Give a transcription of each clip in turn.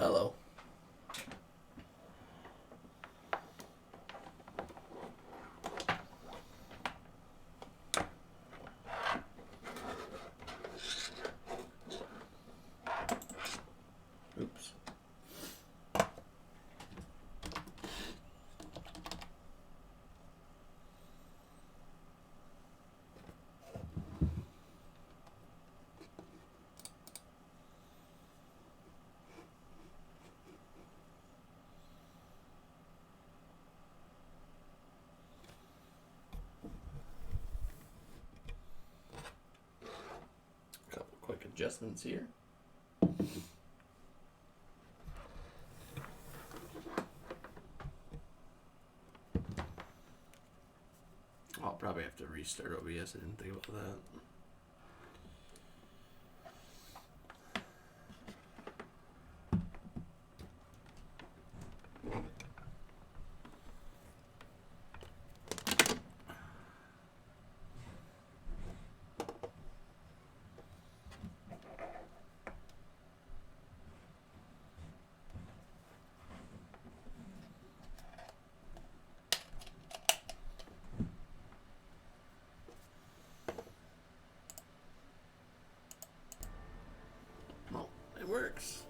Hello. Oops. Couple quick adjustments here. I'll probably have to restart OBS. I didn't think about that. Well, it works.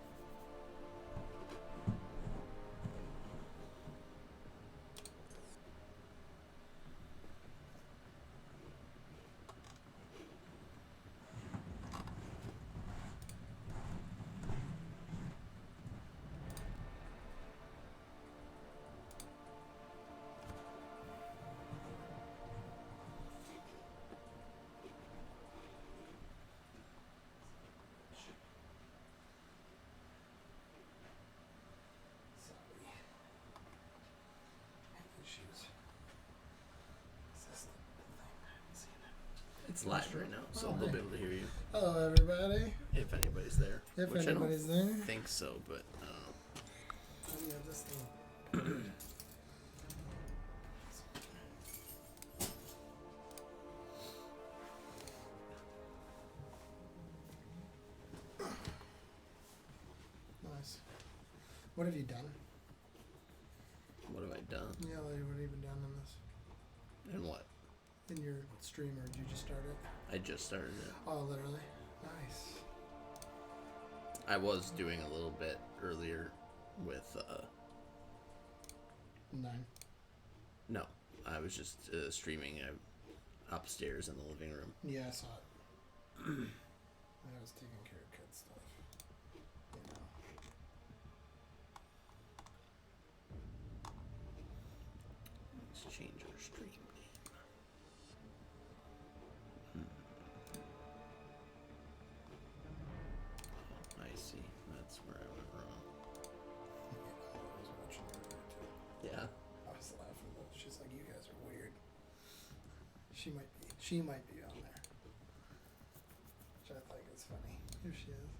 It's live right now, so they'll be able to hear you. Hello, everybody. If anybody's there. If Which anybody's I don't there. think so, but Yeah, this thing. Nice. What have you done? what have I done? Yeah, like, what have you been done in this? And what? In your stream, or did you just start it? I just started it. Oh, literally? Nice. I was doing a little bit earlier with, 9. no, I was just streaming upstairs in the living room. Yeah, I saw it. I was taking care of kid stuff. You know. Let's change our stream name. Oh, I see. That's where I went wrong. I was watching it earlier, too. Yeah. I was laughing, but she's like, you guys are weird. She might be on there. Which I think is funny. Here she is.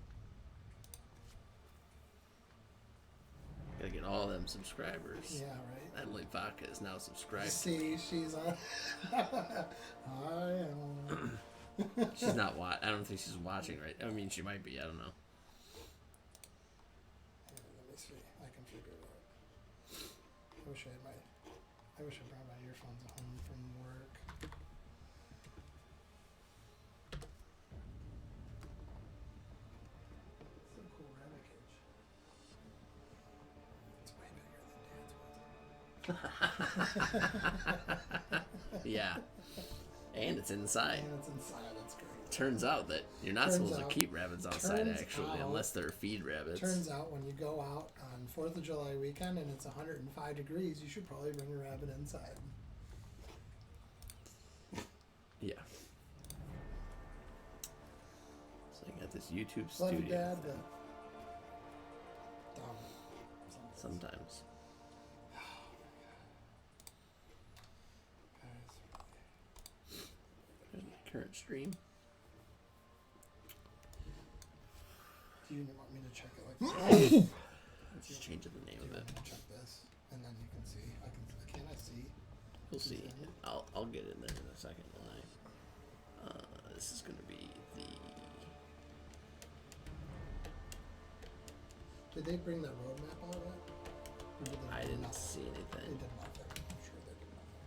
Gotta get all them subscribers. Yeah, right? Emily Vaca is now subscribed. See, she's on. I am. She's not I don't think she's watching right. I mean, she might be. I don't know. Let me see. I can figure it out. I wish I brought my earphones home from work. It's a cool rabbit cage. It's way bigger than Dad's was. Yeah. And it's inside. And it's inside. That's great. Turns out that you're not supposed to keep rabbits outside, actually, out- unless they're feed rabbits. Turns out when you go out on 4th of July weekend and it's 105 degrees, you should probably bring a rabbit inside. Yeah. So I got this YouTube Love you, studio Dad, thing. but dumb. Sometimes. There's my current stream. Do you want me to check it like I'm just changing the name Do you of it. want me to check this? And then you can see. Can I see? We'll see. I'll get in there in a second. This is going to be the... Did they bring the roadmap out yet? Or did they I do didn't nothing? see They anything. did nothing. I'm sure they did nothing.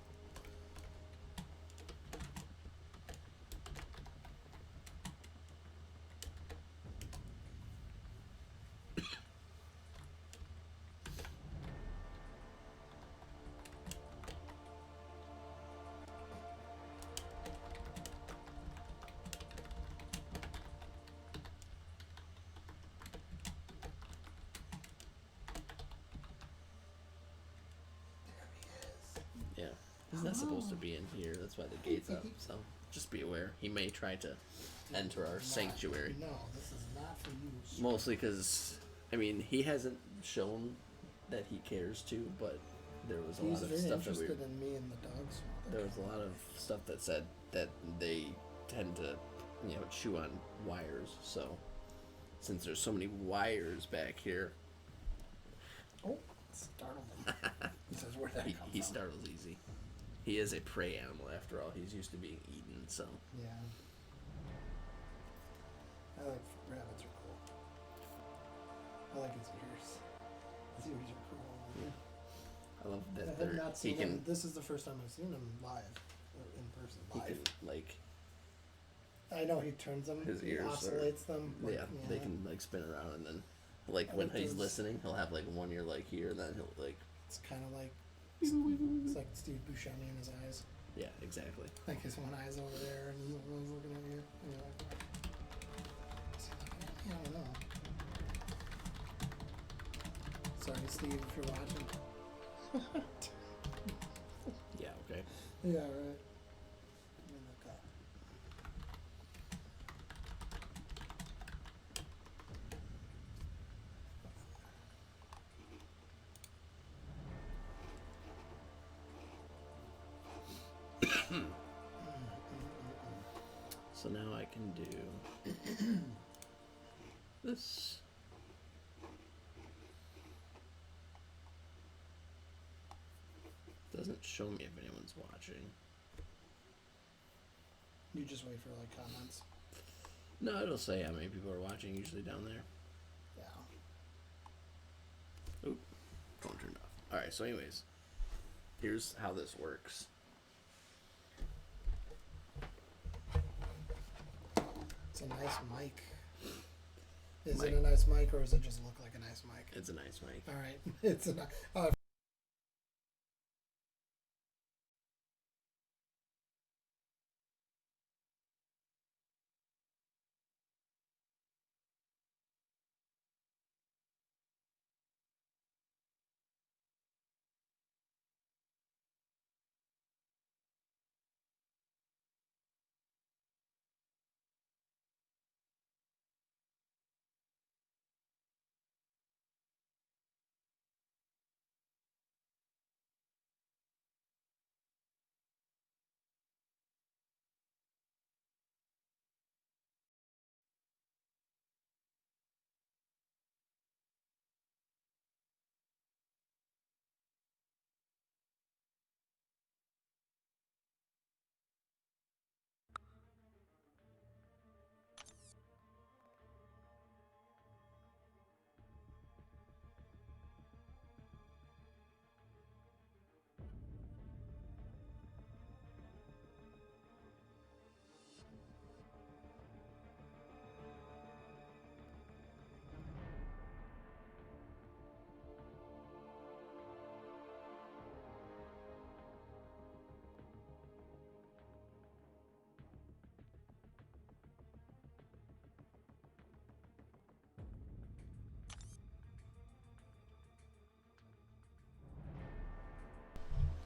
There he is. Yeah. He's not supposed to be in here. That's why the gate's up. So just be aware. He may try to enter our Not- sanctuary. No, this is not for you. Sir. Mostly because, I mean, he hasn't shown that he cares to, but there was a He's lot of very stuff that we. interested in me and the dogs. There was a lot of stuff that said that they tend to, chew on wires. So, since there's so many wires back here, Oh, startled him. He says, "Where'd that come he from?" startles easy. He is a prey animal after all. He's used to being eaten, so. Yeah. I like rabbits are cool. I like his ears. His ears are cool. Yeah. I love I that have they're, not he seen can him. This is the first time I've seen him live, or in person. he Live. can like I know he turns them. His he ears are- oscillates them. Like, yeah, they can like spin around and then like I when like he's those- listening he'll have like one ear like here and then he'll like It's kind of like it's like Steve Buscemi in his eyes. yeah, exactly. Like his one eye's over there and his one's looking at you. And you're like, is he looking at me? I don't know. Sorry, Steve, if you're watching. Yeah, okay. Yeah, right. Let me look up. So now I can do this. Doesn't show me if anyone's watching. You just wait for like comments. No, it'll say how many people are watching usually down there. Yeah. Oop, phone turned off. Alright, so anyways, here's how this works. It's a nice mic. Is Mic. it a nice mic or does it just look like a nice mic? It's a nice mic. All right. It's a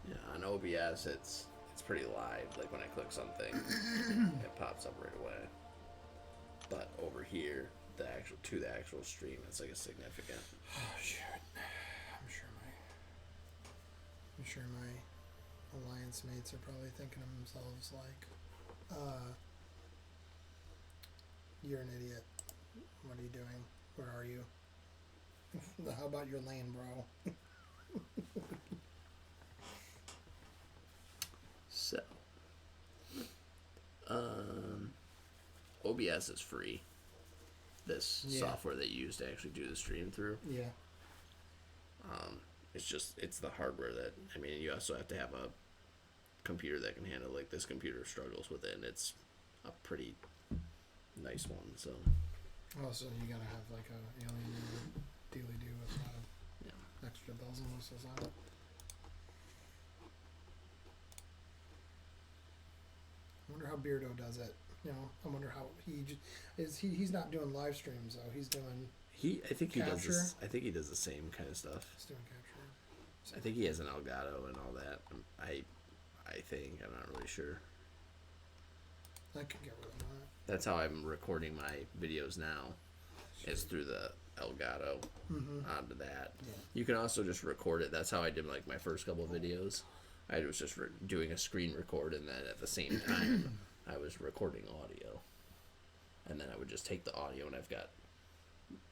Yeah, on OBS it's pretty live. Like when I click something, it pops up right away. But over here, the actual stream, it's like a significant. Oh shit. I'm sure my alliance mates are probably thinking to themselves like, you're an idiot. What are you doing? Where are you? How about your lane, bro? So, OBS is free. this Yeah. software that you use to actually do the stream through. Yeah. It's the hardware that, I mean, you also have to have a computer that can handle, like, this computer struggles with it, and it's a pretty nice one, so. Oh, so you gotta have like a alien dealy do with a lot of Yeah. extra bells and whistles on it. I wonder how Beardo does it. You know, I wonder how he's not doing live streams though. He's doing I think he does Capture? this. I think he does the same kind of stuff. he's doing capture. I think he has an Elgato and all that. I think, I'm not really sure. I can get rid of that. That's how I'm recording my videos now. Is through the Elgato onto that. Yeah. You can also just record it. That's how I did like my first couple of videos. I was just doing a screen record, and then at the same time I was recording audio. And then I would just take the audio, and I've got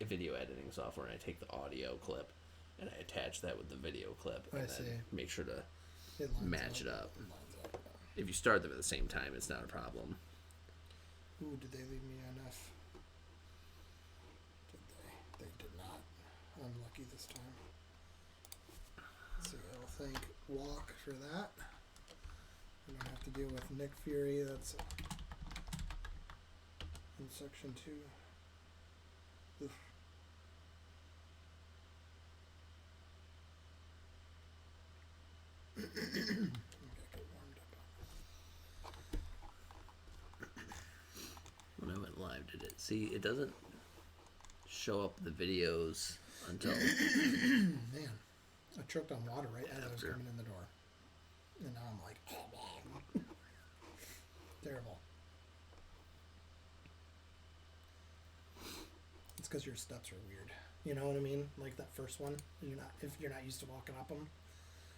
a video editing software, and I take the audio clip and I attach that with the video clip, and then make sure to It lines match it up. It lines up. If you start them at the same time, it's not a problem. Ooh, did they leave me enough? Did they? They did not. I'm lucky this time. Let's see, I'll thank Walk for that. I don't have to deal with Nick Fury, that's in section 2. Oof. I gotta get warmed up. When I went live, did it? See, it doesn't show up the videos until Man, I choked on water right as I was After. coming in the door. And now I'm like, terrible. It's because your steps are weird. You know what I mean? Like that first one, if you're not used to walking up them.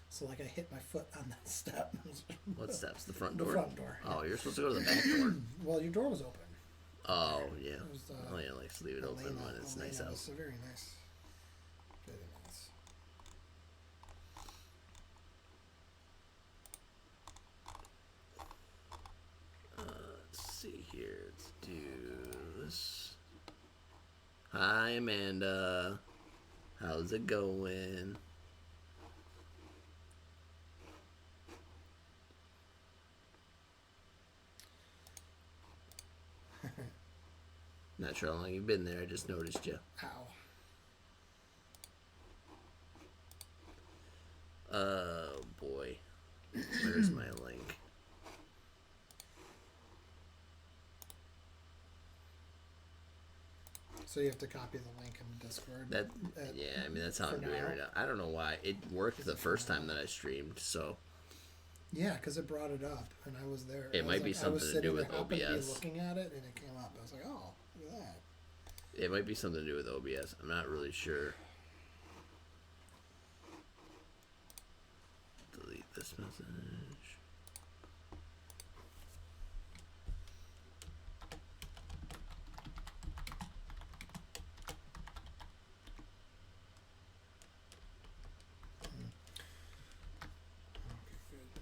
So like I hit my foot on that step. what steps? The front The door? front door. Oh, you're supposed to go to the back door. Well, your door was open. Oh, yeah. It was, Oh, yeah, like leave it open when it's nice out. It's very nice. Very nice. Let's see here. Let's do this. Hi, Amanda. How's it going? Not sure how long you've been there. I just noticed you. Ow. Oh, boy. Where's my link? So you have to copy the link in Discord. Yeah, I mean, that's how for I'm doing it now. right now. I don't know why. It worked the first time that I streamed, so Yeah, because it brought it up, and I was there. It might be something to do with I happened to OBS. be looking at it, and it came up. I was like, oh, look at that. it might be something to do with OBS. I'm not really sure. Delete this message. Okay, good.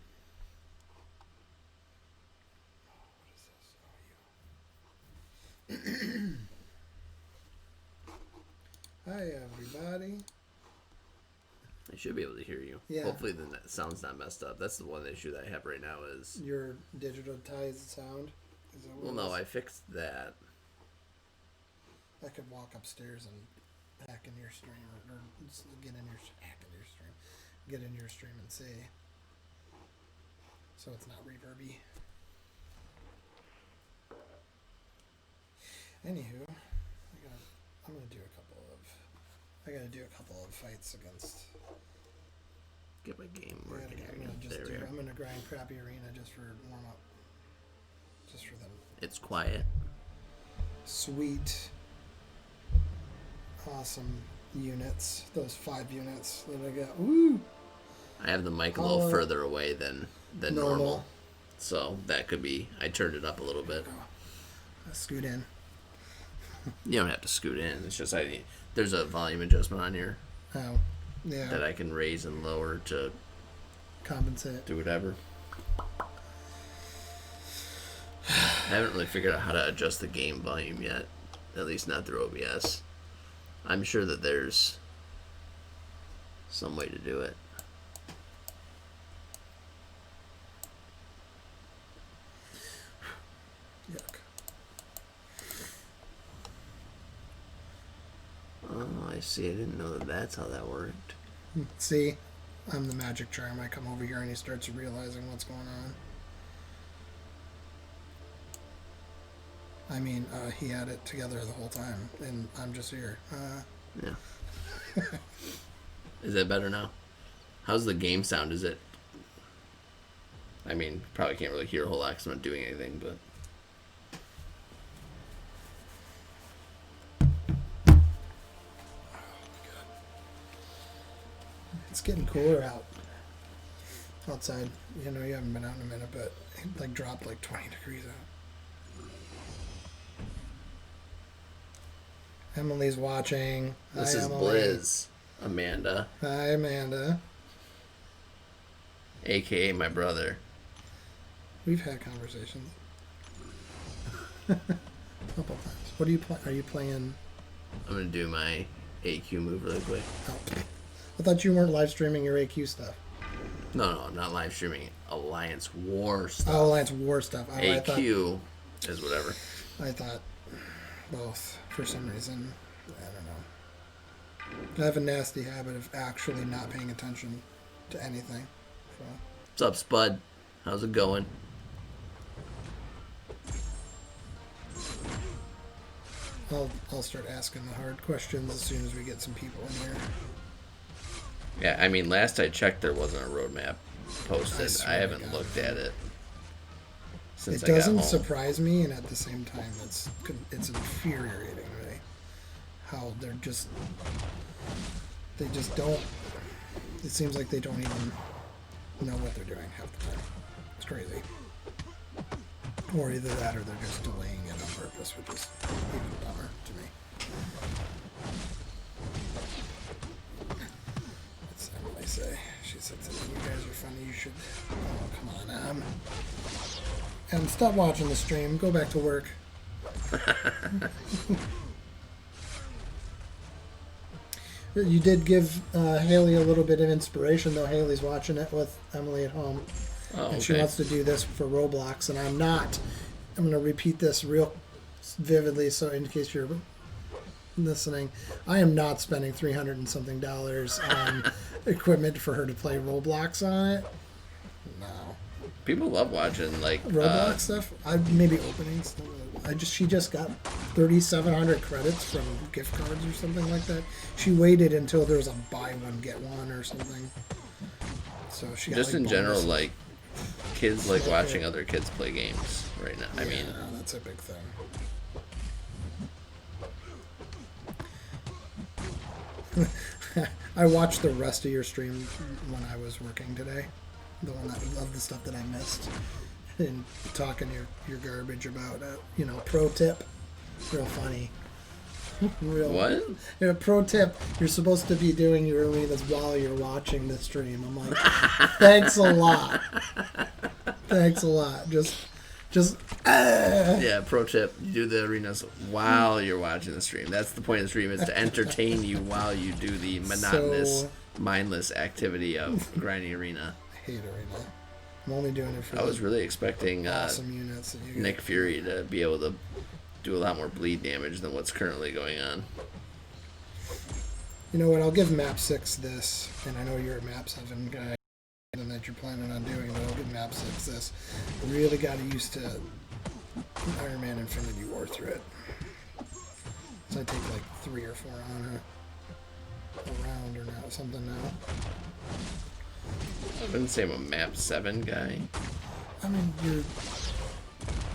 Oh, what is this? Oh, you. Hi, everybody. I should be able to hear you. Yeah. Hopefully the sound's not messed up. That's the one issue that I have right now is... Your digitized sound? Is that what Well, it no, is? I fixed that. I could walk upstairs and hack in your stream, or just get in your stream, get in your stream and see, so it's not reverby. Anywho, I'm gonna do a couple of fights against. Get my game working here. I'm gonna grind crappy arena just for warm up, just for them. It's quiet. Sweet, awesome units. Those 5 units that I got. Woo! I have the mic a little further away than normal. So that could be... I turned it up a little bit. I'll scoot in. You don't have to scoot in. It's just there's a volume adjustment on here Oh, yeah. that I can raise and lower to Compensate. do whatever. I haven't really figured out how to adjust the game volume yet. At least not through OBS. I'm sure that there's some way to do it. Yuck. Oh, I see. I didn't know that that's how that worked. See, I'm the magic charm. I come over here and he starts realizing what's going on. I mean, he had it together the whole time, and I'm just here. Yeah. Is that better now? How's the game sound? Is it... I mean, probably can't really hear a whole lot because I'm not doing anything, but... It's getting cooler out. Outside. You know, you haven't been out in a minute, but it like dropped like 20 degrees out. Emily's watching. This Hi, is Emily. Blizz, Amanda, Hi, Amanda. a.k.a. my brother. We've had conversations. A couple times. What are you playing? Are you playing? I'm going to do my AQ move really quick. Oh. I thought you weren't live streaming your AQ stuff. No, I'm not live streaming Alliance War stuff. Oh, Alliance War stuff. Oh, AQ is whatever. I thought both for some reason. I don't know. I have a nasty habit of actually not paying attention to anything. So. What's up, Spud? How's it going? I'll start asking the hard questions as soon as we get some people in here. Yeah, I mean, last I checked, there wasn't a roadmap posted. I haven't looked at it since I got home. It doesn't surprise me, and at the same time, it's infuriating, right? How they just don't. It seems like they don't even know what they're doing half the time. It's crazy. Or either that, or they're just delaying it on purpose, which is even dumber to me. What's Emily say? She said something. You guys are funny. You should. Oh, come on, and stop watching the stream. Go back to work. You did give Haley a little bit of inspiration, though. Haley's watching it with Emily at home. Oh, and she wants to do this for Roblox, and I'm not. I'm going to repeat this real vividly, so in case you're listening, I am not spending $300 and something on equipment for her to play Roblox on it. No. People love watching like Roblox stuff. Maybe openings. She just got 3,700 credits from gift cards or something like that. She waited until there was a buy one get one or something. So she got, just like, in general, bonus. like kids like watching other kids play games right now. Yeah, I mean, that's a big thing. I watched the rest of your stream when I was working today. The one of the stuff that I missed. And talking your garbage about, pro tip. Real funny. Real. what? Pro tip. You're supposed to be doing your this while you're watching the stream. I'm like, thanks a lot. Thanks a lot. Just. Yeah, pro tip. You do the arenas while you're watching the stream. That's the point of the stream, is to entertain you while you do the monotonous, mindless activity of grinding arena. I hate arena. I'm only doing it for I was really expecting awesome units that you Nick Fury to be able to do a lot more bleed damage than what's currently going on. You know what? I'll give map 6 this, and I know you're a map 7 guy, and that you're planning on doing, but I'll give map 6 this. I really got used to Iron Man Infinity War through it. So I take like 3 or 4 on a round or now something now. I wouldn't say I'm a map 7 guy. I mean, you're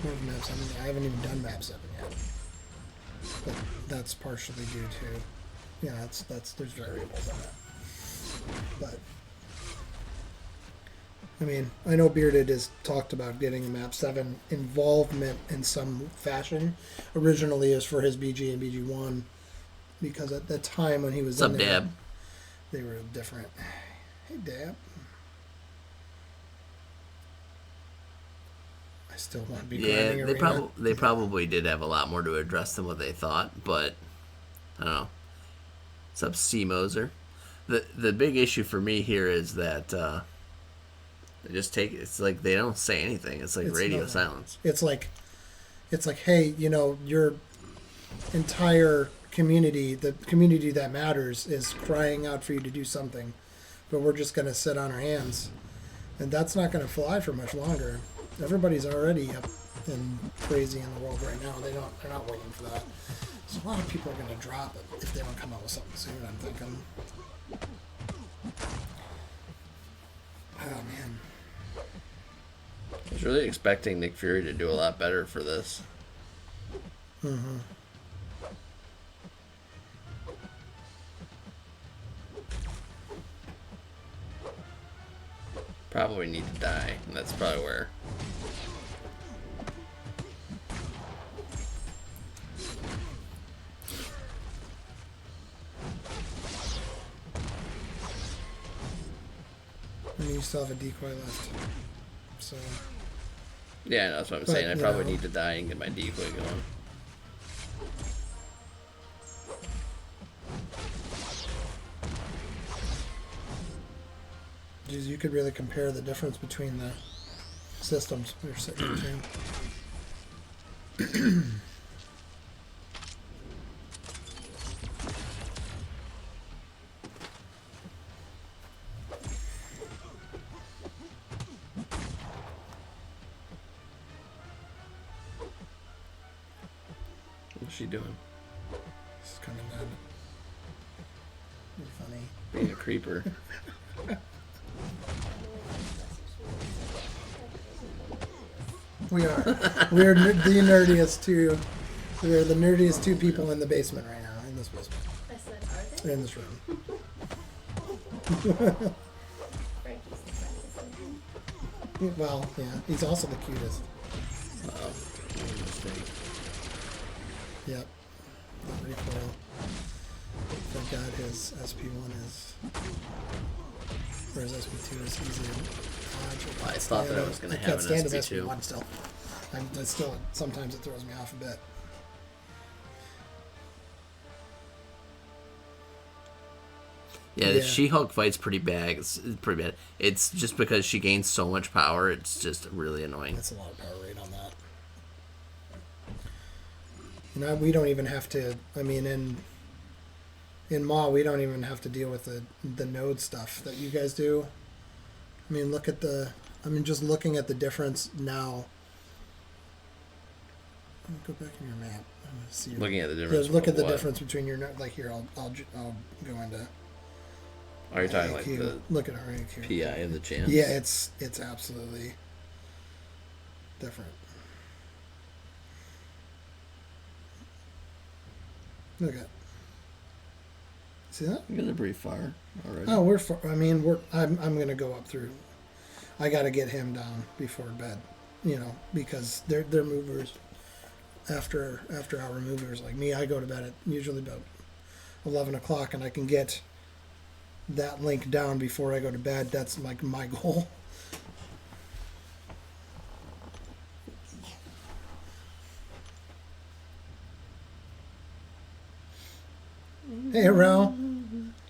more of map 7. I haven't even done map 7 yet. But that's partially due to, there's variables in that. But, I mean, I know Bearded has talked about getting a map 7 involvement in some fashion. Originally is for his BG and BG1, because at the time when he was What's in up, there, Dab? they were different. Hey, Dab. I still want to be Yeah, grinding they arena. probably did have a lot more to address than what they thought, but I don't know. What's up, C Moser? The big issue for me here is that they just take it's like they don't say anything. It's like radio silence. It's like, hey, you know, your entire community, the community that matters, is crying out for you to do something, but we're just going to sit on our hands, and that's not going to fly for much longer. Everybody's already up and crazy in the world right now. They're not waiting for that. So a lot of people are going to drop it if they don't come out with something soon, I'm thinking. Oh man, I was really expecting Nick Fury to do a lot better for this. mm-hmm. Probably need to die, and that's probably where. And you still have a decoy left, so. Yeah, that's what I'm saying. I probably need to die and get my decoy going. You could really compare the difference between the systems we're sitting between. What's she doing? She's coming down. You're funny. Being a creeper. We are. We're the nerdiest two. We're the nerdiest two people in the basement right now. In this basement. I said, are they? In this room. Frankie's the funniest. Well, yeah. He's also the cutest. Yep. Not recoil. Thank God his SP1 is. Or his SP2 is easy to dodge. I thought that I was going to have an can't stand his SP2. SP1 still. Sometimes it throws me off a bit. Yeah, the She-Hulk fight's pretty bad. It's pretty bad. It's just because she gains so much power. It's just really annoying. That's a lot of power rate on that. You know, we don't even have to. I mean, in Maw, we don't even have to deal with the node stuff that you guys do. I mean, look at the. I mean, just looking at the difference now. Go back in your map. I'm gonna see. Looking at the difference. Look at the what? difference between your like here. I'll go into. Are you talking IQ. like the Look at our IQ. PI and the chance? Yeah, it's absolutely different. Look at. See that? You're gonna breathe fire already. Oh, I'm gonna go up through. I got to get him down before bed, you know, because they're movers. After hour movers like me, I go to bed at usually about 11 o'clock, and I can get that link down before I go to bed. That's like my goal. Hey, Ro.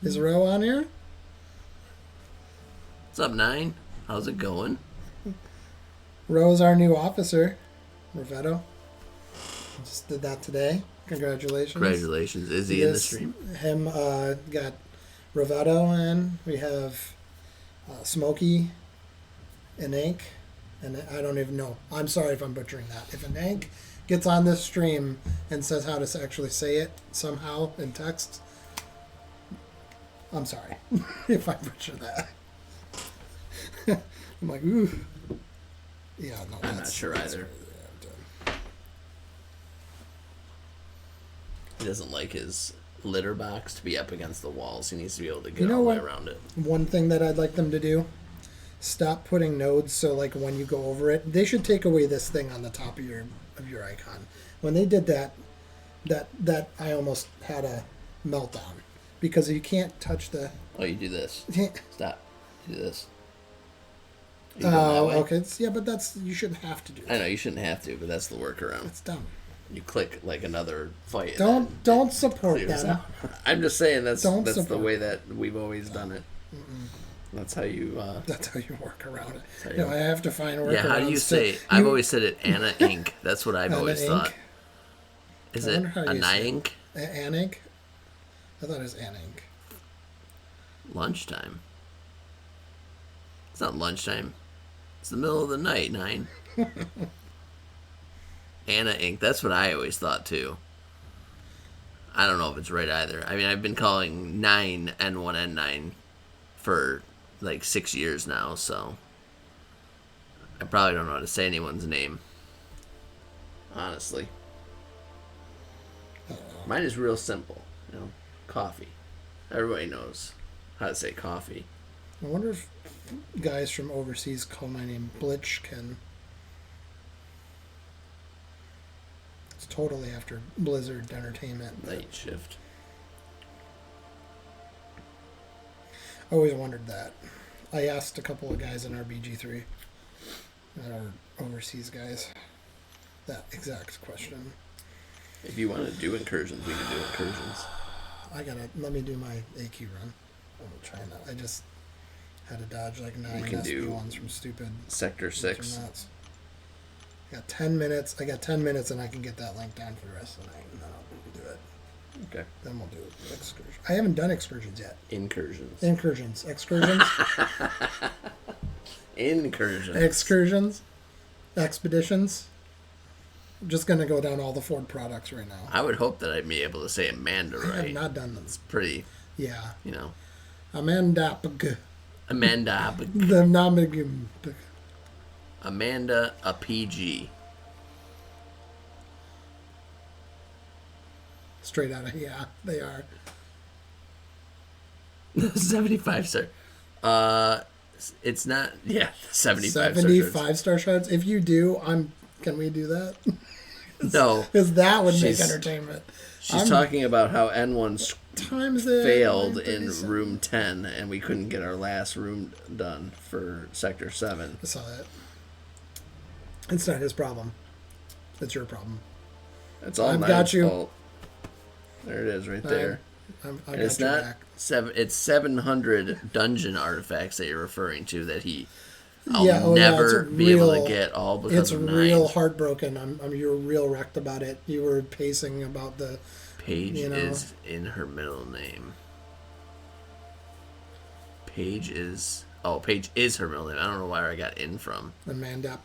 Is Ro on here? What's up, 9? How's it going? Ro's our new officer. Rovetto. Just did that today. Congratulations. Congratulations. Is he in the stream? Him got Rovetto in. We have Smokey and Ink. And I don't even know. I'm sorry if I'm butchering that. If an Ink gets on this stream and says how to actually say it somehow in text, I'm sorry if I butcher that. I'm like, ooh. Yeah, no, I'm not sure either. He doesn't like his litter box to be up against the walls. He needs to be able to get all the way around it. One thing that I'd like them to do, stop putting nodes so like when you go over it, they should take away this thing on the top of your icon. When they did that I almost had a meltdown because you can't touch the. Oh, you do this. Stop. Do this. You going that way? Okay. Yeah, but you shouldn't have to do I that. know you shouldn't have to, but that's the workaround. It's dumb. You click like another fight. Don't support Clears that. out. I'm just saying that's Don't the support way that we've always done it. That's how you. That's how you work around it. how you- No, I have to find workarounds. Yeah, how do you say? I've always said it Anna Inc. That's what I've Anna always Inc? thought. Is I it wonder how you say it. Anink? Anink? I thought it was Anink. Lunchtime. It's not lunchtime. It's the middle of the night, 9. Anna Inc. That's what I always thought too. I don't know if it's right either. I mean, I've been calling 9 N1 N9 for like 6 years now, so I probably don't know how to say anyone's name. Honestly. Mine is real simple, you know, coffee. Everybody knows how to say coffee. I wonder if guys from overseas call my name Blitzkin. It's totally after Blizzard Entertainment. Night shift. I always wondered that. I asked a couple of guys in our BG3, our overseas guys, that exact question. If you want to do incursions, we can do incursions. Let me do my AQ run. I'm trying to. I just had to dodge like 9 can SP do ones from stupid. Sector ones 6. from nuts. I got 10 minutes. I got 10 minutes, and I can get that link down for the rest of the night, and then I'll do it. Okay. Then we'll do excursions. I haven't done excursions yet. Incursions. Incursions. Excursions. Incursions. Excursions. Expeditions. I'm just going to go down all the Ford products right now. I would hope that I'd be able to say Amanda I have right. not done them. It's pretty, Yeah. you know. Amanda. Amanda. The Namig. Amanda, a PG. Straight out of, yeah, they are. 75 star. It's not, yeah, 75 75-star shards. If you do, can we do that? No. Because that would make She's- entertainment. She's talking about how N1 Times it. failed in 937. room 10 and we couldn't get our last room done for sector 7. I saw that. It's not his problem. It's your problem. That's all I've Nine's got you. fault. There it is right there. I And got it's your not back. it's 700 dungeon artifacts that you're referring to that I'll Yeah, oh, never it's be able real- to get all because It's of real 9. heartbroken. You were real wrecked about it. You were pacing about the. Paige you know. is in her middle name. Paige is her middle name. I don't know where I got in from. The Mandap.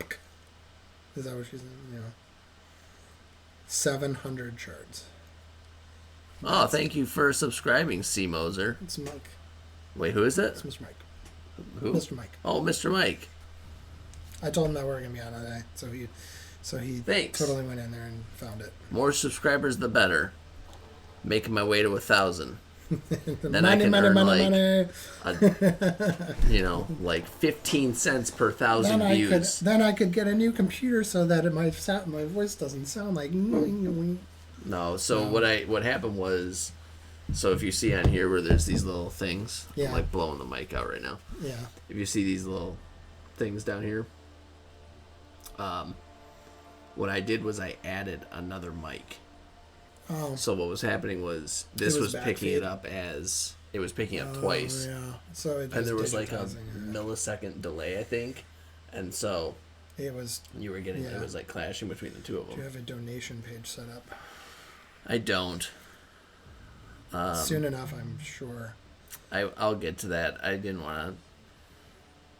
Is that what she's in? You know. 700 shards. Oh, thank you for subscribing, C. Moser. It's Mike. Wait, who is it? It's Mr. Mike. Who? Mr. Mike. Oh, Mr. Mike. I told him that we were gonna be on today, so he Thanks. totally went in there and found it. More subscribers, the better. Making my way to 1,000. Then I money, can money, earn money, like money. like 15 cents per 1,000 views. Then I could get a new computer so that my voice doesn't sound like. No, so what happened was, so if you see on here where there's these little things, Yeah. I'm like blowing the mic out right now. Yeah. If you see these little things down here, what I did was I added another mic. Oh. So what was happening was this was picking it backfeed. up as it was picking up twice, Yeah. So it and there was just like a digitizing it. millisecond delay, I think, and so It was. you were getting Yeah. it was like clashing between the two of Do you them. have a donation page set up? I don't. Soon enough, I'm sure. I'll get to that. I didn't want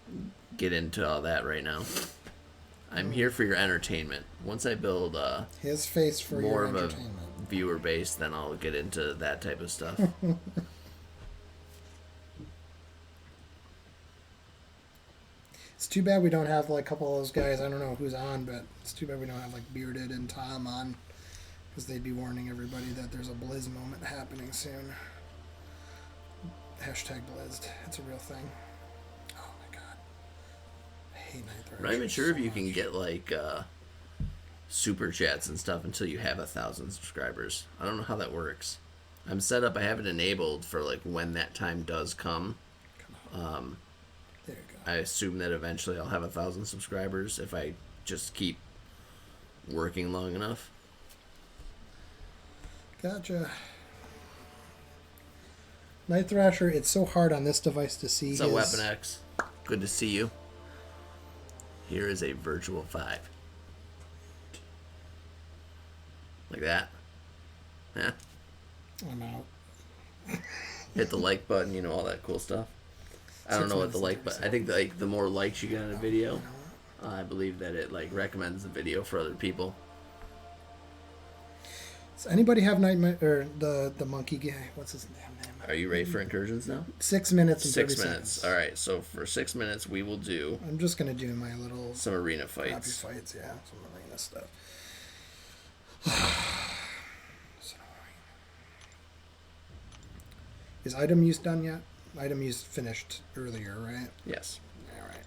to get into all that right now. I'm here for your entertainment. Once I build His face for more your of a entertainment. viewer base, then I'll get into that type of stuff. It's too bad we don't have like a couple of those guys. I don't know who's on, but it's too bad we don't have like Bearded and Tom on, because they'd be warning everybody that there's a Blizz moment happening soon. Hashtag Blizzed. It's a real thing. Oh my god. I hate Night I'm not even sure if you can get like super chats and stuff until you have 1,000 subscribers. I don't know how that works. I'm set up. I have it enabled for like when that time does come. There you go. I assume that eventually I'll have 1,000 subscribers if I just keep working long enough. Gotcha. Night Thrasher, it's so hard on this device to see So Weapon X, good to see you. Here is a virtual 5. Like that. Yeah. I'm out. Hit the like button, you know, all that cool stuff. I don't know what the like button. I think the more likes you get on a video, I believe that it like recommends the video for other people. Does anybody have Nightmare or the monkey guy? What's his name? Are you ready for incursions now? 6 minutes and 6 30 minutes. seconds. All right. So for 6 minutes, we will do. I'm just gonna do my little some arena crappy fights. fights, yeah, some arena stuff. So annoying. Is item use done yet? Item use finished earlier, right? Yes. All right.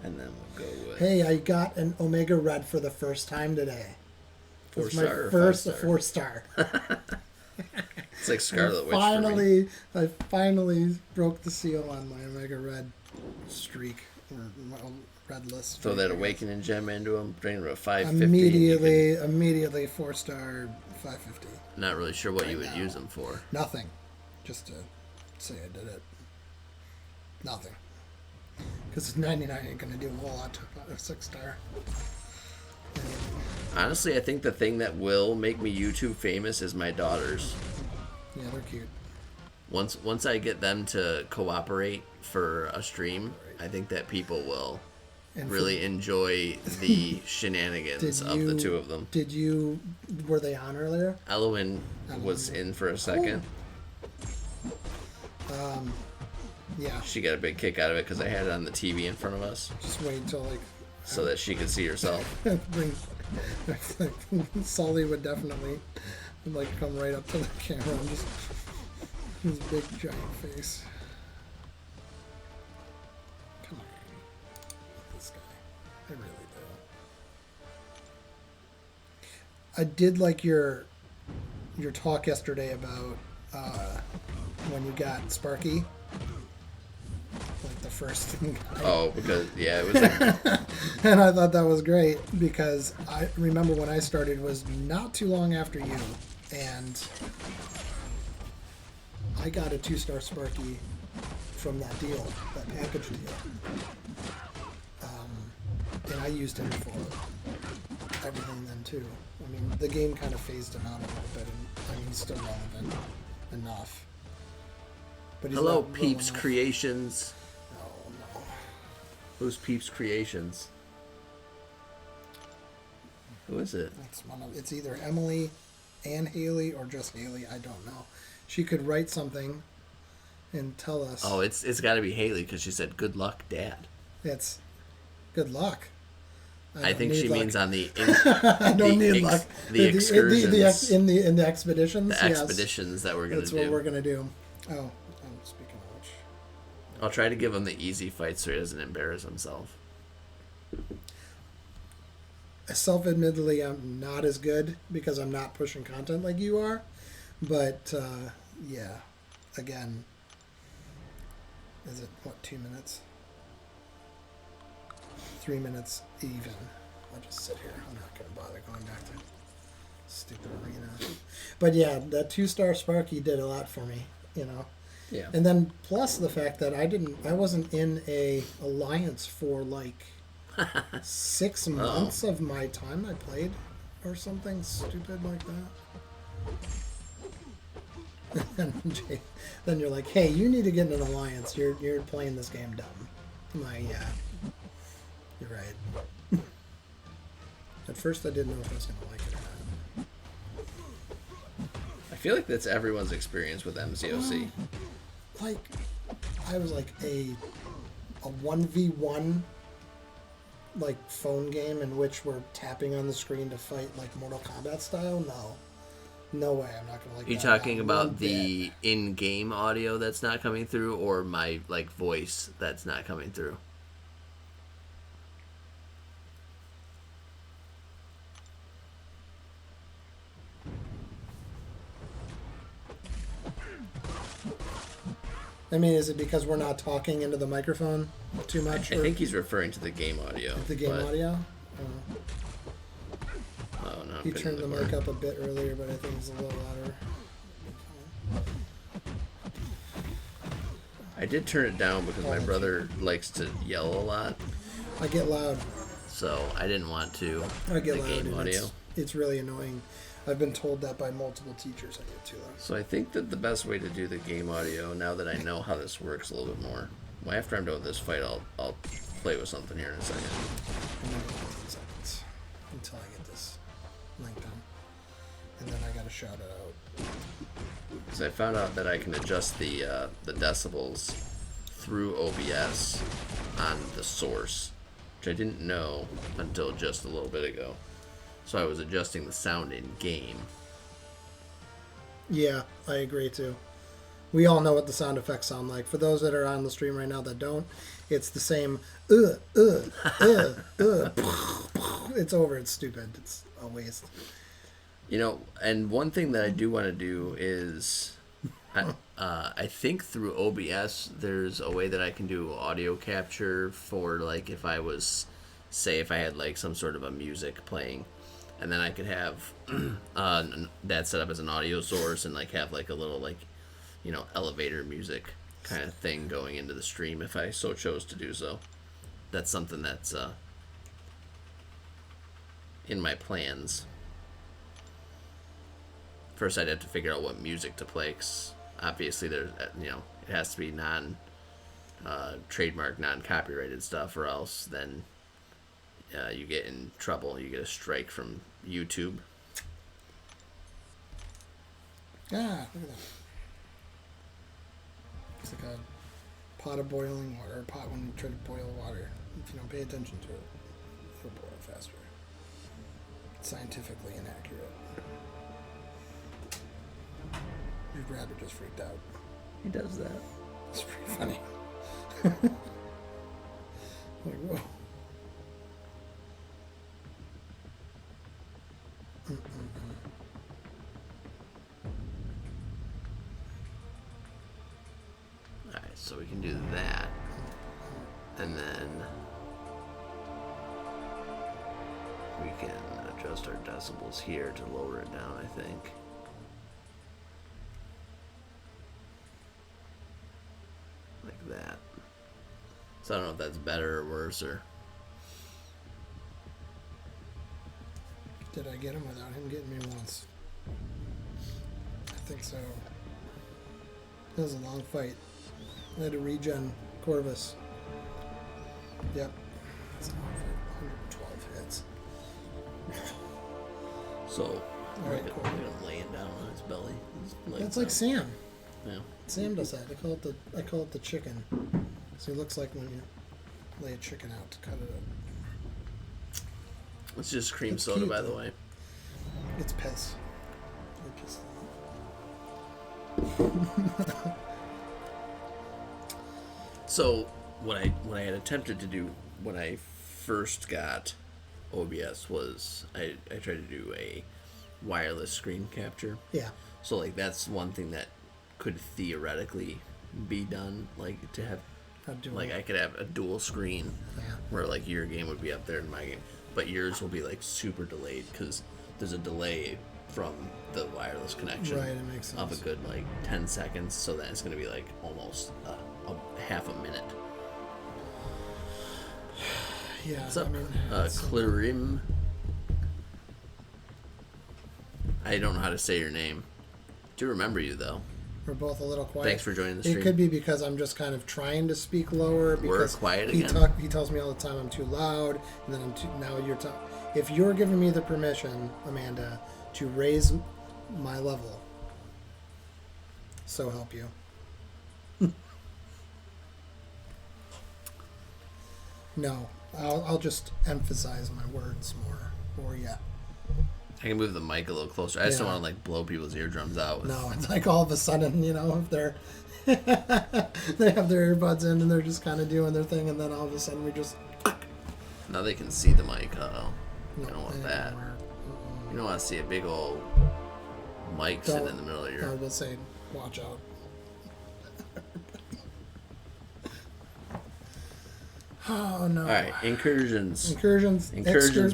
And then we'll go with. Hey, I got an Omega Red for the first time today. It was my 4-star or first 5-star? 4-star. It's like Scarlet Witch for me. I finally broke the seal on my Omega Red streak, or my Red list. Throw that Awakening gem into him, bring him to a 550. Immediately 4-star 550. Not really sure what Right you would now. use them for. Nothing. Just to say I did it. Nothing. Because 99 ain't going to do a whole lot to a 6-star. Honestly, I think the thing that will make me YouTube famous is my daughters. Yeah, they're cute. Once I get them to cooperate for a stream, I think that people will And really enjoy the shenanigans of the two of them. Were they on earlier? Elowen was in for a second. Yeah. She got a big kick out of it because I had it on the TV in front of us Just wait until so that she could see herself. Sully would definitely come right up to the camera and just his big giant face. Come on, this guy. I really do. I did like your talk yesterday about when you got Sparky. Like the first guy. Oh, because yeah, it was like, And I thought that was great because I remember when I started was not too long after you, and I got a 2-star Sparky from that deal, that package deal, and I used him for everything then too. I mean, the game kind of phased him out a little bit, and I mean, he's still relevant enough. But he's hello, not Peeps enough. Creations. No. Who's Peeps Creations? Who is it? It's either Emily and Haley or just Haley. I don't know. She could write something and tell us. Oh, it's got to be Haley because she said, "Good luck, Dad." It's good luck. I think she means on the I don't need luck. the excursions, in the expeditions. the expeditions that we're gonna That's do. what we're gonna do. Oh, speaking of which, I'll try to give him the easy fight so he doesn't embarrass himself. self-admittedly, I'm not as good because I'm not pushing content like you are. But yeah, again, is it what, 2 minutes? 3 minutes even. I'll just sit here. I'm not gonna bother going back to stupid arena. But yeah, that 2-star Sparky did a lot for me, you know. Yeah. And then plus the fact that I wasn't in a alliance for like 6 months of my time I played, or something stupid like that. And then you're like, hey, you need to get in an alliance. You're playing this game dumb. I'm like, yeah, you're right. At first, I didn't know if I was gonna like it or not. I feel like that's everyone's experience with MCOC. Like, I was like a 1v1 like phone game in which we're tapping on the screen to fight like Mortal Kombat style. No way. I'm not gonna like. Are you that talking one about bit. the in-game audio that's not coming through, or my like voice that's not coming through? I mean, is it because we're not talking into the microphone too I much? think he's referring to the game audio. the game but- audio. Oh no! I'm You putting turned the more. mic up a bit earlier, but I think it's a little louder. I did turn it down because my brother likes to yell a lot, I get loud. so I didn't want to. I get the loud. game And audio. it's really annoying. I've been told that by multiple teachers. I get too loud. So I think that the best way to do the game audio, now that I know how this works a little bit more, well, after I'm done with this fight, I'll play with something here in a second. Another 15 seconds until I get this link done, and then I gotta shout it out. Because I found out that I can adjust the decibels through OBS on the source, which I didn't know until just a little bit ago. So I was adjusting the sound in game. Yeah, I agree too. We all know what the sound effects sound like. For those that are on the stream right now that don't, it's the same. It's over. It's stupid. It's a waste. You know, and one thing that I do want to do is, I think through OBS there's a way that I can do audio capture for, like, if I was, say, if I had like some sort of a music playing, and then I could have that set up as an audio source and like have like a little, like, you know, elevator music kind of thing going into the stream if I so chose to do so. That's something that's in my plans. First, I'd have to figure out what music to play, 'cause obviously there's, you know, it has to be trademark, non-copyrighted stuff, or else then you get in trouble. You get a strike from YouTube. Ah, look at that. It's like a pot of boiling water, a pot when you try to boil water. If you don't pay attention to it, it'll boil faster. It's scientifically inaccurate. Your rabbit just freaked out. He does that. It's pretty funny. Like, whoa. Alright, so we can do that. And then we can adjust our decibels here to lower it down, I think. Like that. So I don't know if that's better or worse, or... Did I get him without him getting me once? I think so. That was a long fight. I had to regen Corvus. Yep. That's a long fight. 112 hits. So, Alright, look cool. at him laying down on his belly. He's laying That's like down. Sam. Yeah. Sam does that. I call it the chicken. So he looks like when you lay a chicken out to cut it up. It's just cream It's soda, cute, by the though. way. It's piss. So what I had attempted to do when I first got OBS was I tried to do a wireless screen capture. Yeah. So like that's one thing that could theoretically be done, like to have I'd do like it. I could have a dual screen Yeah. where like your game would be up there and my game, but yours will be like super delayed because there's a delay from the wireless connection Right, it makes of a sense. good like 10 seconds, so that it's going to be like almost a half a minute. Yeah. What's up, I mean, it's- Clarim? I don't know how to say your name. Do remember you though. we're both a little quiet. Thanks for joining the stream. It could be because I'm just kind of trying to speak lower. Because quiet he again? He tells me all the time I'm too loud, and then now you're talking. If you're giving me the permission, Amanda, to raise my level, so help you. No, I'll just emphasize my words more. Or yeah. I can move the mic a little closer. I just don't Yeah. want to like blow people's eardrums out. No, it's like all of a sudden, you know, if they're they have their earbuds in and they're just kind of doing their thing, and then all of a sudden we just Now they can see the mic. Uh-oh. no, I don't want it that. didn't work. You don't want to see a big old mic Don't- sitting in the middle of I your... will say, watch out. Oh no! All right, incursions. Incursions with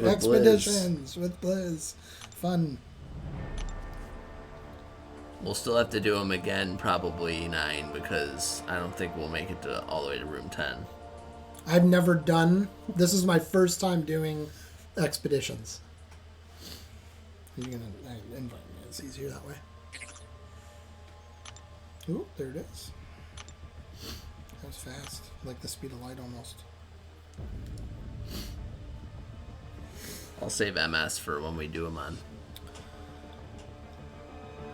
expeditions with Blizz. Fun. We'll still have to do them again, probably 9, because I don't think we'll make it to all the way to room 10. I've never done. This is my first time doing expeditions. You're gonna invite me. It's easier that way. Ooh, there it is. That was fast, like the speed of light almost. I'll save MS for when we do them on.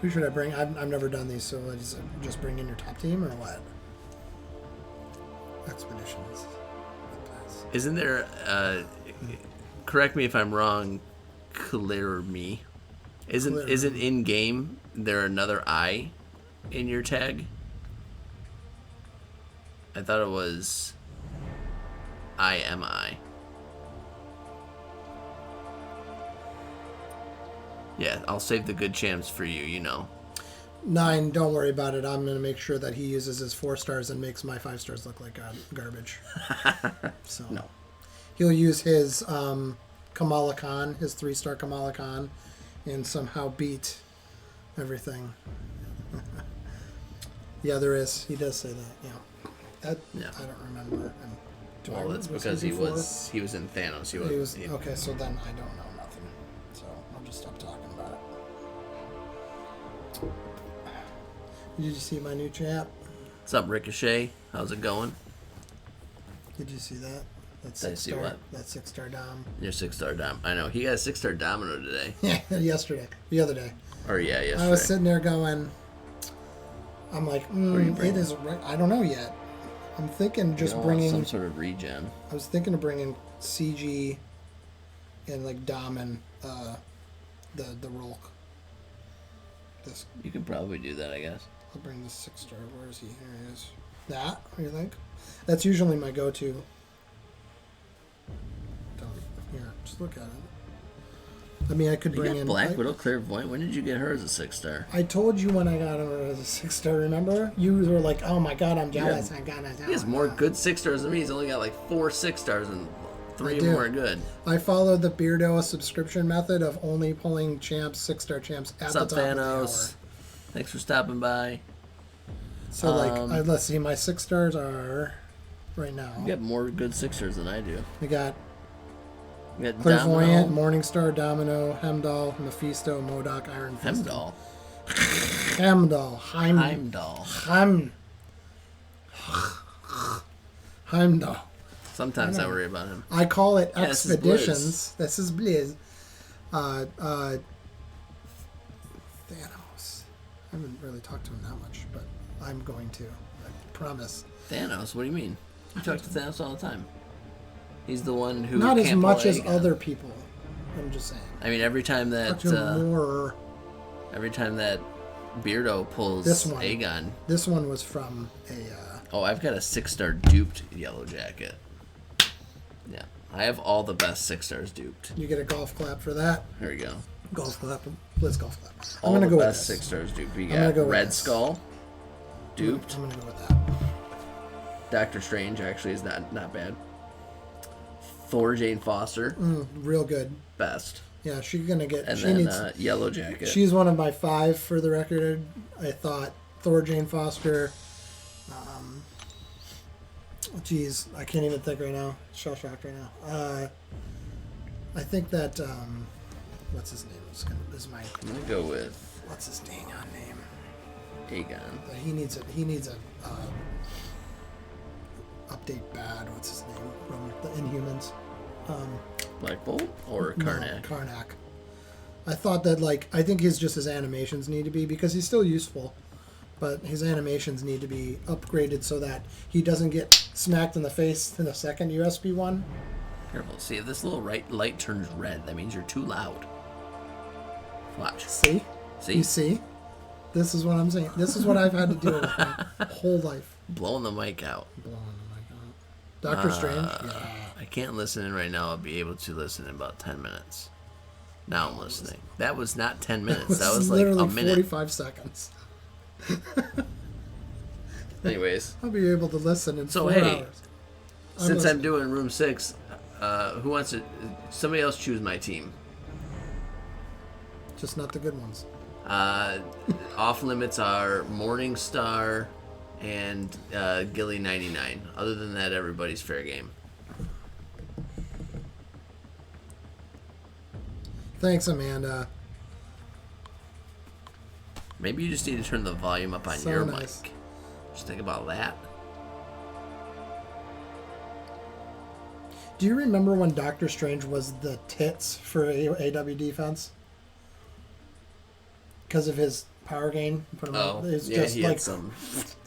Who should I bring? I've never done these, so I just bring in your top team or what? Expeditions. Isn't there, correct me if I'm wrong, clear me. Isn't in game there another I in your tag? I thought it was IMI. Yeah, I'll save the good champs for you, you know. 9, don't worry about it. I'm going to make sure that he uses his 4 stars and makes my 5 stars look like garbage. So No. He'll use his Kamala Khan, his 3-star Kamala Khan, and somehow beat everything. Yeah, there is. He does say that. Yeah. I don't remember. Well, that's because he was in Thanos. He was okay, so then I don't know nothing. So I'll just stop talking about it. Did you see my new chat? What's up, Ricochet? How's it going? Did you see that? Did I see what? That 6-star Dom. Your 6-star Dom. I know. He got a 6-star Domino today. Yeah, the other day. Or yeah, yesterday. I was sitting there going, I'm like, it is right. I don't know yet. I'm thinking just bringing some sort of regen. I was thinking of bringing CG and like Dom and the Rolk. This You could probably do that, I guess. I'll bring this 6-star. Where is he? Here he is. That, what do you think? That's usually my go-to. Here, just look at it. I mean, I could bring in Black Widow Clairvoyant. When did you get her as a 6-star? I told you when I got her as a 6-star. Remember? You were like, "Oh my God, I'm jealous." He has more good 6-stars than me. He's only got like 4 6-stars, and 3 of them are good. I followed the Beardo subscription method of only pulling champs, 6-star champs at the top Thanos? of the hour. Thanks for stopping by. So let's see, my 6-stars are right now. You got more good 6-stars than I do. We got You got Clairvoyant, Domino. Morningstar, Domino, Hemdall, Mephisto, MODOK, Iron Fist. Hemdall. Heimdall. Sometimes I worry about him. I call it Yeah, expeditions. This is Blizz. Thanos. I haven't really talked to him that much, but I'm going to. I promise. Thanos? What do you mean? You talk to Thanos all the time. He's the one who Not can't as much pull as Aegon. other people. I'm just saying. I mean, every time Talk to him more. Beardo pulls This one. Aegon. This one was from a. Oh, I've got a 6-star duped Yellow Jacket. Yeah, I have all the best 6-stars duped. You get a golf clap for that. Here we go. Golf clap. Blizz golf clap. All I'm gonna the go best with this. 6-stars duped. We I'm gonna got go with Red this. Skull, duped. I'm gonna go with that. Doctor Strange actually is not bad. Thor Jane Foster, Real good. best. Yeah, she's gonna get. And she then needs. Yellow Jacket. She's one of my 5 for the record. I thought Thor, Jane Foster. Geez, I can't even think right now. Shell shocked right now. I think that what's his name is my. I'm gonna go with What's his name? Aegon. He needs a update bad. What's his name from the Inhumans? Black Bolt or No, Karnak? Karnak. I thought that I think his animations need to be, because he's still useful, but his animations need to be upgraded so that he doesn't get smacked in the face in the second USB one. Careful. See, if this little light turns red, that means you're too loud. Watch. See? See? You see? This is what I'm saying. This is what I've had to deal with my whole life. Blowing the mic out. Doctor Strange? Yeah. I can't listen in right now. I'll be able to listen in about 10 minutes. Now I'm listening. That was not 10 minutes. That was like literally a minute. 45 seconds. Anyways. I'll be able to listen in So, 4 hey. hours. Since I'm listening. doing room 6, who wants to? Somebody else choose my team. Just not the good ones. Off limits are Morningstar and Gilly 99. Other than that, everybody's fair game. Thanks, Amanda. Maybe you just need to turn the volume up on So your nice. mic. Just think about that. Do you remember when Doctor Strange was the tits for AW Defense? Because of his power gain? Put him Oh, it's yeah, just he like had some.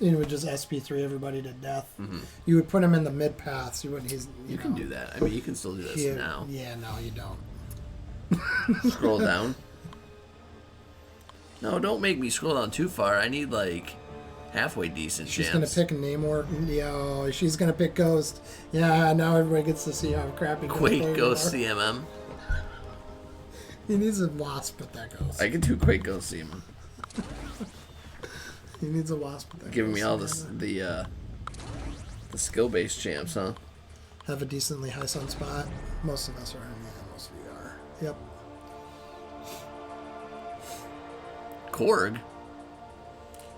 it would just SP3 everybody to death. Mhm. You would put him in the mid paths. You wouldn't. You can do that. I mean, you can still do this now. Yeah, no, you don't. Scroll down. No, don't make me scroll down too far. I need like halfway decent She's chance. gonna pick Namor. Yo, she's gonna pick Ghost. Yeah, now everybody gets to see how crappy Quake Ghost are. CMM. He needs a wasp with that Ghost. I can do Quake Ghost CMM. He needs a wasp with that Giving me Ghost. all this the skill based champs, huh? Have a decently high sunspot. Most of us are. Yeah, most of you are. Yep. Korg.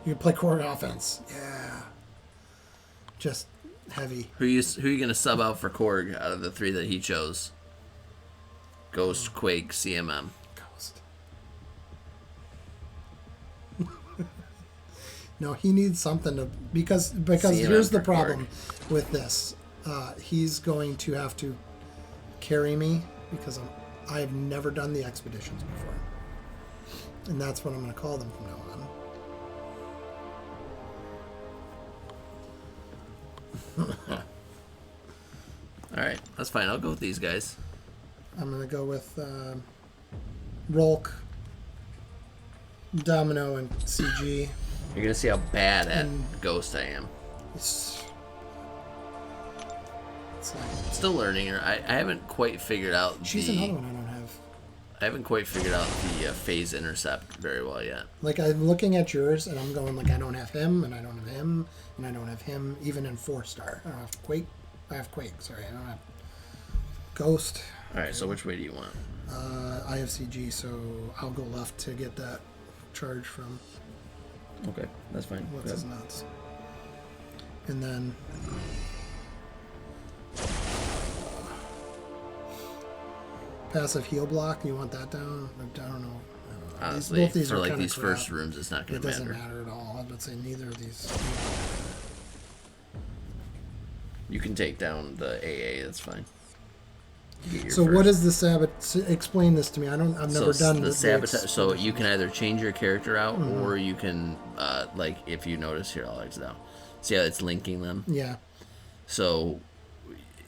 You can play core offense. Yeah. Just heavy. Who you gonna sub out for Korg out of the 3 that he chose? Ghost, Quake, CMM. Ghost. No, he needs something to because CMM here's the for problem with this. He's going to have to carry me because I have never done the expeditions before, and that's what I'm going to call them from now on. All right, that's fine. I'll go with these guys. I'm going to go with Rolk, Domino, and CG. You're gonna see how bad at And- Ghost I am. It's like, Still learning her. I haven't quite figured out she's the. another one I don't have. I haven't quite figured out the phase intercept very well yet. Like, I'm looking at yours, and I'm going, like, I don't have him, and I don't have him, and I don't have him, even in 4-star. I don't have Quake. I have Quake, sorry. I don't have Ghost. All right, so which way do you want? I have CG, so I'll go left to get that charge from Okay, that's fine. what's Go his ahead. nuts. And then passive heal block. You want that down? I don't know. Honestly, both these for are like kinda these crap. first rooms, it's not It gonna doesn't matter. matter at all. I would say neither of these. You can take down the AA. That's fine. You get your So first. what is the sabotage? Explain this to me. I've never done the the sabotage. So you expeditions. can either change your character out, Mm-hmm. or you can like if you notice here, I'll exit out. See how it's linking them? Yeah. So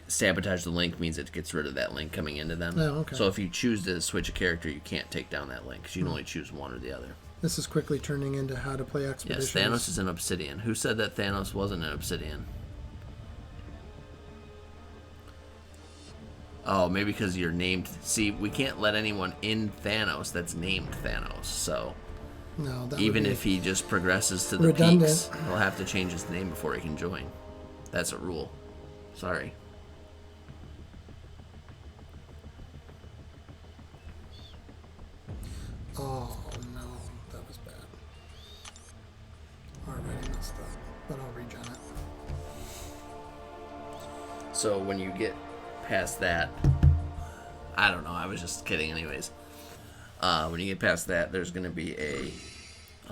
sabotage the link means it gets rid of that link coming into them. Oh, okay. So if you choose to switch a character, you can't take down that link. 'Cause you can only choose one or the other. This is quickly turning into how to play Yes, expeditions. Thanos is an Obsidian. Who said that Thanos wasn't an Obsidian? Oh, maybe because you're named. See, we can't let anyone in Thanos that's named Thanos. So No, that even would be if he just progresses to the redundant. peaks, he'll have to change his name before he can join. That's a rule. Sorry. Oh no, that was bad. Already messed up, but I'll regen it. So when you get past that, I don't know. I was just kidding, anyways. When you get past that, there's gonna be a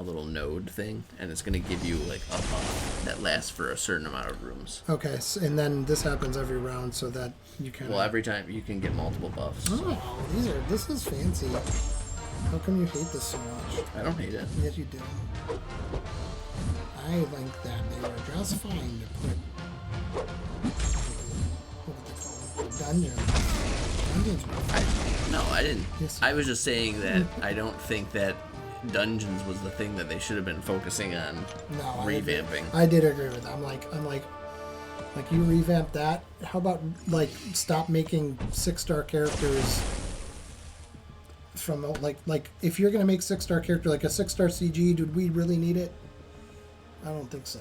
little node thing, and it's gonna give you like a buff that lasts for a certain amount of rooms. Okay, and then this happens every round, so that you can. Well, every time you can get multiple buffs. Oh, this is fancy. How come you hate this so much? I don't hate it. Yes, you do. I think that they were just fine to put. What do they call it? Dungeons. Dungeons were No, I didn't. Yes. I was just saying that I don't think that dungeons was the thing that they should have been focusing on no revamping. I did agree with that. I'm like, you revamp that. How about like stop making 6-star characters from like if you're gonna make 6-star character like a 6-star CG, did we really need it? I don't think so.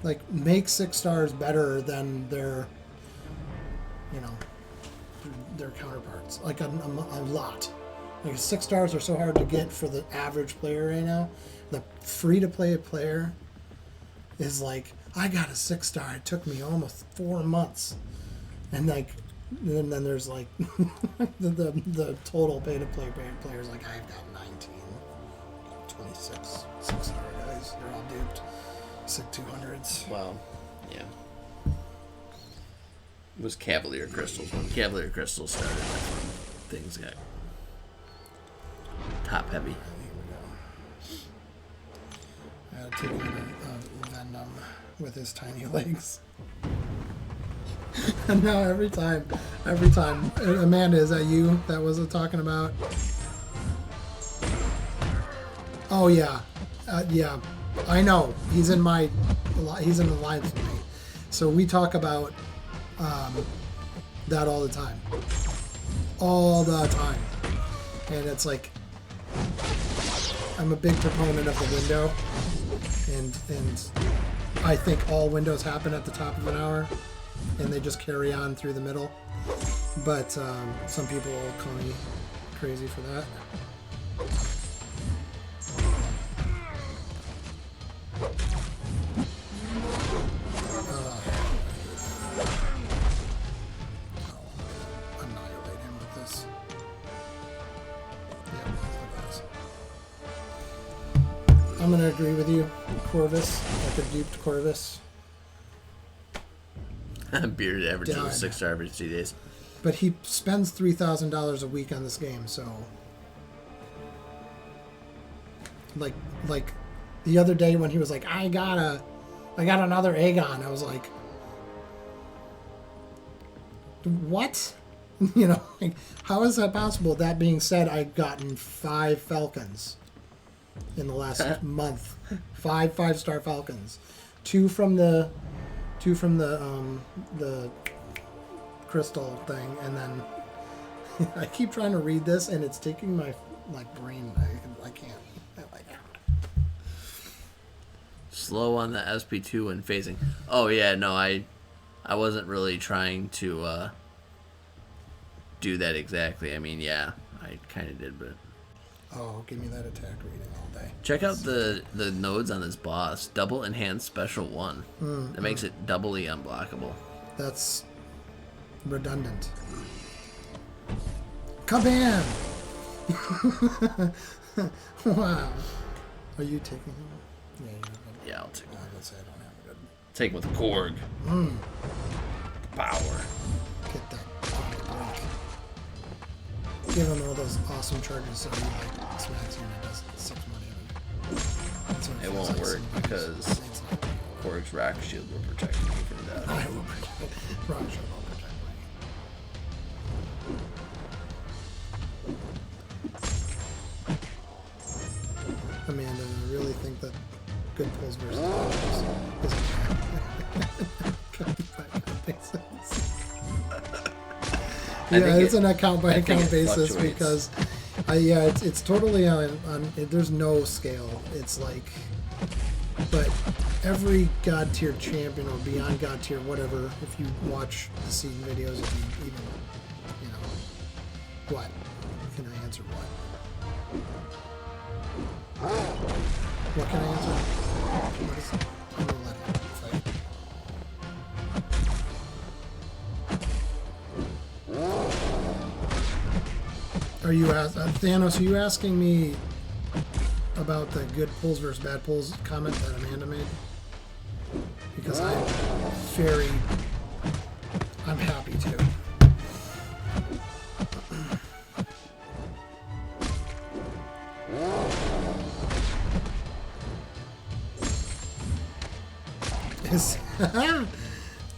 like make 6 stars better than their, you know, their counterparts. Like a lot. Like 6 stars are so hard to get for the average player right now. The free to play player is like, I got a 6 star. It took me almost 4 months, and like, and then there's like the total pay to play players. Like I've got 19, 26 6 star guys. They're all duped. 200s. Well, yeah. It was Cavalier Crystals. When Cavalier Crystals started, that's when things got top heavy. Take on a Venom with his tiny legs. And now every time, Amanda, is that you that was talking about? Oh yeah, yeah, I know. He's in the line with me, so we talk about that all the time, and it's like I'm a big proponent of the window, and I think all windows happen at the top of an hour, and they just carry on through the middle. But some people will call me crazy for that. I'll annihilate him with this. Yeah, I'm going to agree with you. Corvus, like a duped Corvus. Bearded averages Done. a 6 star every 2 days. But he spends $3,000 a week on this game, so like the other day when he was like, I got another Aegon, I was like, what? You know, like, how is that possible? That being said, I've gotten 5 Falcons in the last month. 5 5-star Falcons. 2 from the crystal thing, and then I keep trying to read this, and it's taking my brain. I can't. Slow on the SP2 and phasing. Oh yeah, no, I wasn't really trying to do that exactly. I mean, yeah, I kind of did, but Oh, give me that attack reading all day. check out the nodes on this boss. Double enhanced special 1. That makes it doubly unblockable. That's redundant. Come in! Wow. Are you taking him? Yeah, you're good. Yeah, I'll take it. Let's say I don't have a good. Take with Korg. Power. Get that on the break. Give him all those awesome charges so he like smacks you and it does 6 more damage. That's what It feels won't like work sometimes. because It's not. Korg's rock shield will protect me from that. I will protect. Rock Shield will protect me. Amanda, I really think that good pulls versus is I yeah, think it's an account by I think account it basis fluctuates. because, it's totally on there's no scale. It's like, but every god tier champion or beyond god tier, whatever. If you watch the seed videos, if you even, what? Can I answer what? What can I answer? What is it? I'm gonna let him fight. Are you Thanos? Are you asking me about the good pulls versus bad pulls comment that Amanda made? Because I'm happy to.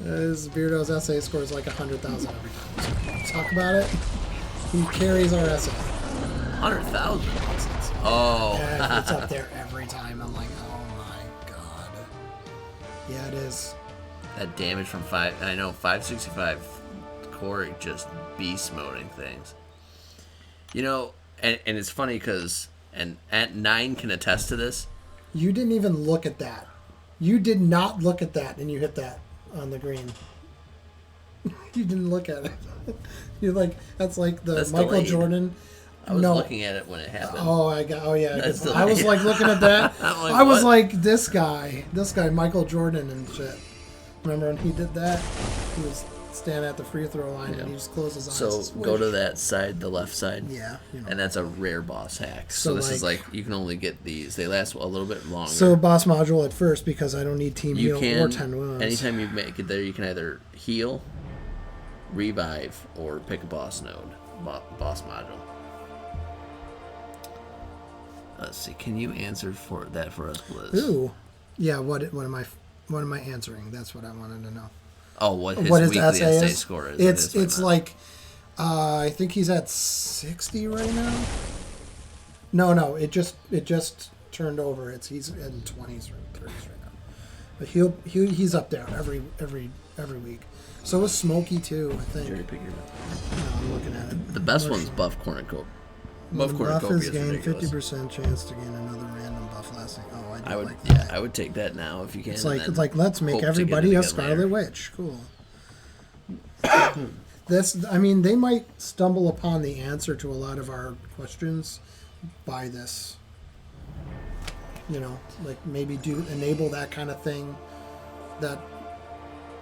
His Beardo's essay scores like 100,000 every time. So talk about it. He carries our essay. 100,000. Oh. Yeah, it's up there every time. I'm like, oh my god. Yeah, it is. That damage from 5. I know 565. Korg just beast moding things. You know, and it's funny because, and at 9 can attest to this. You didn't even look at that. You did not look at that, and you hit that on the green. You didn't look at it. You're like, that's like the That's Michael delayed. Jordan. I was No. looking at it when it happened. Oh yeah. That's I was delayed. like looking at that. I'm like, I was what? like, this guy, Michael Jordan and shit. Remember when he did that? He was standing at the free throw line Yeah. and he just closed his eyes. So and go to swish. that side, the left side. Yeah, you know. And that's a rare boss hack. So, So, this is like- like, you can only get these. They last a little bit longer. So boss module at first because I don't need team you heal or can, 10 wounds. anytime you make it there, you can either heal, revive, or pick a boss node, boss module. Let's see. Can you answer for that for us, Blizz? Ooh, yeah. What am I answering? That's what I wanted to know. Oh, what his What his weekly essay essay is? score is. It's like, I think he's at 60 right now. No, it just turned over. He's in 20s or 30s right now. But he's up there every week. So is Smokey too, I think. Jerry Picker. No, I'm looking at it. The best one's Buff Cornucopia. Buff Buff Cornucopia is is gain ridiculous. 50% chance to gain another random buff lasting. Oh, I I do would, like yeah, that. I would take that now if you can. It's and like then let's make hope to get everybody it a again Scarlet later. Witch. Cool. They might stumble upon the answer to a lot of our questions by this. You know, like maybe enable that kind of thing that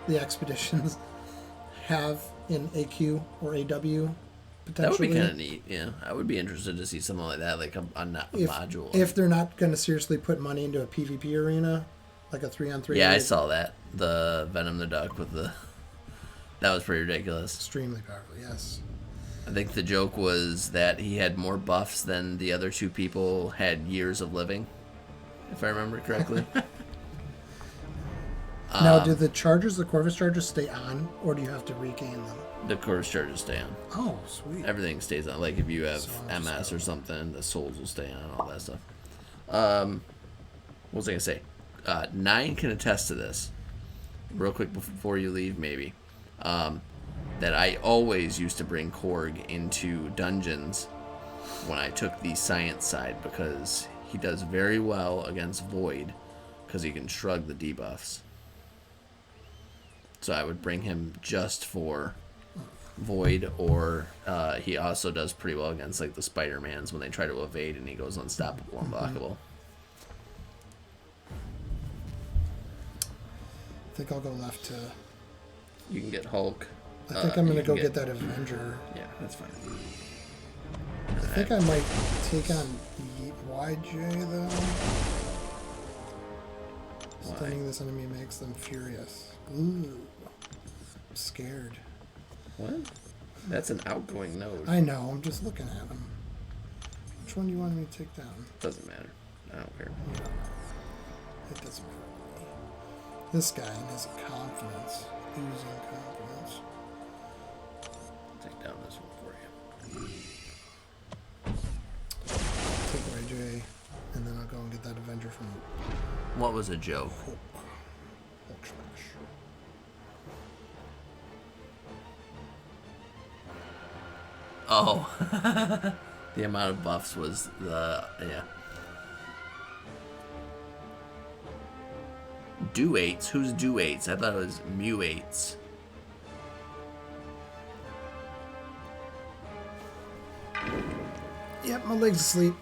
the expeditions have in AQ or AW That would potentially. be kind of neat. Yeah, I would be interested to see something like that, like a module. If they're not going to seriously put money into a PvP arena, like a 3-on-3. Yeah, I raid, saw that. The Venom the Duck with the. That was pretty ridiculous. extremely powerful. Yes. I think the joke was that he had more buffs than the other two people had years of living, if I remember correctly. Now, do the Corvus charges stay on, or do you have to regain them? The course charges stay on. Oh, sweet. Everything stays on. Like if you have So I'll just MS or something, the souls will stay on, all that stuff. What was I gonna say? 9 can attest to this. Real quick before you leave, maybe. That I always used to bring Korg into dungeons when I took the science side because he does very well against Void because he can shrug the debuffs. So I would bring him just for Void, or he also does pretty well against like the Spider-Mans when they try to evade and he goes unstoppable, unblockable. I think I'll go left to. You can get Hulk. I think I'm you gonna can go get that Avenger. Yeah, that's fine. I think I might take on YJ though. Why? Stunning this enemy makes them furious. Ooh, I'm scared. What? That's an outgoing node. I know. I'm just looking at him. Which one do you want me to take down? Doesn't matter. I don't care. It doesn't matter to me. This guy and his confidence, oozing confidence. Take down this one for you. Take YJ, and then I'll go and get that Avenger from What was a joke? Hulk. Hulk smash. Oh. The amount of buffs was the... Yeah. Do-8s? Who's Do-8s? I thought it was Mu-8s. Yep, my leg's asleep.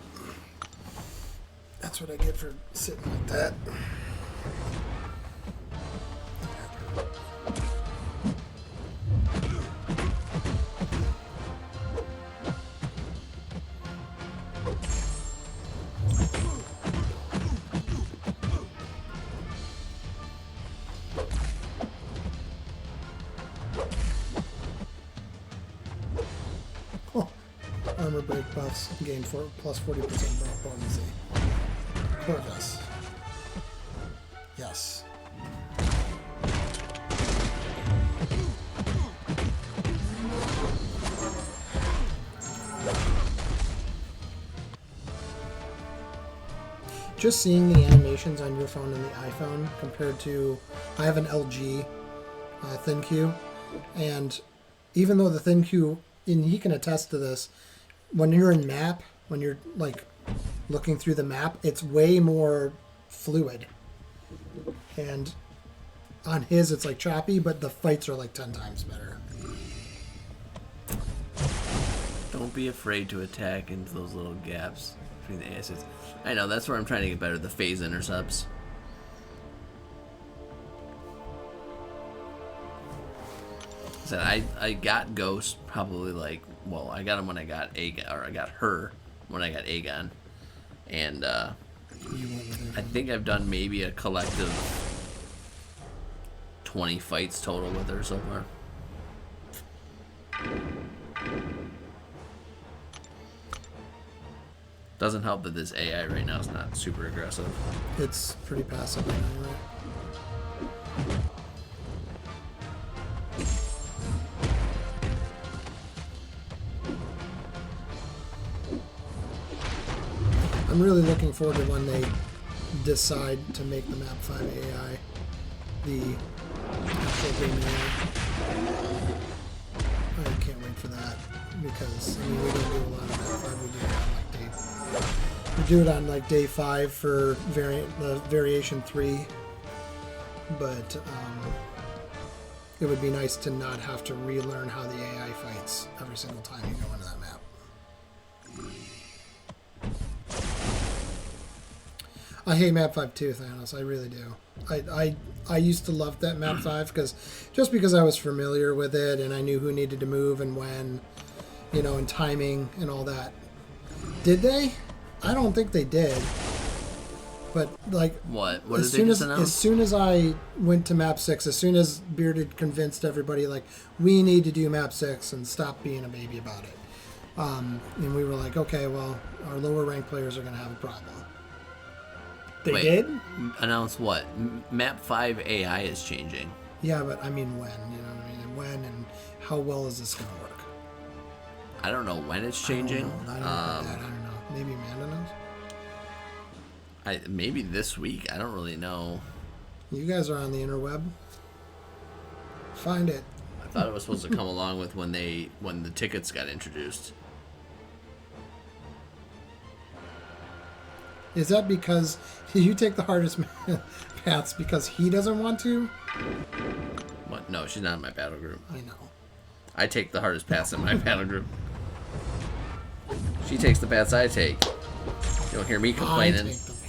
That's what I get for sitting like that. Oh, armor break buffs gain plus 40% buff potency. Corvus. Yes. Just seeing the animations on your phone and the iPhone compared to, I have an LG ThinQ, and even though the ThinQ, and he can attest to this, when you're in map, when you're like looking through the map, it's way more fluid. And on his, it's like choppy, but the fights are like 10 times better. Don't be afraid to attack into those little gaps between the acids. I know, that's where I'm trying to get better, the phase intercepts. I got Ghost probably like, well, I got him when I got Aegon, or I got her when I got Aegon. And I think I've done maybe a collective 20 fights total with her so far. Doesn't help that this AI right now is not super aggressive. It's pretty passive anyway. I'm really looking forward to when they decide to make the Map 5 AI the actual game AI. I can't wait for that because I mean we don't do a lot of Map 5. We do it on like day 5 for variation 3, but it would be nice to not have to relearn how the AI fights every single time you go into that map. I hate Map 5 too, Thanos. I really do. I used to love that Map 5 because I was familiar with it and I knew who needed to move and when, you know, and timing and all that. Did they? I don't think they did. But like, what did they just announce? As soon as I went to Map 6, as soon as Bearded convinced everybody like we need to do Map 6 and stop being a baby about it, and we were like, okay, well, our lower ranked players are going to have a problem. They did? Announce what? Map 5 AI is changing. Yeah, but I mean when, you know what I mean? And when and how well is this going to work? I don't know when it's changing. I don't know. Maybe Amanda knows? Maybe this week. I don't really know. You guys are on the interweb. Find it. I thought it was supposed to come along with when the tickets got introduced. Is that because you take the hardest paths because he doesn't want to? What? No, she's not in my battle group. I know. I take the hardest paths in my battle group. She takes the paths I take. You don't hear me complaining. I take the paths.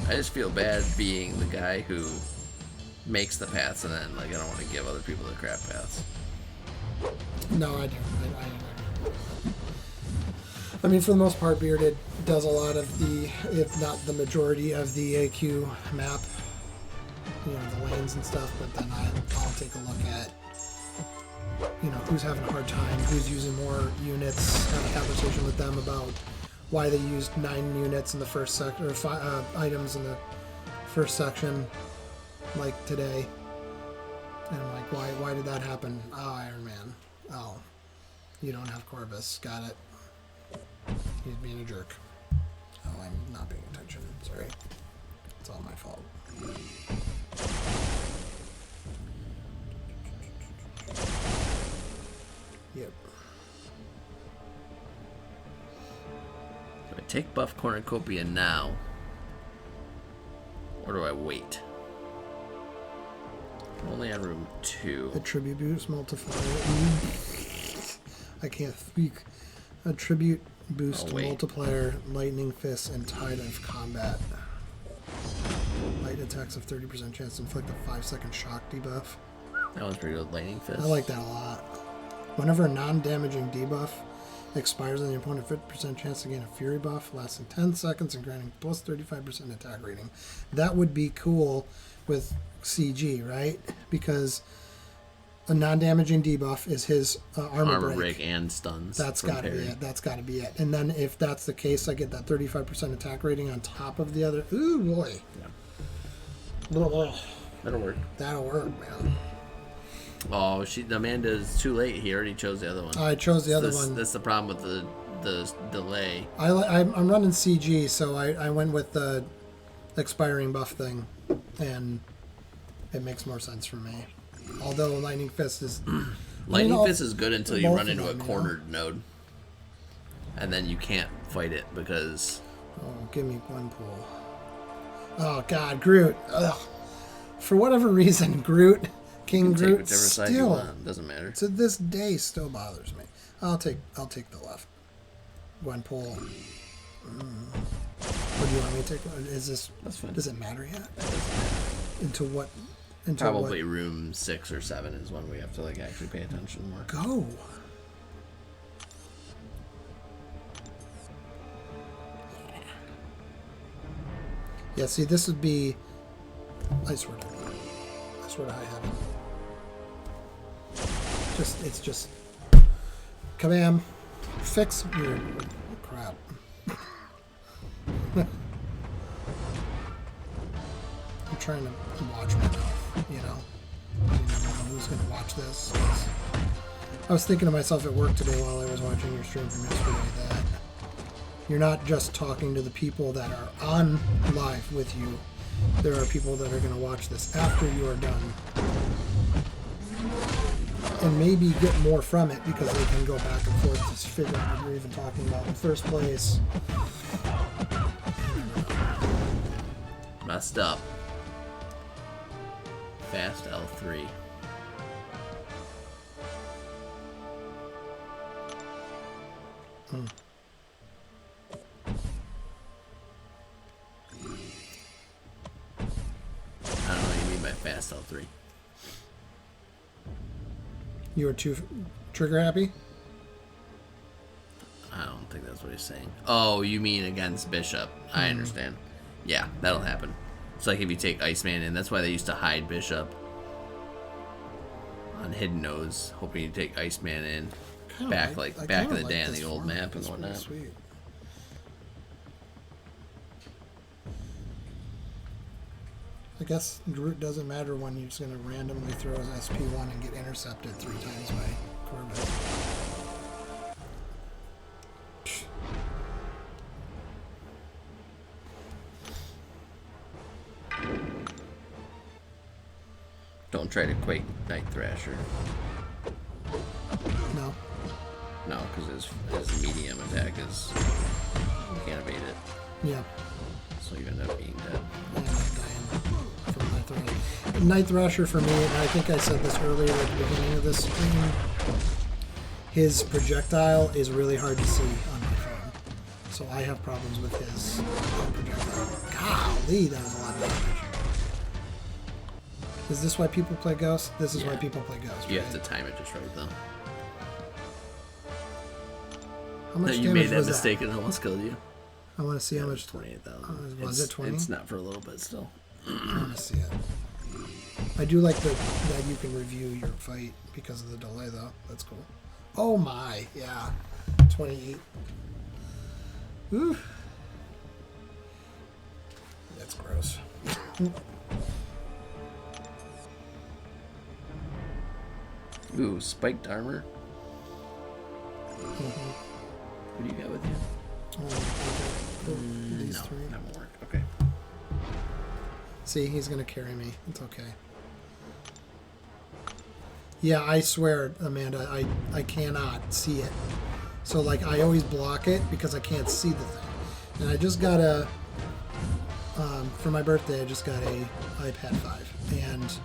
I just feel bad being the guy who makes the paths and then like I don't want to give other people the crap paths. No, I do. I mean, for the most part, Bearded does a lot of the, if not the majority of the AQ map, you know, the lanes and stuff, but then I'll take a look at, you know, who's having a hard time, who's using more units, have a conversation with them about why they used 9 units in the first section, or 5 items in the first section, like today. And I'm like, why did that happen? Oh, Iron Man. Oh, you don't have Corvus. Got it. He's being a jerk. Oh, I'm not paying attention. Sorry. It's all my fault. Yep. Do I take buff cornucopia now? Or do I wait? I'm only on room 2. Attribute boost multiplier. I can't speak. Attribute boost multiplier, lightning fist, and tide of combat. Light attacks of 30% chance to inflict a 5-second shock debuff. That one's pretty good. Lightning fist. I like that a lot. Whenever a non-damaging debuff expires on the opponent, 50% chance to gain a fury buff, lasting 10 seconds and granting plus 35% attack rating. That would be cool with CG, right? Because a non-damaging debuff is his armor break and stuns. That's got to be it. That's got to be it. And then if that's the case, I get that 35% attack rating on top of the other. Ooh boy. Yeah. That'll work. That'll work, man. Oh, Amanda's too late. He already chose the other one. I chose the other one. That's the problem with the delay. I'm running CG, so I went with the expiring buff thing, and it makes more sense for me. Although Lightning Fist is... Lightning Fist is good until you run into a cornered node. and then you can't fight it because Oh, give me one pool. Oh God, Groot. Ugh. For whatever reason, Groot, King you can take Groot, whichever side you still want. Doesn't matter. to this day still bothers me. I'll take the left. One pool. What do you want me to take? Is this? That's fine. Does it matter yet? That doesn't matter. Into what? Into Probably what? room 6 or 7 is when we have to like actually pay attention more. Go. Yeah, see, this would be. I swear to high heaven. It's just. Kabam. Fix your crap. I'm trying to watch my mouth, you know? You never know who's going to watch this. I was thinking to myself at work today while I was watching your stream from yesterday that you're not just talking to the people that are on live with you. There are people that are going to watch this after you are done. And maybe get more from it because they can go back and forth to figure out what you're even talking about in the first place. Messed up. Fast L3. I don't know what you mean by fast L3. You were too trigger happy? I don't think that's what he's saying. Oh, you mean against Bishop. I understand. Yeah, that'll happen. It's like if you take Iceman in, that's why they used to hide Bishop on Hidden Nose, hoping you take Iceman in. Back in the day on the old map and whatnot. Sweet. I guess Groot doesn't matter when you're just going to randomly throw his SP1 and get intercepted 3 times by Corbett. Don't try to Quake Night Thrasher. No. No, because his medium attack is... You can't evade it. Yeah. So you end up being dead. I end up dying from Night Thrasher. Night Thrasher for me, and I think I said this earlier at the beginning of this stream, his projectile is really hard to see on my phone. So I have problems with his projectile. Golly, that was a lot of damage. Is this why people play Ghost? This is why people play Ghost, right? You have to time it just right, though. How much You damage made that was mistake and it almost killed you. I want to see how much. 28,000. Was it 20? It's not for a little bit still. I want to see it. I do like that you can review your fight because of the delay, though. That's cool. Oh my, yeah. 28. Ooh. That's gross. Ooh, spiked armor. Mm-hmm. What do you got with you? These No, 3. that won't work. Okay. See, he's going to carry me. It's okay. Yeah, I swear, Amanda, I cannot see it. So, like, I always block it because I can't see the thing. And I just got a... for my birthday, I just got a iPad 5. And...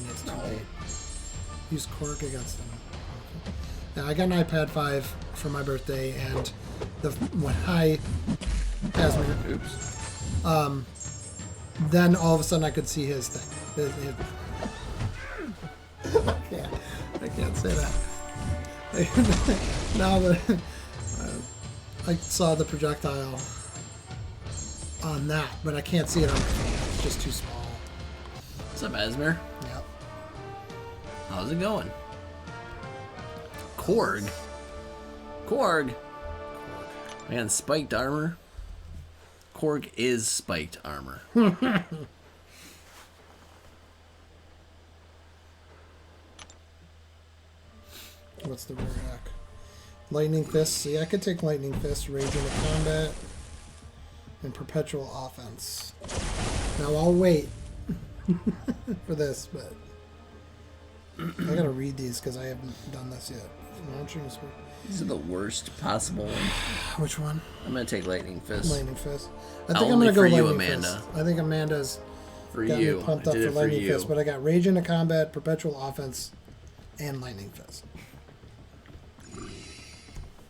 it's too late. Use Cork against them. Okay. Yeah, I got an iPad 5 for my birthday, and when I... Oops. Then all of a sudden I could see his thing. I can't say that. Now that I saw the projectile on that, but I can't see it on my phone. It's just too small. What's up, Esmer? Yep. How's it going? Korg. Korg. Man, spiked armor. Korg is spiked armor. What's the rear hack? Lightning Fist. See, I could take Lightning Fist, Rage into Combat, and Perpetual Offense. Now I'll wait for this, but I gotta read these because I haven't done this yet. Launching is These are the worst possible ones. which one? I'm gonna take Lightning Fist. Lightning Fist. I think Only I'm gonna go for you, Lightning Amanda. Fist. I think Amanda's For got you. me pumped I up did for it for Lightning you. Fist, but I got Rage into Combat, Perpetual Offense, and Lightning Fist.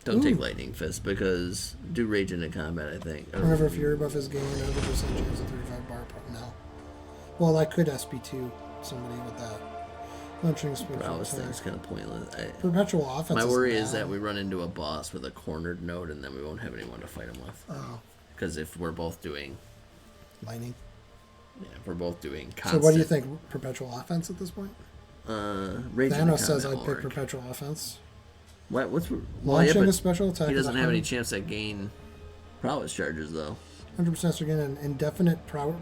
Don't Ooh. take Lightning Fist because do Rage into Combat, I think. Or- Whenever Fury buff is gained, 100% chance of 35 bar pro. No. Well, I could SP2 somebody with that. Launching special Prowess attack. thing's kind of pointless. Perpetual Offense. My worry is bad. that we run into a boss with a cornered node and then we won't have anyone to fight him with. Oh, Because if we're both doing, Lightning. yeah, if we're both doing So constant. what do you think? Perpetual Offense at this point? Rage into Thanos says Combat I'd will pick work. Perpetual Offense. What? What's Launching but a special attack. he is doesn't have any 100% chance to gain prowess charges though. 100% again an indefinite power.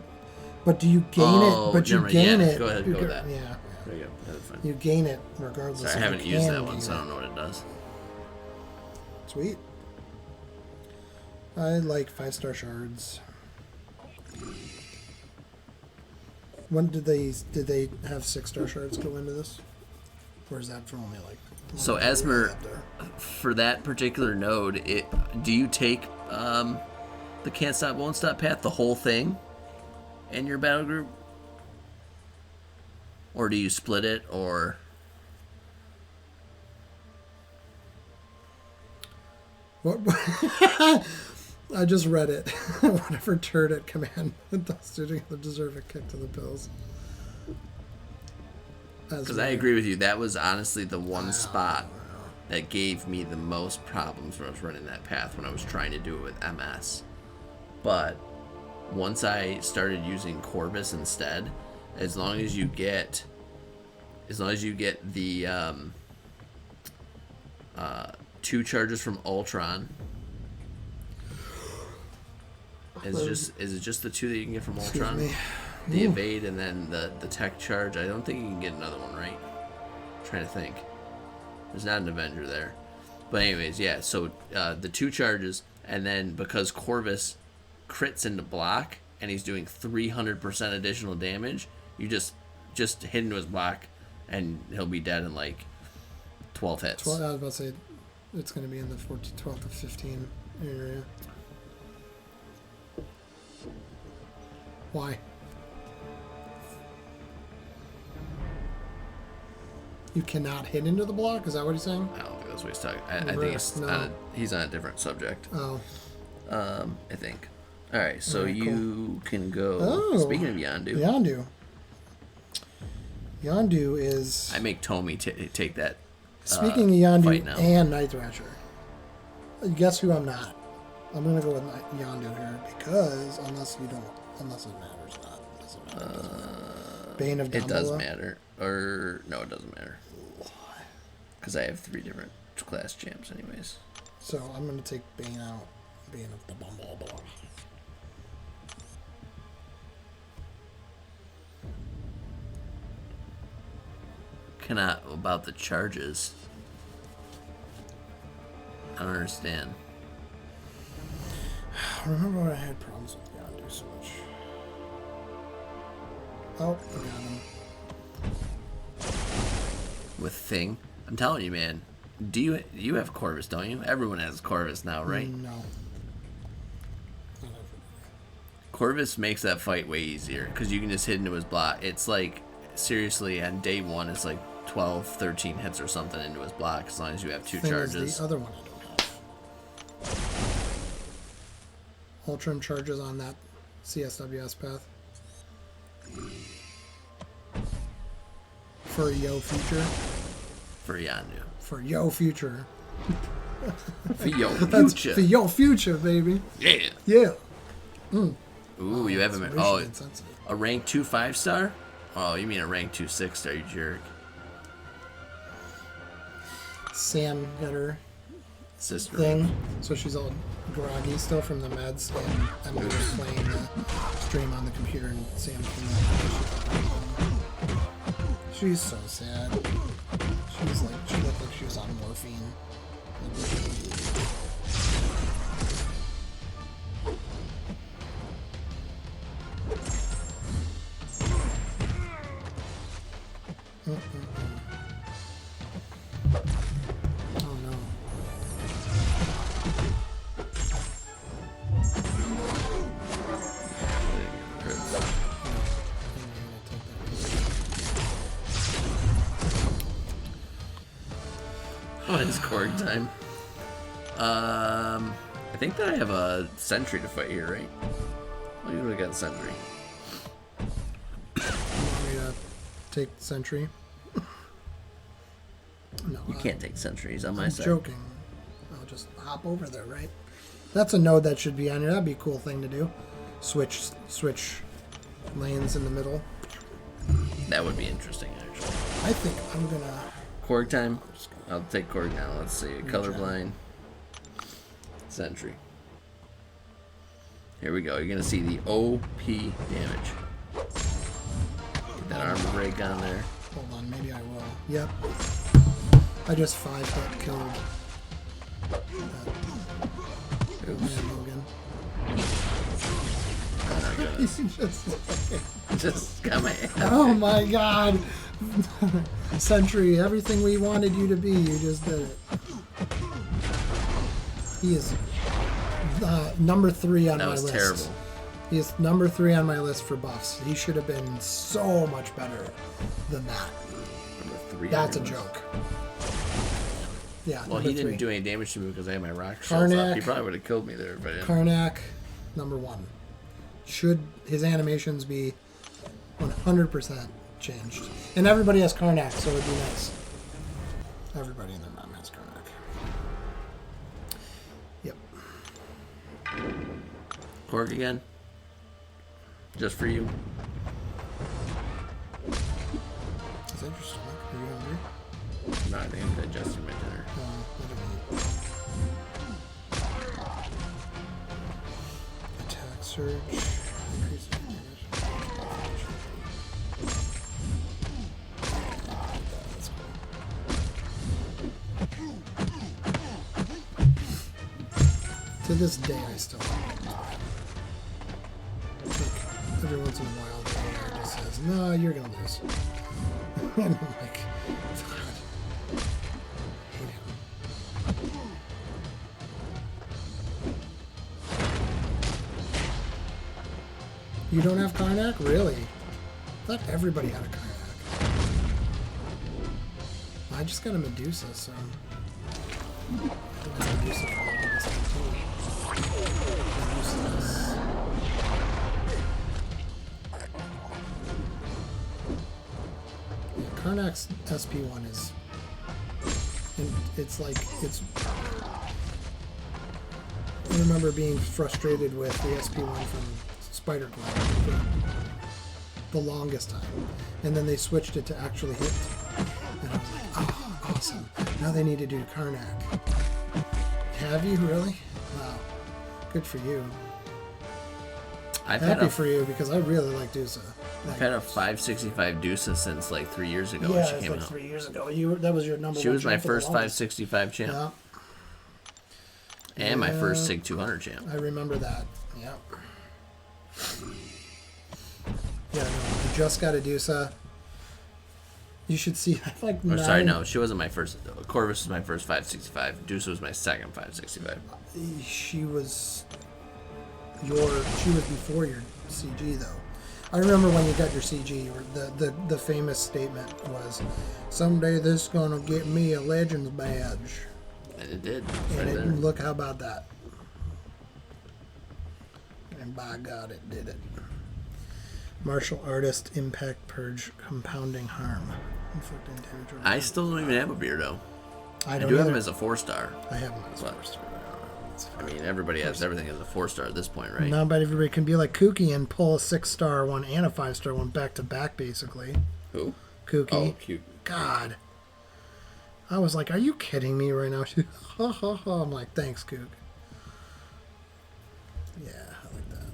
But do you gain Oh, it? But you never mind. gain Yeah, it. go ahead, you go with get- that. Yeah. There you go. That's fine. You gain it regardless. Sorry, I if haven't you used can that one, gain so I it. don't know what it does. Sweet. I like 5-star shards. When did they have 6-star shards go into this? Or is that for only like? So one Esmer, up there? for that particular node, do you take the can't stop won't stop path, the whole thing, in your battle group, or do you split it, or? What? I just read it. Whatever turd at command does to deserve a kick to the pills. Because I agree with you, that was honestly the one spot that gave me the most problems when I was running that path when I was trying to do it with MS. But once I started using Corvus instead, as long as you get the 2 charges from Ultron. Is it just the 2 that you can get from Ultron? me. The evade and then the tech charge. I don't think you can get another one, right? I'm trying to think. There's not an Avenger there. But anyways, yeah, so the 2 charges, and then because Corvus crits into block and he's doing 300% additional damage, you just hit into his block and he'll be dead in like 12 hits. 12, I was about to say it's going to be in the 12 to 15 area. Why? You cannot hit into the block? Is that what he's saying? I don't think that's what he's talking. I think No. he's on a different subject. Oh. I think. All right, so Alright, you can go. Oh. Speaking of Yondu, Yondu. Yondu is... I make Tomy take that. Speaking of fight Yondu now. and Night Thrasher, guess who I'm not? I'm going to go with Yondu here because unless it matters not. Doesn't matter. Bane of Dumbledore. It does matter, or no, it doesn't matter. Because I have 3 different class champs, anyways. So I'm going to take Bane out. Bane of the Dumbledore. Cannot about the charges. I don't understand. Remember when I had problems with Yondu so much? Oh, I got him. With Thing, I'm telling you, man. Do you have Corvus? Don't you? Everyone has Corvus now, right? No. Corvus makes that fight way easier because you can just hit into his block. It's like, seriously, on day 1, it's like 12, 13 hits or something into his block as long as you have 2 Thing charges. is the other one I don't have. Ultron charges on that CSWS path. For Yo Future. For Yondu. For Yo Future. For Yo That's Future. for Yo Future, baby. Yeah. Yeah. Ooh, you haven't It's been. Oh, racially insensitive. a rank 2 5-star? Oh, you mean a rank 2 6-star, you jerk. Sam got her Sister. thing, so she's all groggy still from the meds, and Emma was playing the stream on the computer, and Sam came up. She's so sad. She looked like she was on morphine. When's Korg time? I think that I have a sentry to fight here, right? Well, you would have got sentry. You want me to take sentry? No, You can't take sentries on my I'm side. joking. I'll just hop over there, right? That's a node that should be on here. That'd be a cool thing to do. Switch lanes in the middle. That would be interesting, actually. I think I'm gonna. Korg time. I'll take Korg now. Let's see. Colorblind. Sentry. Here we go. You're gonna see the OP damage. Get that armor break on there. Hold on, maybe I will. Yep. I just 5-hit killed Oops. man Logan. Oh my goodness. Just got my ass. Oh my god! Sentry, everything we wanted you to be, you just did it. He is number 3 on That my was list. terrible. He is number 3 on my list for buffs. He should have been so much better than that. Number 3. That's a joke. Yeah. Well, number he didn't 3. do any damage to me because I had my rock shells up. He Karnak. probably would have killed me there if I didn't. Karnak, number 1. Should his animations be 100% changed? And everybody has Karnak, so it would be nice. Everybody in their mom has Karnak. Yep. Korg again? Just for you? Is that your stomach? Are you hungry? No, I think I'm digesting my dinner. I don't eat. Attack surge. Increase damage. That's cool. To this day, I still don't know. Like, every once in a while, the AI just says, "No, you're gonna lose." And I'm like, God. Hate him. You don't have Karnak? Really? I thought everybody had a Karnak. I just got a Medusa, so... I don't have Medusa for the longest time, too. Medusa's... Yeah, Karnak's SP1 is... It's like... It's... I remember being frustrated with the SP1 from Spider Gwen for the longest time. And then they switched it to actually hit. And I was like, oh, awesome. Now they need to do Karnak. Have you, really? Wow. Good for you. Happy for you, because I really like Dusa. I've had a 565 Dusa since like 3 years ago Yeah, when it she was came like out. 3 years ago. That was your number She one was my champ for the first longest. 565 champ. Yeah. And my first Yeah. SIG 200 champ. I remember that. Yep. Yeah, no, I just got a Dusa. You should see. I like Or 9. sorry, no, she wasn't my first. Corvus was my first 565. Dusa was my second 565. She was before your CG though. I remember when you got your CG. The famous statement was, "Someday this is gonna get me a Legends badge." And it did. And Right there. look how about that. And by God, it did it. Martial artist, impact, purge, compounding harm. Inflicting damage over I still don't even have a Beardo. I I don't do have either. him as a 4-star. I have him as But- first. I mean, everybody has everything as a 4-star at this point, right? Not everybody can be like Kooky and pull a 6-star one and a 5-star one back to back, basically. Who? Kooky. Oh, cute. God. I was like, are you kidding me right now? She, ha ha ha. I'm like, thanks, Kook. Yeah, I like that.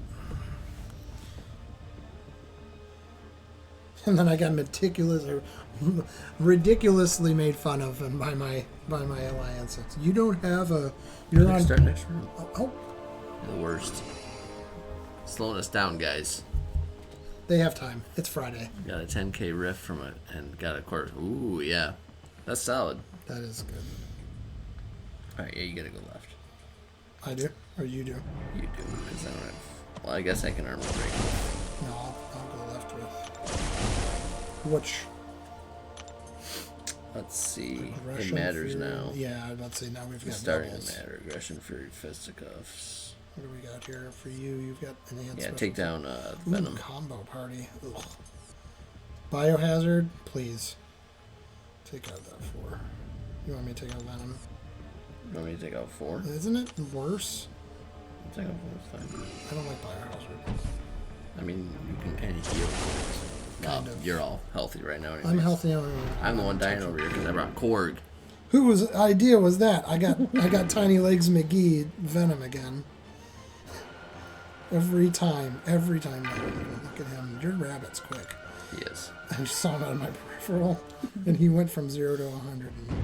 And then I got ridiculously made fun of by my alliance. It's, you don't have a. You're on. Start next round. Oh, The worst. Slowing us down, guys. they have time. It's Friday. Got a 10k riff from it and got a quarter. Ooh, yeah. That's solid. That is good. Alright, yeah, you gotta go left. I do, or you do. You do, because I don't have. Well, I guess I can armor break. No, I'll go left with. Which Let's see. It Aggression, matters Fury. now. Yeah, I was about to say now we've got It's starting doubles. to matter. Aggression, Fury, Fisticuffs. What do we got here for you? You've got enhanced. Yeah, special take down Venom. Ooh, combo party. Ugh. Biohazard, please. Take out that 4. You want me to take out Venom? You want me to take out 4? Isn't it worse? Take out 4, it's fine. I don't like Biohazard. I mean, you can kind of heal. Kind of. You're all healthy right now. Anyways. I'm healthy. I'm the one dying over here because I brought Korg. Whose idea was that? I got Tiny Legs McGee Venom again. Every time. Look at him. Your rabbit's quick. He is. I just saw him out of my peripheral, and he went from 0 to 100. And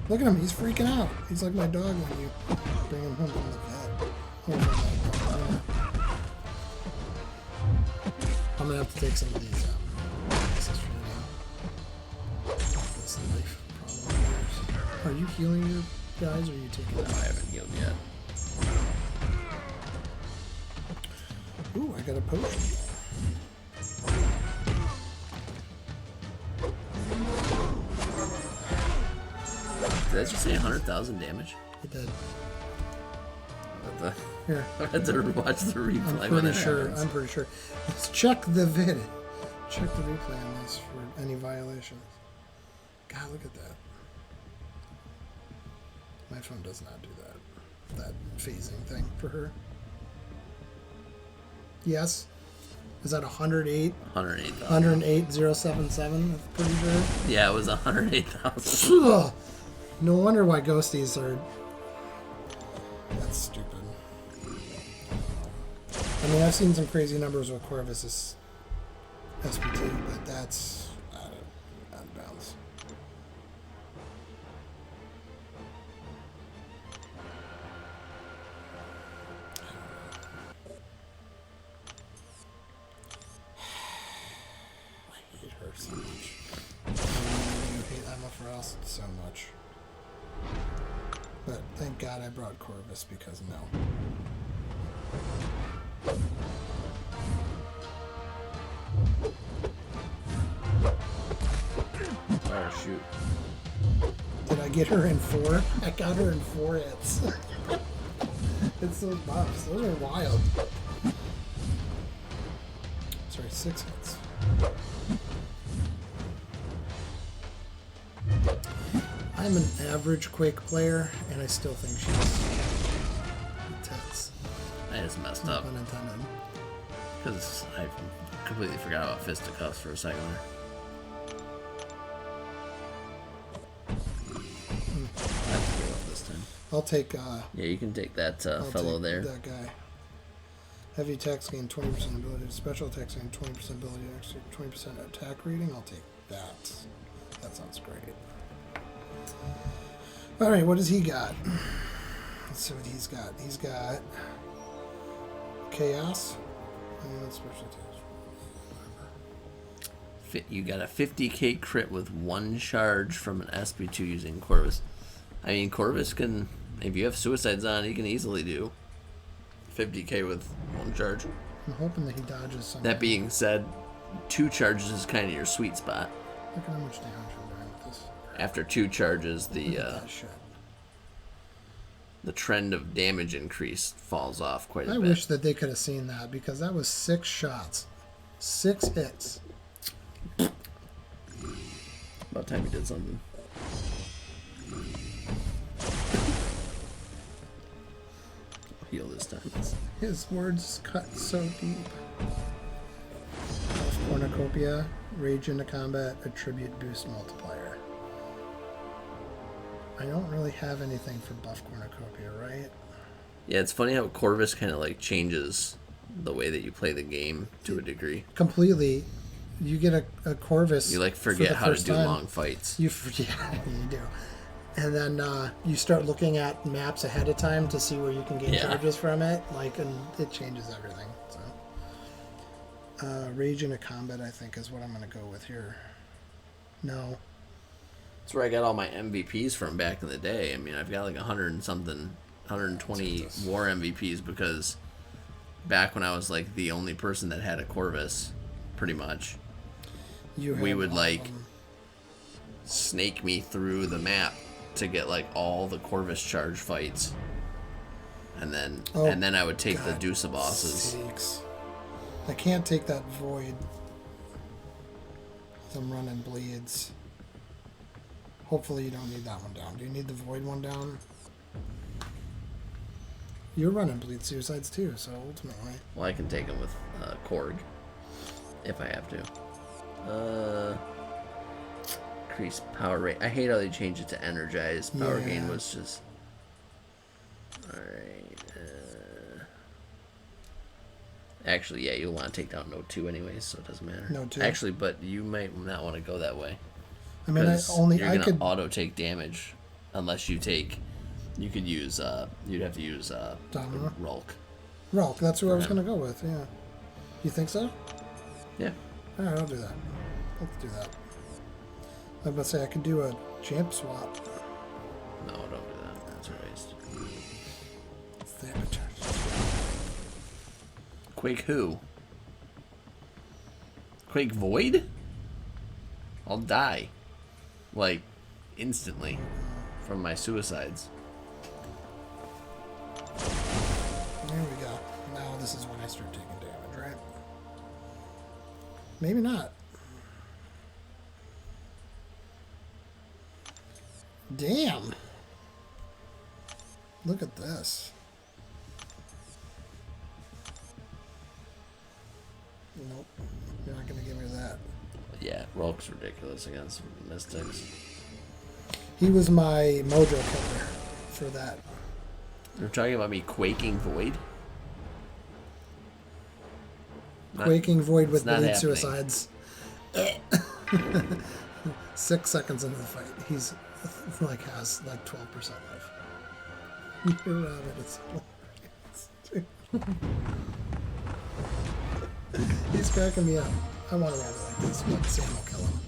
look at him. He's freaking out. He's like my dog when you bring him home from the vet. I'm gonna have to take some of these out. This is for now. This life problem. Are you healing your guys, or are you taking No, them? I haven't healed yet. Ooh, I got a potion. Did that just say 100,000 damage? It did. What Here. the? I had to watch the replay. I'm when pretty it sure. happens. I'm pretty sure. Let's check the vid. Check the replay on this for any violations. God, look at that. My phone does not do that phasing thing for her. Yes. Is that 108? 108,000. 108,077, I'm pretty sure. Yeah, it was 108,000. Ugh. No wonder why ghosties are... That's stupid. I mean, I've seen some crazy numbers with Corvus's SPT, but that's out of bounds. I hate her so much. I hate Emma Frost so much. But thank God I brought Corvus, because no. Oh, shoot. Did I get her in 4? I got her in 4 hits. It's those buffs. Those are wild. Sorry, 6 hits. I'm an average Quake player, and I still think she's tits. I just messed No up pun intended. because I completely forgot about Fisticuffs for a second there. I have to give up this time. I'll take. Yeah, you can take that I'll fellow take there. That guy. Heavy attacks gain 20% ability. Special attacks gain 20% ability. Actually, 20% attack rating. I'll take that. That sounds great. All right, what does he got? Let's see what he's got. He's got chaos and special attacks. You got a 50k crit with 1 charge from an SP2 using Corvus. I mean, Corvus can, if you have suicides on, he can easily do 50k with 1 charge. I'm hoping that he dodges something. That being said, 2 charges is kind of your sweet spot. Look at how much damage we're doing with this. After 2 charges, Look at that shit. the trend of damage increase falls off quite a I bit. wish that they could have seen that, because that was 6 shots, 6 hits. About time you did something. I'll heal this time. His words cut so deep. Cornucopia, rage into combat, attribute boost multiplier. I don't really have anything for buff cornucopia, right? Yeah, it's funny how Corvus kind of like changes the way that you play the game to a degree. Completely. You get a Corvus. You like for forget the how to first do time. long fights. Yeah, you do. And then you start looking at maps ahead of time to see where you can get charges from it. Like, and it changes everything. So, rage into combat, I think, is what I'm going to go with here. No. That's where I got all my MVPs from back in the day. I mean, I've got like 100 and something, 120 war MVPs because back when I was like the only person that had a Corvus, pretty much. You We have would all like of them. snake me through the map to get like all the Corvus charge fights, and then I would take the Deuce of bosses. Sakes. I can't take that void. I'm running bleeds. Hopefully you don't need that one down. Do you need the void one down? You're running bleed suicides too, so ultimately. Well, I can take them with Korg if I have to. Increase power rate. I hate how they changed it to energize. Power gain was just. Alright. Actually, yeah, you'll want to take down Node 2 anyways, so it doesn't matter. Node 2? Actually, but you might not want to go that way. I mean, you're gonna auto take damage unless you take. You could use. You'd have to use. Domino? Rulk. That's who I was gonna go with. Yeah. You think so? Yeah. All right, I'll do that. Let's do that. I was about to say I could do a champ swap. No, don't do that. That's a waste. Sabotage. Quake who? Quake Void? I'll die. Like, instantly. From my suicides. There we go. Now this is when I start taking damage, right? Maybe not. Damn. Look at this. Nope. You're not going to give me that. Yeah, Rulk's ridiculous against Mystics. He was my mojo killer for that. You're talking about me quaking Void? Quaking Void with not bleed happening. suicides. 6 seconds into the fight, he's like has like 12% life. Your rabbit is hilarious. He's cracking me up. I want a rabbit like this, but Sam will kill him.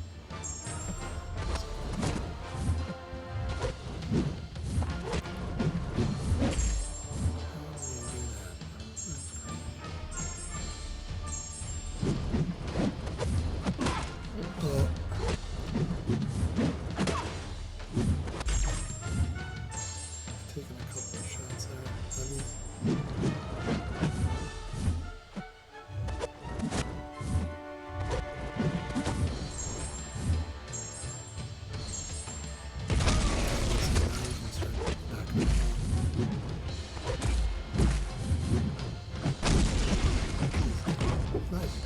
Taking a couple of shots there. Nice.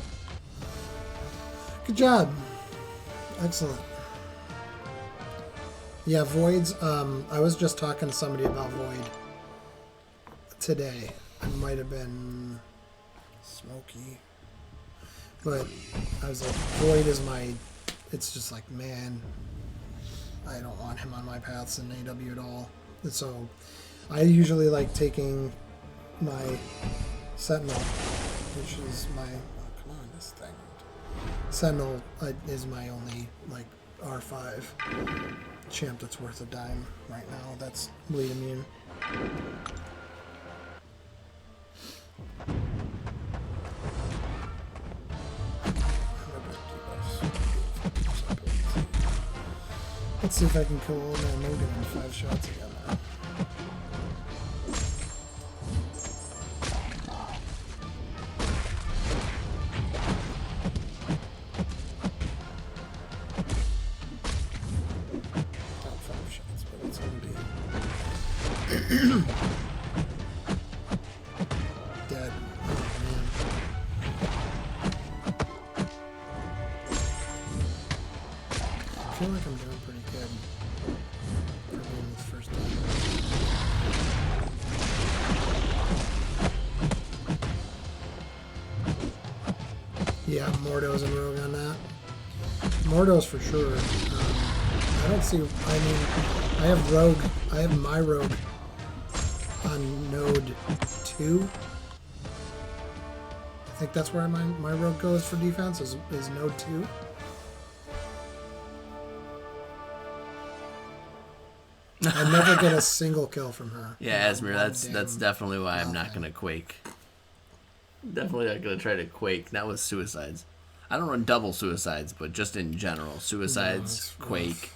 Good job. Excellent. Yeah, Voids. I was just talking to somebody about Void today. It might have been Smokey. But I was like, Void is my... It's just like, man, I don't want him on my paths in AW at all. And so I usually like taking my Sentinel, which is my... Oh, come on, this thing. Sentinel is my only, like, R5 champ that's worth a dime right now. That's bleed immune. Let's see if I can kill old man Logan in 5 shots again now. Not 5 shots, but it's gonna be dead. Oh man. I feel like I'm doing pretty good for being this first time. Yeah, Mordo's and Rogue on that. Mordo's for sure. I don't see. I mean, I have Rogue. I have my Rogue on Node 2. I think that's where my Rogue goes for defense. Is Node 2. I never get a single kill from her. Yeah, Esmer, One that's damn definitely why I'm not nothing. gonna quake. Definitely not gonna try to quake. Not with suicides. I don't run double suicides, but just in general, suicides, it's rough. quake,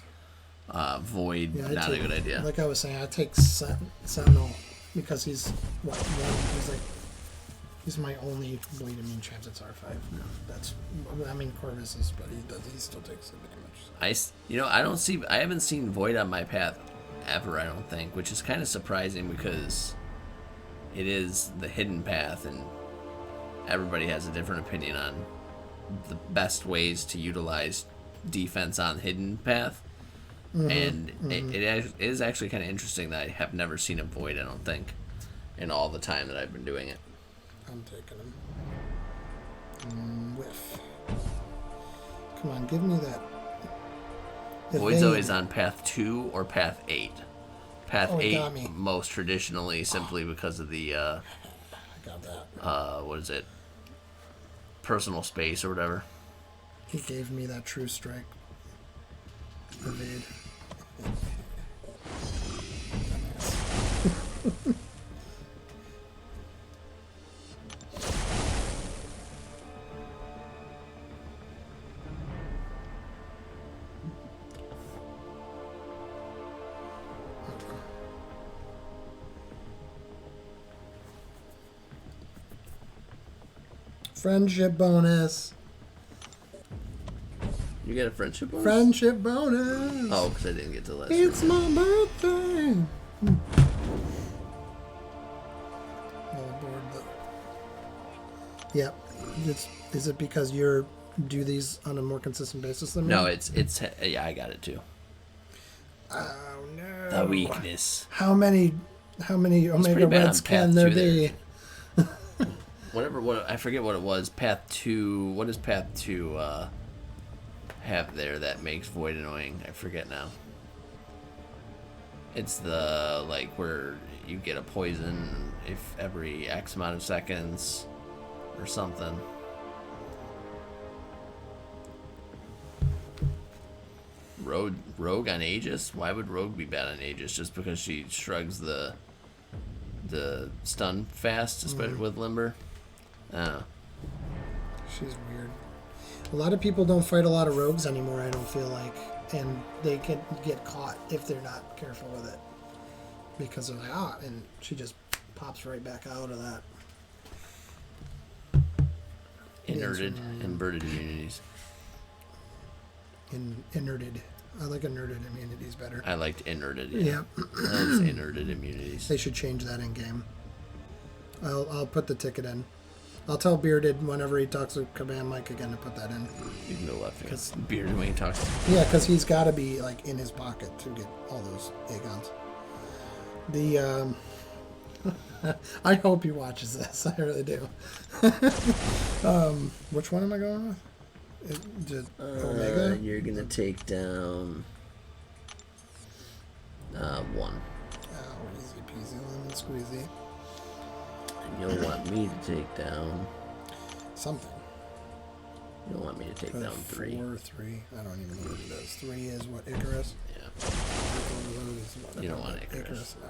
Void, Yeah, not a good idea. Like I was saying, I take Sentinel because he's what one. He's like he's my only bleed immune champ that's R5. That's I mean Corvus is, but he still takes the damage. I haven't seen Void on my path ever. I don't think, which is kind of surprising because it is the hidden path, and everybody has a different opinion on the best ways to utilize defense on hidden path. And it is actually kind of interesting that I have never seen a Void, I don't think, in all the time that I've been doing it. I'm taking him. Whiff. Come on, give me that. Void's always on path 2 or path 8. Path Oh, it 8 got me. most traditionally simply because of the I got that. what is it? Personal space or whatever. He gave me that true strike. Evade. Dumbass. Friendship bonus. You get a friendship bonus? Friendship bonus. Oh, because I didn't get to the last It's one. my birthday. All aboard the. Yep. Is it because you do these on a more consistent basis than me? No, it's yeah, I got it too. Oh no. The weakness. How many Omega pretty bad Reds on can path there 2 be? there. What I forget what it was. Path 2. What does path 2 have there that makes Void annoying? I forget now. It's the like where you get a poison if every X amount of seconds or something. Rogue on Aegis? Why would Rogue be bad on Aegis? Just because she shrugs the stun fast, especially with Limber? Oh. She's weird. A lot of people don't fight a lot of rogues anymore, I don't feel like. And they can get caught if they're not careful with it. Because they're like, and she just pops right back out of that. Inverted immunities. Inerted. I like inerted immunities better. I liked inerted. Yeah. That's inerted immunities. They should change that in game. I'll put the ticket in. I'll tell Bearded whenever he talks to Command Mike again to put that in. You can go left because Bearded when he talks. Yeah, because he's got to be like in his pocket to get all those A-guns. I hope he watches this. I really do. Which one am I going with? Omega? You're gonna take down 1. Oh, easy peasy, lemon squeezy. And you'll want me to take down Something. You'll want me to take down 3. 4, 3. I don't even know what it is. 3 is what, Icarus? Yeah. Overload is what? You don't want Icarus. No.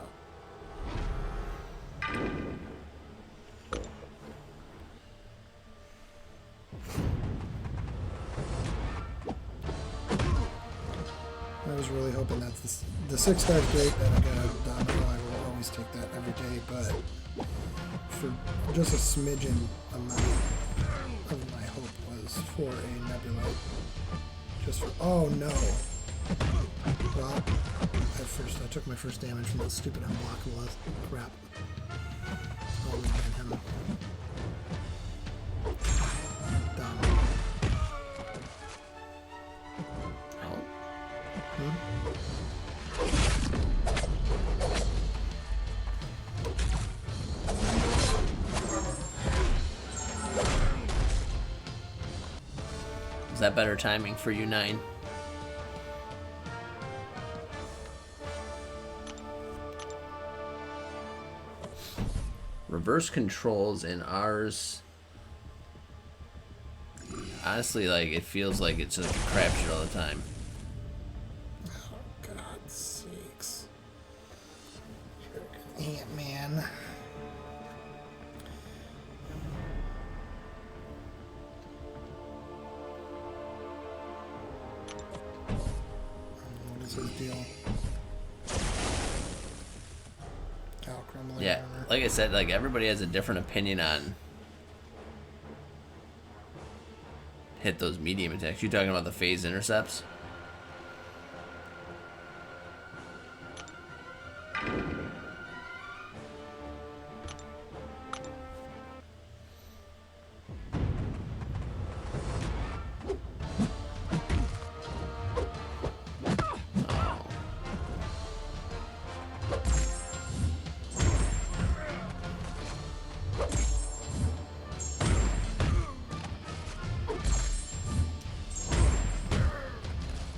I was really hoping that the 6-star is great that I got a Domino. I will always take that every day, but for just a smidgen amount of my hope was for a Nebula. Just for, oh no. Well, at first I took my first damage from that stupid unblockable crap. Always been him. Dumb. Is that better timing for you, 9? Reverse controls in ours. Honestly, like, it feels like it's like a crapshoot all the time. Oh, God's sakes. Ant-Man. What is his deal. Oh, crumbling Yeah, armor. like I said, like everybody has a different opinion on hit those medium attacks. You talking about the phase intercepts?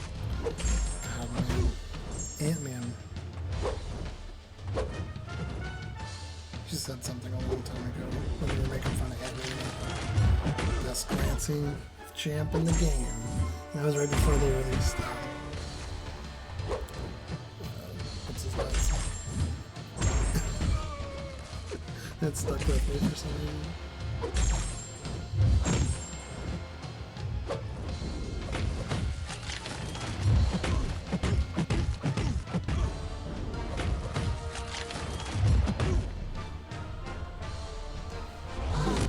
God, man. Ant-Man. She said something a long time ago when we were making fun of Ant-Man. Best glancing champ in the game. And that was right before they released what's his last name? That stuck with me for some reason.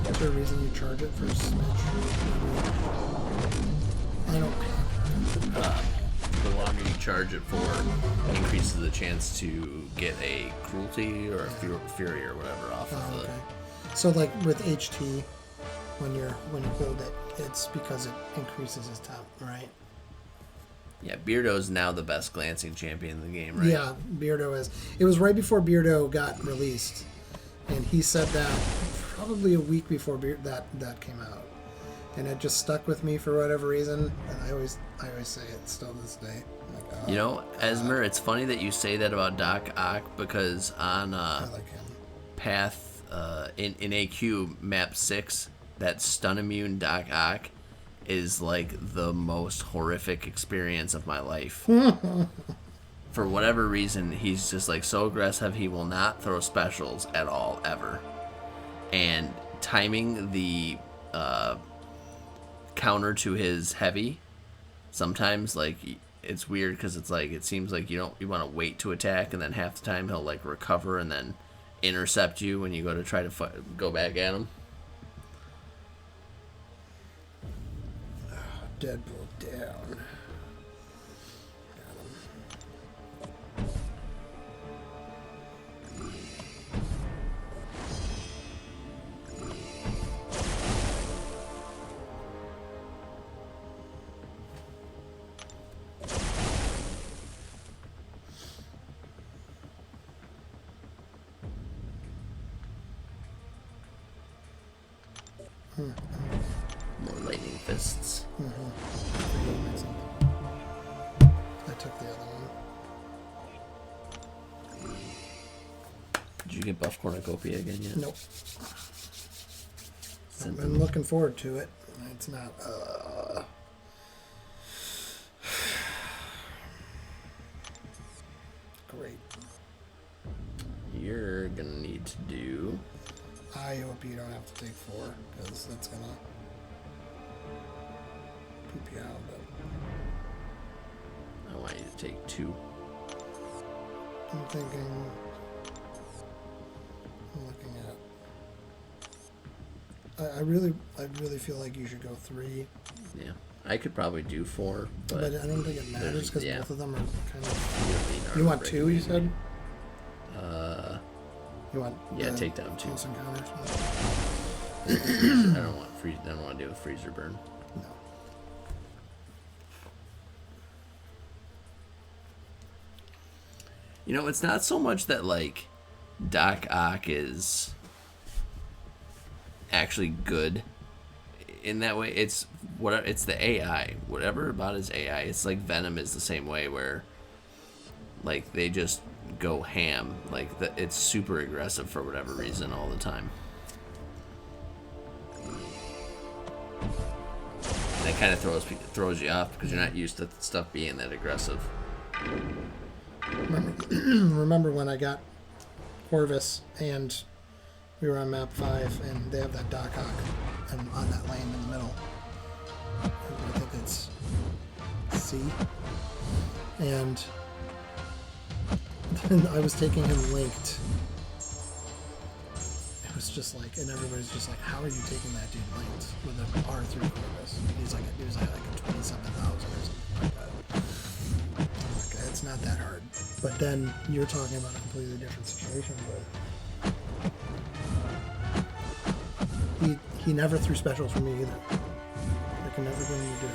Is there a reason you charge it for Smidge? I don't The longer you charge it for, increases the chance to get a cruelty or a fury or whatever off of Oh, the. okay. So like with HT, when you hold it, it's because it increases his temp, right? Yeah, Beardo's now the best glancing champion in the game, right? Yeah, Beardo is. It was right before Beardo got released, and he said that probably a week before that came out, and it just stuck with me for whatever reason, and I always say it still to this day. I'm like, oh, You know, Esmer, it's funny that you say that about Doc Ock because on I like him. Path in AQ map 6, that stun immune Doc Ock is like the most horrific experience of my life. For whatever reason, he's just like so aggressive, he will not throw specials at all ever. And timing the counter to his heavy, sometimes like it's weird because it's like it seems like you want to wait to attack, and then half the time he'll like recover and then intercept you when you go to try to go back at him. Deadpool down. More lightning fists. I took the other one. Did you get buff cornucopia again yet? Nope. Sent I'm looking forward to it. It's not. Great. You're gonna need to do. I hope you don't have to take 4, because that's gonna poop you out. But I want you to take 2. I'm thinking. I'm looking at. I really feel like you should go 3, Yeah, I could probably do 4, but but I don't think it matters because yeah. both of them are kind of. you don't need You armor want 2? You said. You want? yeah, the take down 2. close encounters? I don't want I don't want to do a freezer burn. No. You know, it's not so much that like Doc Ock is actually good in that way. It's the AI. Whatever about his AI. It's like Venom is the same way, where like they just go ham. Like it's super aggressive for whatever reason all the time. And it kind of throws you off because you're not used to stuff being that aggressive. Remember when I got Corvus and we were on map 5 and they have that Doc Ock and on that lane in the middle. I think it's C. And and I was taking him linked. It was just like, and everybody's just like, how are you taking that dude linked with an R3 Corvus? He was like a 27,000 or something like that. I'm like, it's not that hard. But then you're talking about a completely different situation. But he never threw specials for me either. I can never get him to do it.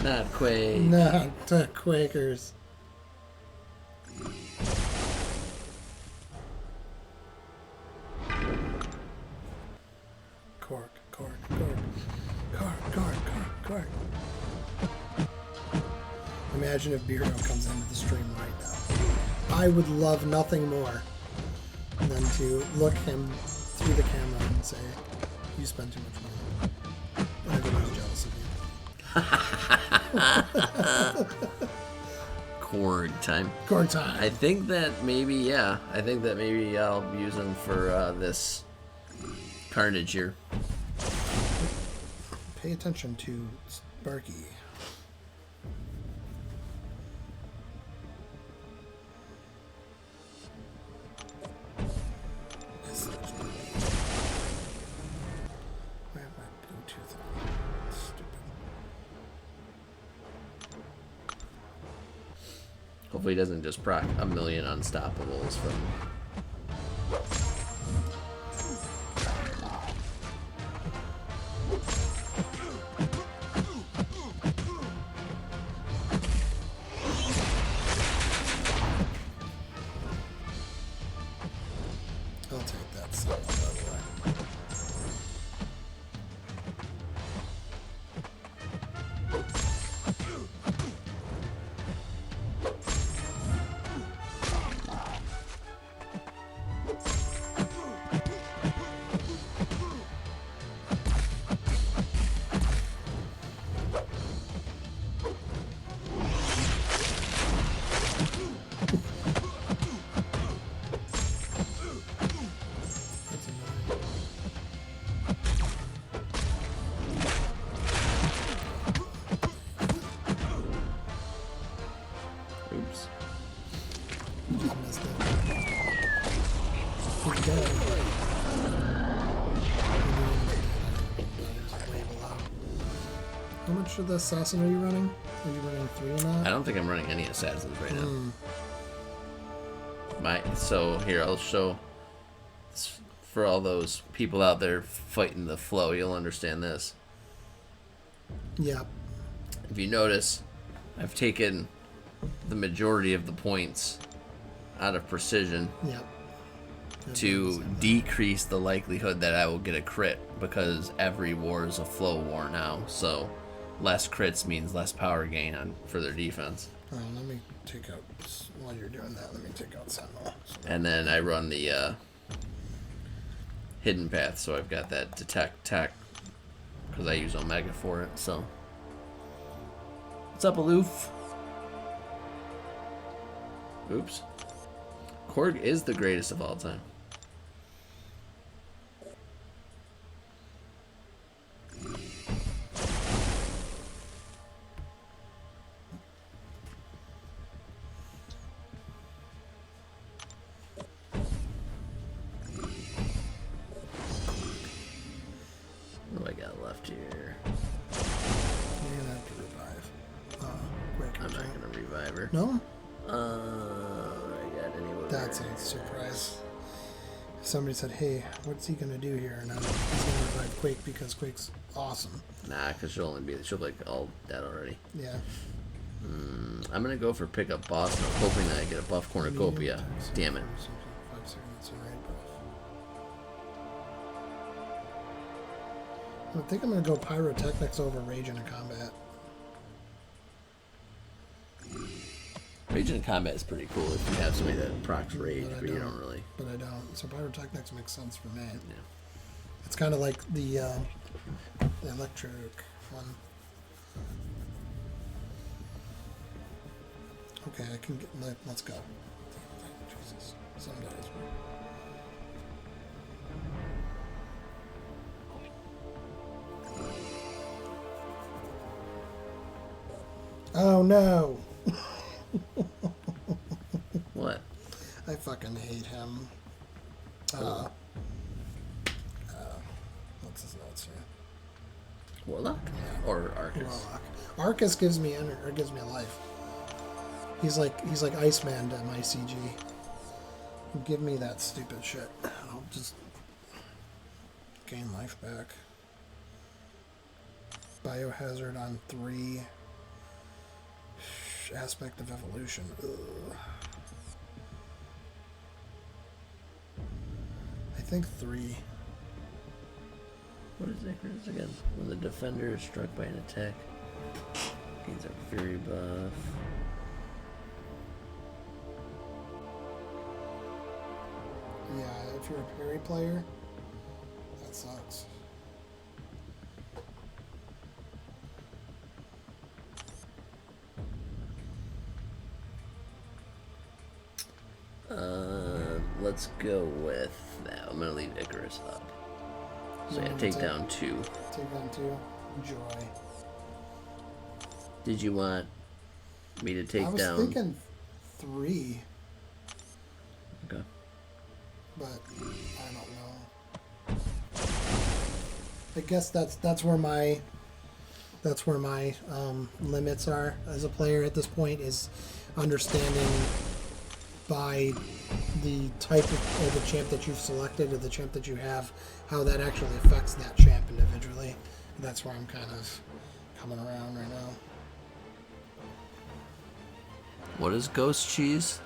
Not Quake. Not the Quakers. Cork. Imagine if Beardo comes into the stream right now. I would love nothing more than to look him through the camera and say, you spend too much money. And everybody's jealous of you. Korg time. I think that maybe I'll use them for this Carnage here. Pay attention to Sparky. Where have my Bluetooth on? Stupid. Hopefully he doesn't just proc a million unstoppables from... I'll take that son of a way. Oops. You just missed it. He's dead. There's a label out. How much of the assassin are you running? Are you running 3 or not? I don't think I'm running any assassins right now. So here, I'll show for all those people out there fighting the flow, you'll understand this. Yeah. If you notice, I've taken the majority of the points out of precision Yep. to decrease the likelihood that I will get a crit, because every war is a flow war now, so less crits means less power gain for their defense. Let me take out, while you're doing that, let me take out Sentinel. And then I run the hidden path, so I've got that detect tech, because I use Omega for it, so. What's up, Aloof? Oops. Korg is the greatest of all time. What do I got left here? You're gonna have to revive. Quick. I'm not gonna revive her. No? I got anyone. That's a surprise. If somebody said, hey, what's he gonna do here? And he's gonna revive Quake because Quake's awesome. Nah, because she'll be like all dead already. Yeah. I'm gonna go for pick up boss, and I'm hoping that I get a buff cornucopia. Damn it. 5 seconds to raid buff. I think I'm gonna go Pyrotechnics over Rage in a combat. Rage in combat is pretty cool if you have somebody that procs rage, but you don't really. But I don't. So Pyrotechnics makes sense for me. Yeah. It's kind of like the electric one. Okay, I can get. Let's go. Jesus, some days. Oh no! What? I fucking hate him. What's his notes here? Warlock? Or Arcus? Warlock. Arcus gives me gives me life. He's like Iceman to my CG. Give me that stupid shit. I'll just gain life back. Biohazard on 3. Aspect of evolution. Ugh. I think 3. What is Icarus again? When the defender is struck by an attack, gains a fury buff. Yeah, if you're a parry player, that sucks. Let's go with that. I'm gonna leave Icarus up. So yeah, take down 2. Take down 2. Joy. Did you want me to take down? I was thinking 3, Okay. but I don't know. I guess that's where my limits are as a player at this point, is understanding by the type of, or the champ that you've selected or the champ that you have, how that actually affects that champ individually. That's where I'm kind of coming around right now. What is Ghost Cheese?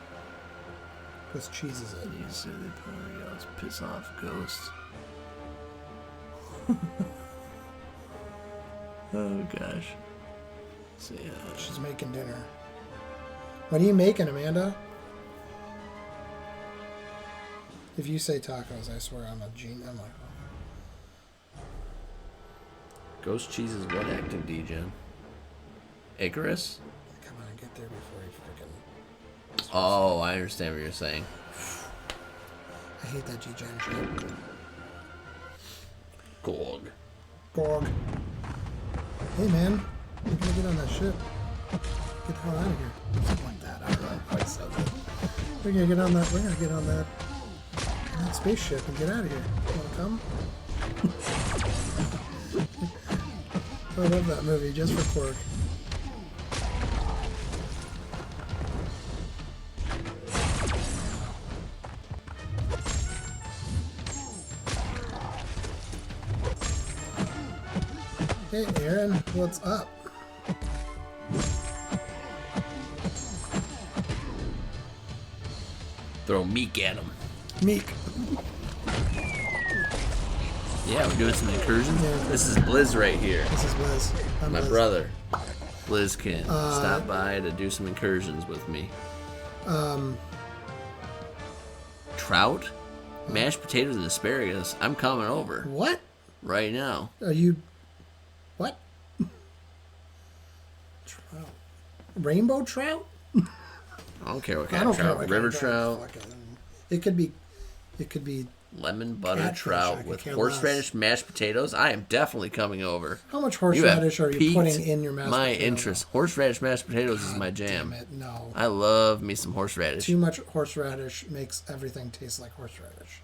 Because cheese is it. You say they probably else piss off Ghost. Oh gosh. So yeah. She's making dinner. What are you making, Amanda? If you say tacos, I swear I'm a genius. I'm like, oh. Ghost Cheese is what active degen? Icarus? Come on, get there before you freaking. Oh, I understand what you're saying. I hate that G-Gen shit. Gorg. Gorg. Hey, man. We're gonna get on that ship. Get the hell out of here. Something like that. I don't know how I said that. We're gonna get on that. We're gonna get on that spaceship and get out of here. You wanna come? I love that movie just for Quark. Hey Aaron, what's up? Throw Meek at him. Meek. Yeah, we're doing some incursions. Yeah. This is Blizz right here. This is Blizz. I'm My Blizz. brother. Blizzkin. Stop by to do some incursions with me. Trout? Mashed potatoes and asparagus. I'm coming over What? right now. Are you... What? Trout. Rainbow trout? I don't care what I kind don't of care trout. what River kind of trout. fucking- It could be Lemon butter Catfish, I trout could with care horseradish mashed potatoes. I am definitely coming over. how much You have horseradish are you piqued putting in your mashed my potato? interest. Horseradish mashed potatoes is my Damn jam. it, no. I love me some horseradish. Too much horseradish makes everything taste like horseradish,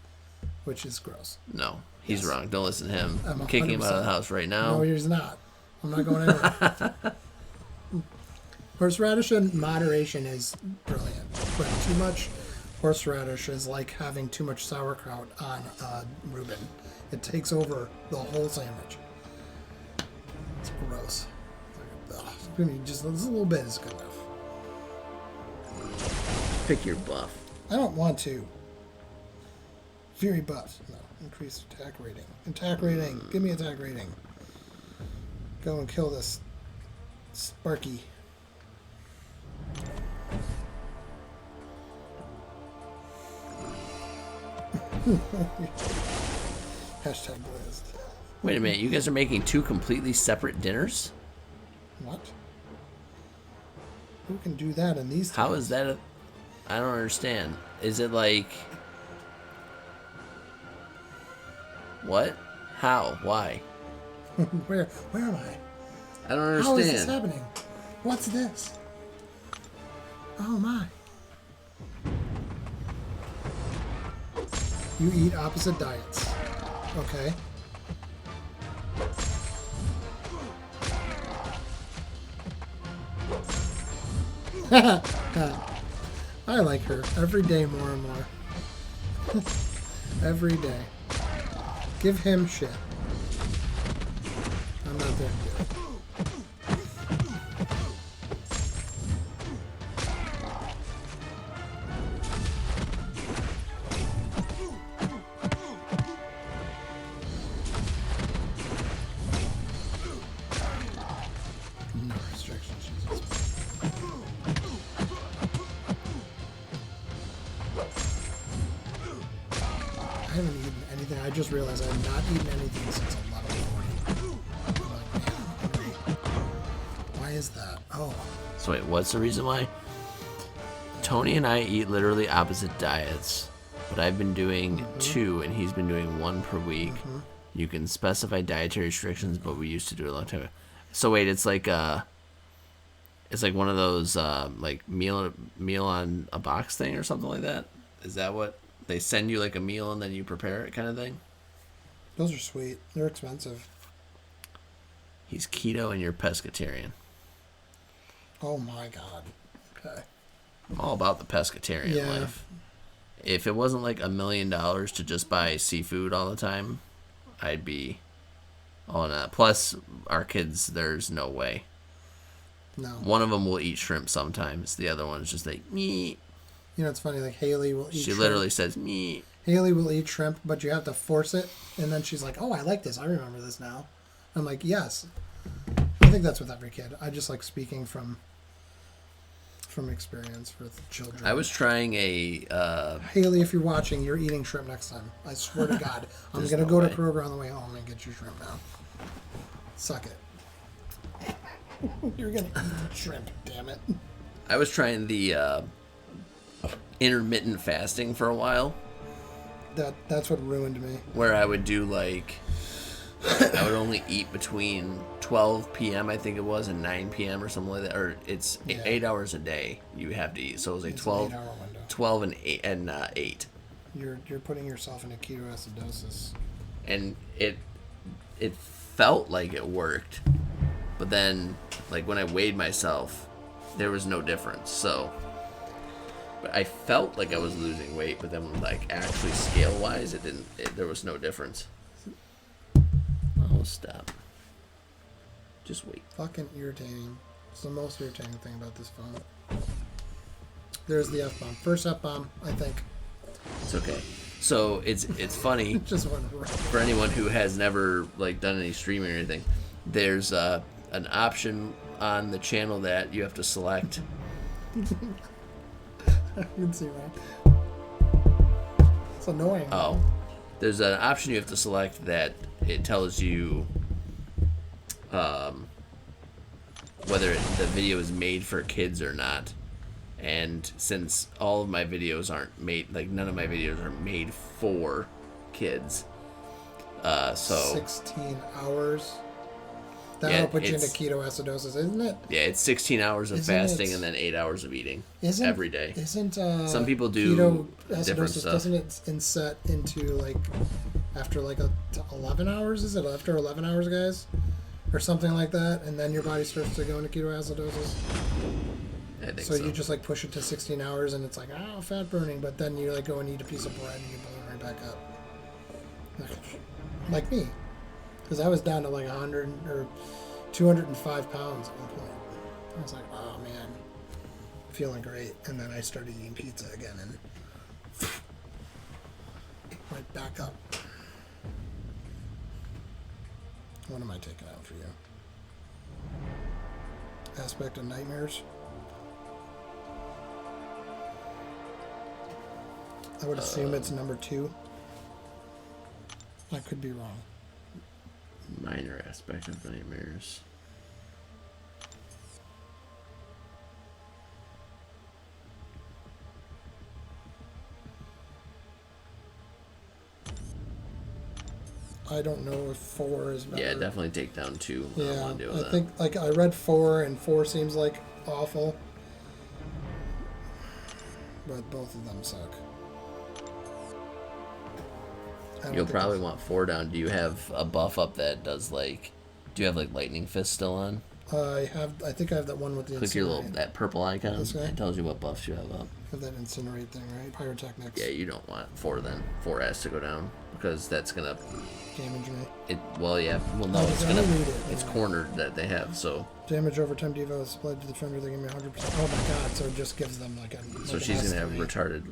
which is gross. No, he's Yes. wrong. Don't listen to him. I'm I'm kicking him out of the 100%. house right No, now. he's not. I'm not going anywhere. Horseradish in moderation is brilliant, but too much horseradish is like having too much sauerkraut on Reuben. It takes over the whole sandwich. It's gross. Ugh. Just a little bit is good enough. Pick your buff. I don't want to. Fury buff. No. Increase attack rating. Attack rating. Give me attack rating. Go and kill this Sparky. Hashtag Blizz. Wait a minute. You guys are making 2 completely separate dinners? What? Who can do that in these How times? is that? I don't understand. Is it like what? How? Why? Where am I? I don't How is this understand. happening? What's this? Oh my. You eat opposite diets. Okay. I like her every day more and more. Every day. Give him shit. I'm not there to do it. No restrictions, Jesus. I haven't eaten anything. I just realized I have not eaten anything since 11:40. I'm like, man, I'm hungry. Why is that? Oh, So wait, what's the reason why? Tony and I eat literally opposite diets, but I've been doing 2 and he's been doing 1 per week. You can specify dietary restrictions, but we used to do it a long time ago. So wait, it's like one of those like meal on a box thing or something like that. Is that what they send you, like a meal and then you prepare it kind of thing? those are sweet. They're expensive. He's keto and you're pescatarian. Oh my god. Okay. I'm all about the pescatarian Yeah. life. If it wasn't like $1 million to just buy seafood all the time, I'd be all in that. Plus, our kids, there's no way. No. One of them will eat shrimp sometimes. The other one's just like, me. You know, it's funny. Like Haley will eat. She shrimp. literally says, me. Haley will eat shrimp, but you have to force it, and then she's like, "Oh, I like this. I remember this now." I'm like, "Yes." I think that's with every kid. I just like speaking from experience with children. I was trying a. Haley, if you're watching, you're eating shrimp next time. I swear to God, I'm There's gonna no go way. to Kroger on the way home and get you shrimp now. Suck it. You're gonna eat shrimp. Damn it. I was trying the intermittent fasting for a while, That's what ruined me. where I would do like. I would only eat between 12 p.m. I think it was and 9 p.m. or something like that. Or it's Yeah. 8 hours a day you have to eat. So it was like It's 12, an 8-hour window. 12 and 8 and 8. You're putting yourself in a ketoacidosis. And it felt like it worked, but then like when I weighed myself, there was no difference. So, but I felt like I was losing weight, but then like actually scale wise, it didn't. There was no difference. Oh, stop. Just wait. Fucking irritating. It's the most irritating thing about this phone. There's the F-bomb. First F-bomb, I think. It's okay. So it's funny. Just went right. For anyone who has never like done any streaming or anything, there's an option on the channel that you have to select. You can see that. It's annoying. Oh, there's an option you have to select that it tells you whether the video is made for kids or not. And since all of my videos aren't made, like none of my videos are made for kids, so 16 hours. That'll Yeah, put you into it's- ketoacidosis, isn't it? yeah, it's 16 hours of Isn't fasting it- and then 8 hours of eating Isn't every day. Isn't Some people do different ketoacidosis? stuff. Doesn't it inset into like after like 11 hours? Is it after 11 hours, guys, or something like that? And then your body starts to go into ketoacidosis. I think So so. you just like push it to 16 hours, and it's like fat burning. But then you like go and eat a piece of bread, and you burn right back up. Like me, because I was down to like 100 or 205 pounds at one point. I was like, oh man, feeling great. And then I started eating pizza again and went back up. What am I taking out for you? Aspect of nightmares. I would assume it's number 2. I could be wrong. Minor aspect of nightmares. I don't know if 4 is better. Yeah, definitely take down 2. I don't Yeah, want to deal I with that. think like I read 4 and 4 seems like awful, but both of them suck. I don't You'll think probably it's- want 4 down. Do you have a buff up that does like? Do you have like lightning fist still on? I think I have that one with the Click your little incinerate. that purple icon. This guy? It tells you what buffs you have up. Have that incinerate thing, right? Pyrotechnics. Yeah, you don't want 4 then. 4 has to go down because that's gonna. Damage me. It well yeah well no Oh, it's I gonna read it, it's yeah. cornered that they have so Damage over time devo is applied to the defender. They give me 100%. Oh my god! So it just gives them like a. so like she's an gonna have estimate. retarded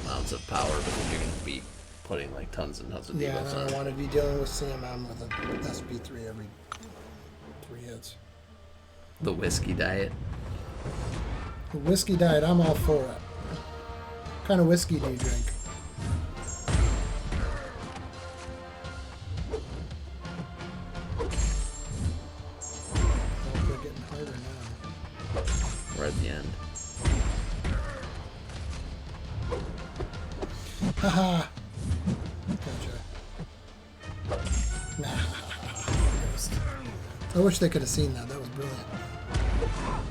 amounts of power because you're gonna be putting like tons and tons of Yeah, and debuffs I on. don't want to be dealing with CMM with a SP3 every 3 hits. The whiskey diet. The whiskey diet, I'm all for it. What kind of whiskey do you drink? Oh, they're getting harder now. We're at the end. Haha! Gotcha. Missed. I wish they could have seen that. That was brilliant.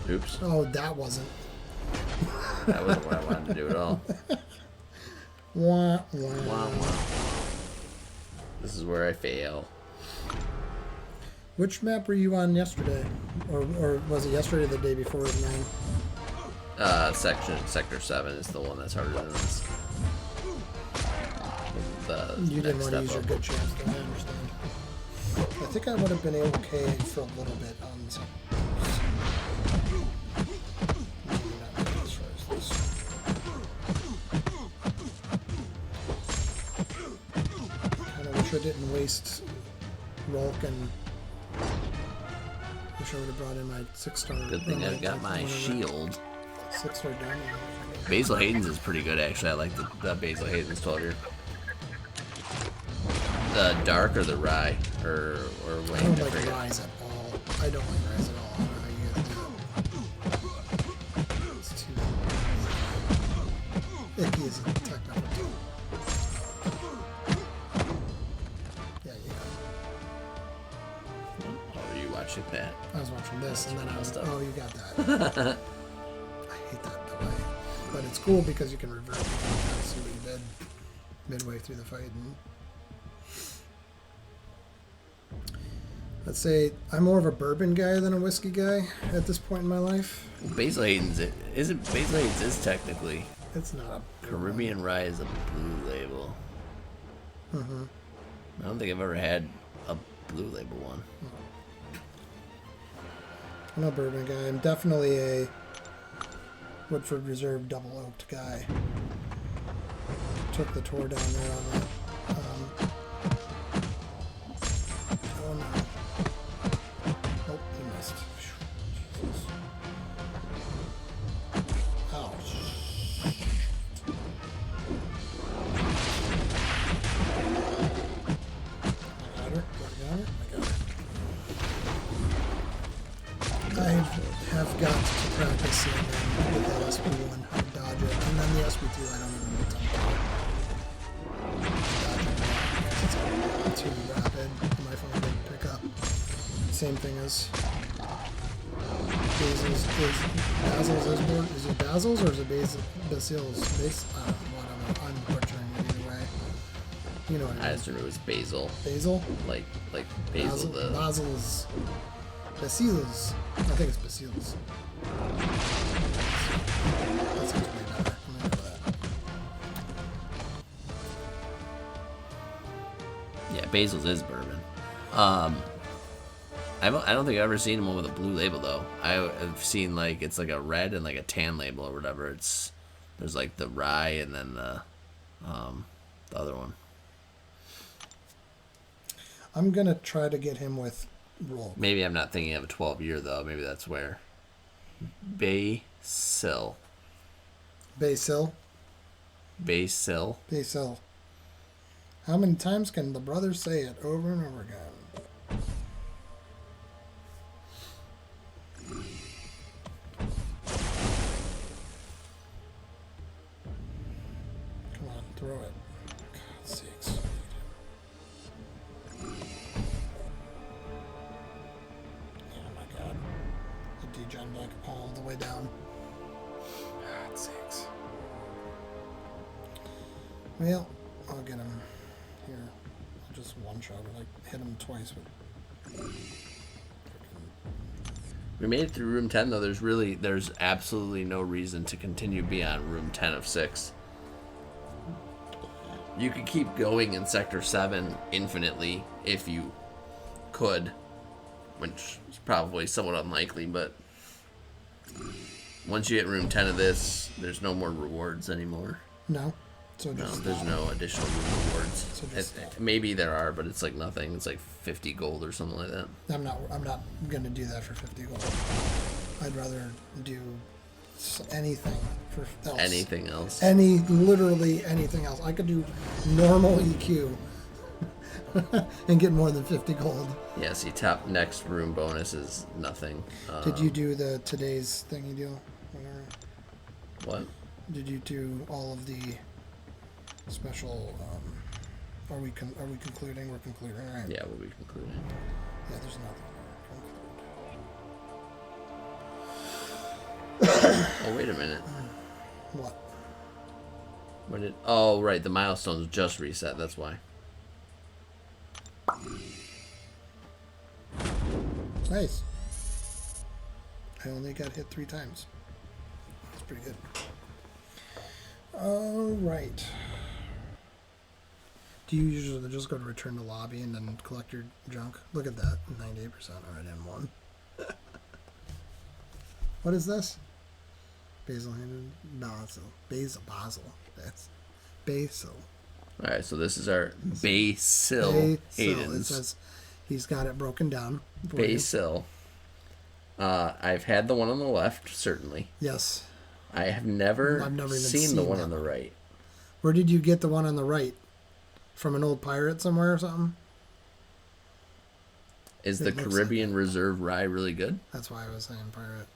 Oops. Oh, that wasn't. That wasn't what I wanted to do at all. Wah, wah. Wah, wah. This is where I fail. Which map were you on yesterday? Or was it yesterday or the day before? It was 9? Sector 7 is the one that's harder than this. The You didn't next want to step use your up. good chance, though. I understand. I think I would have been okay for a little bit on this. Maybe not as far as this. Kind of wish I didn't waste Rolk and wish I would have brought in my 6-star. Good thing I've got my shield. 6-star diamond. Basil Hayden's is pretty good actually. I like the Basil Hayden's 12-year. The dark or the rye or I Wayne. don't I like forget. Rise at all. I don't like Rise at all. I don't know how you guys do it. It's too icky as a technical tool. Yeah, Oh, are you watching that? I was watching this and then I was, Stuff. oh, you got that. I hate that delay. But it's cool because you can revert and kind of see what you did midway through the fight. And let's say I'm more of a bourbon guy than a whiskey guy at this point in my life. Basil Hayden's isn't Basil Hayden's is technically It's not a Caribbean rye is a blue label. Mm-hmm. I don't think I've ever had a blue label one. I'm a bourbon guy. I'm definitely a Woodford Reserve double oaked guy. Took the tour down there on that. Oh no. Nope, he missed. Jesus. Ouch. I got her. I have got to practice with the SP1 how to dodge it, and then the SP2 I don't even know what's up. Dodge it. It's too rapid. My phone didn't pick up. Same thing as Basil's. Basil's is more. Is it Basil's or is it Basil's? Whatever. I'm butchering it either way. You know what I I mean. assumed it was basil, Basil? like basil. Basil's. Basil's. I think it's Basil's. That sounds way better. I'm gonna go with that. Yeah, basil's is bourbon. I don't think I've ever seen one with a blue label though. I've seen like it's like a red and like a tan label or whatever. There's like the rye and then the other one. I'm gonna try to get him with roll. Maybe I'm not thinking of a 12-year though. Maybe that's where. Basil. Basil. Basil. Basil. How many times can the brothers say it over and over again? Come on, throw it. God's sakes. like all the way down. God sakes. Well, I'll get him here. I'll just one shot or like hit him twice with. We made it through room 10 though. There's absolutely no reason to continue beyond room 10 of 6. You could keep going in sector 7 infinitely if you could, which is probably somewhat unlikely, but once you hit room 10 of this, there's no more rewards anymore. No. So No, just there's no additional rewards. So just Maybe there are, but it's like nothing. It's like 50 gold or something like that. I'm not gonna do that for 50 gold. I'd rather do anything for else. Anything else. Literally anything else. I could do normal EQ and get more than 50 gold. Yeah, see, top next room bonus is nothing. Did you do the today's thingy deal? Whatever. What? Did you do all of the special? Are we concluding? We're concluding, all right? Yeah, we'll be concluding. Yeah, there's nothing Oh, wait a minute. What? When did? Oh, right. The milestones just reset. That's why. Nice. I only got hit 3 times. That's pretty good. All right. Do you usually just go to return to lobby and then collect your junk? Look at that. 98% already in one. What is this? Basil handed basil. Basil. That's basil. All right, so this is our Basil It Hayden's. says he's got it broken down. for you. Basil. I've had the one on the left, certainly. Yes. I have never, I've never even seen the seen one that on the right. Where did you get the one on the right? From an old pirate somewhere or something? Is It the looks Caribbean Reserve rye really good? That's why I was saying pirate.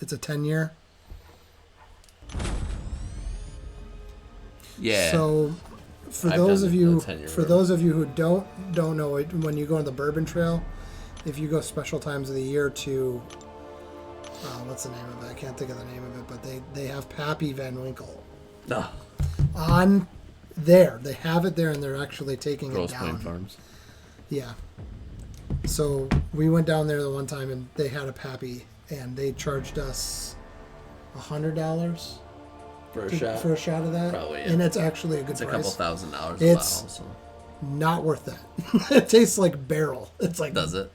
It's a 10-year. Yeah. So, for I've those done of the you 10-year for road. those of you who don't know it, when you go on the Bourbon Trail, if you go special times of the year to what's the name of it? I can't think of the name of it, but they have Pappy Van Winkle Oh, on there. They have it there, and they're actually taking Grosse it Pointe down. Farms. Yeah. So we went down there the one time, and they had a Pappy, and they charged us $100 For a shot? for a shot of that. Probably, yeah. And it's actually a good It's a price. couple $1,000 a It's- bottle. So. Not worth that. It tastes like barrel. It's like Does it?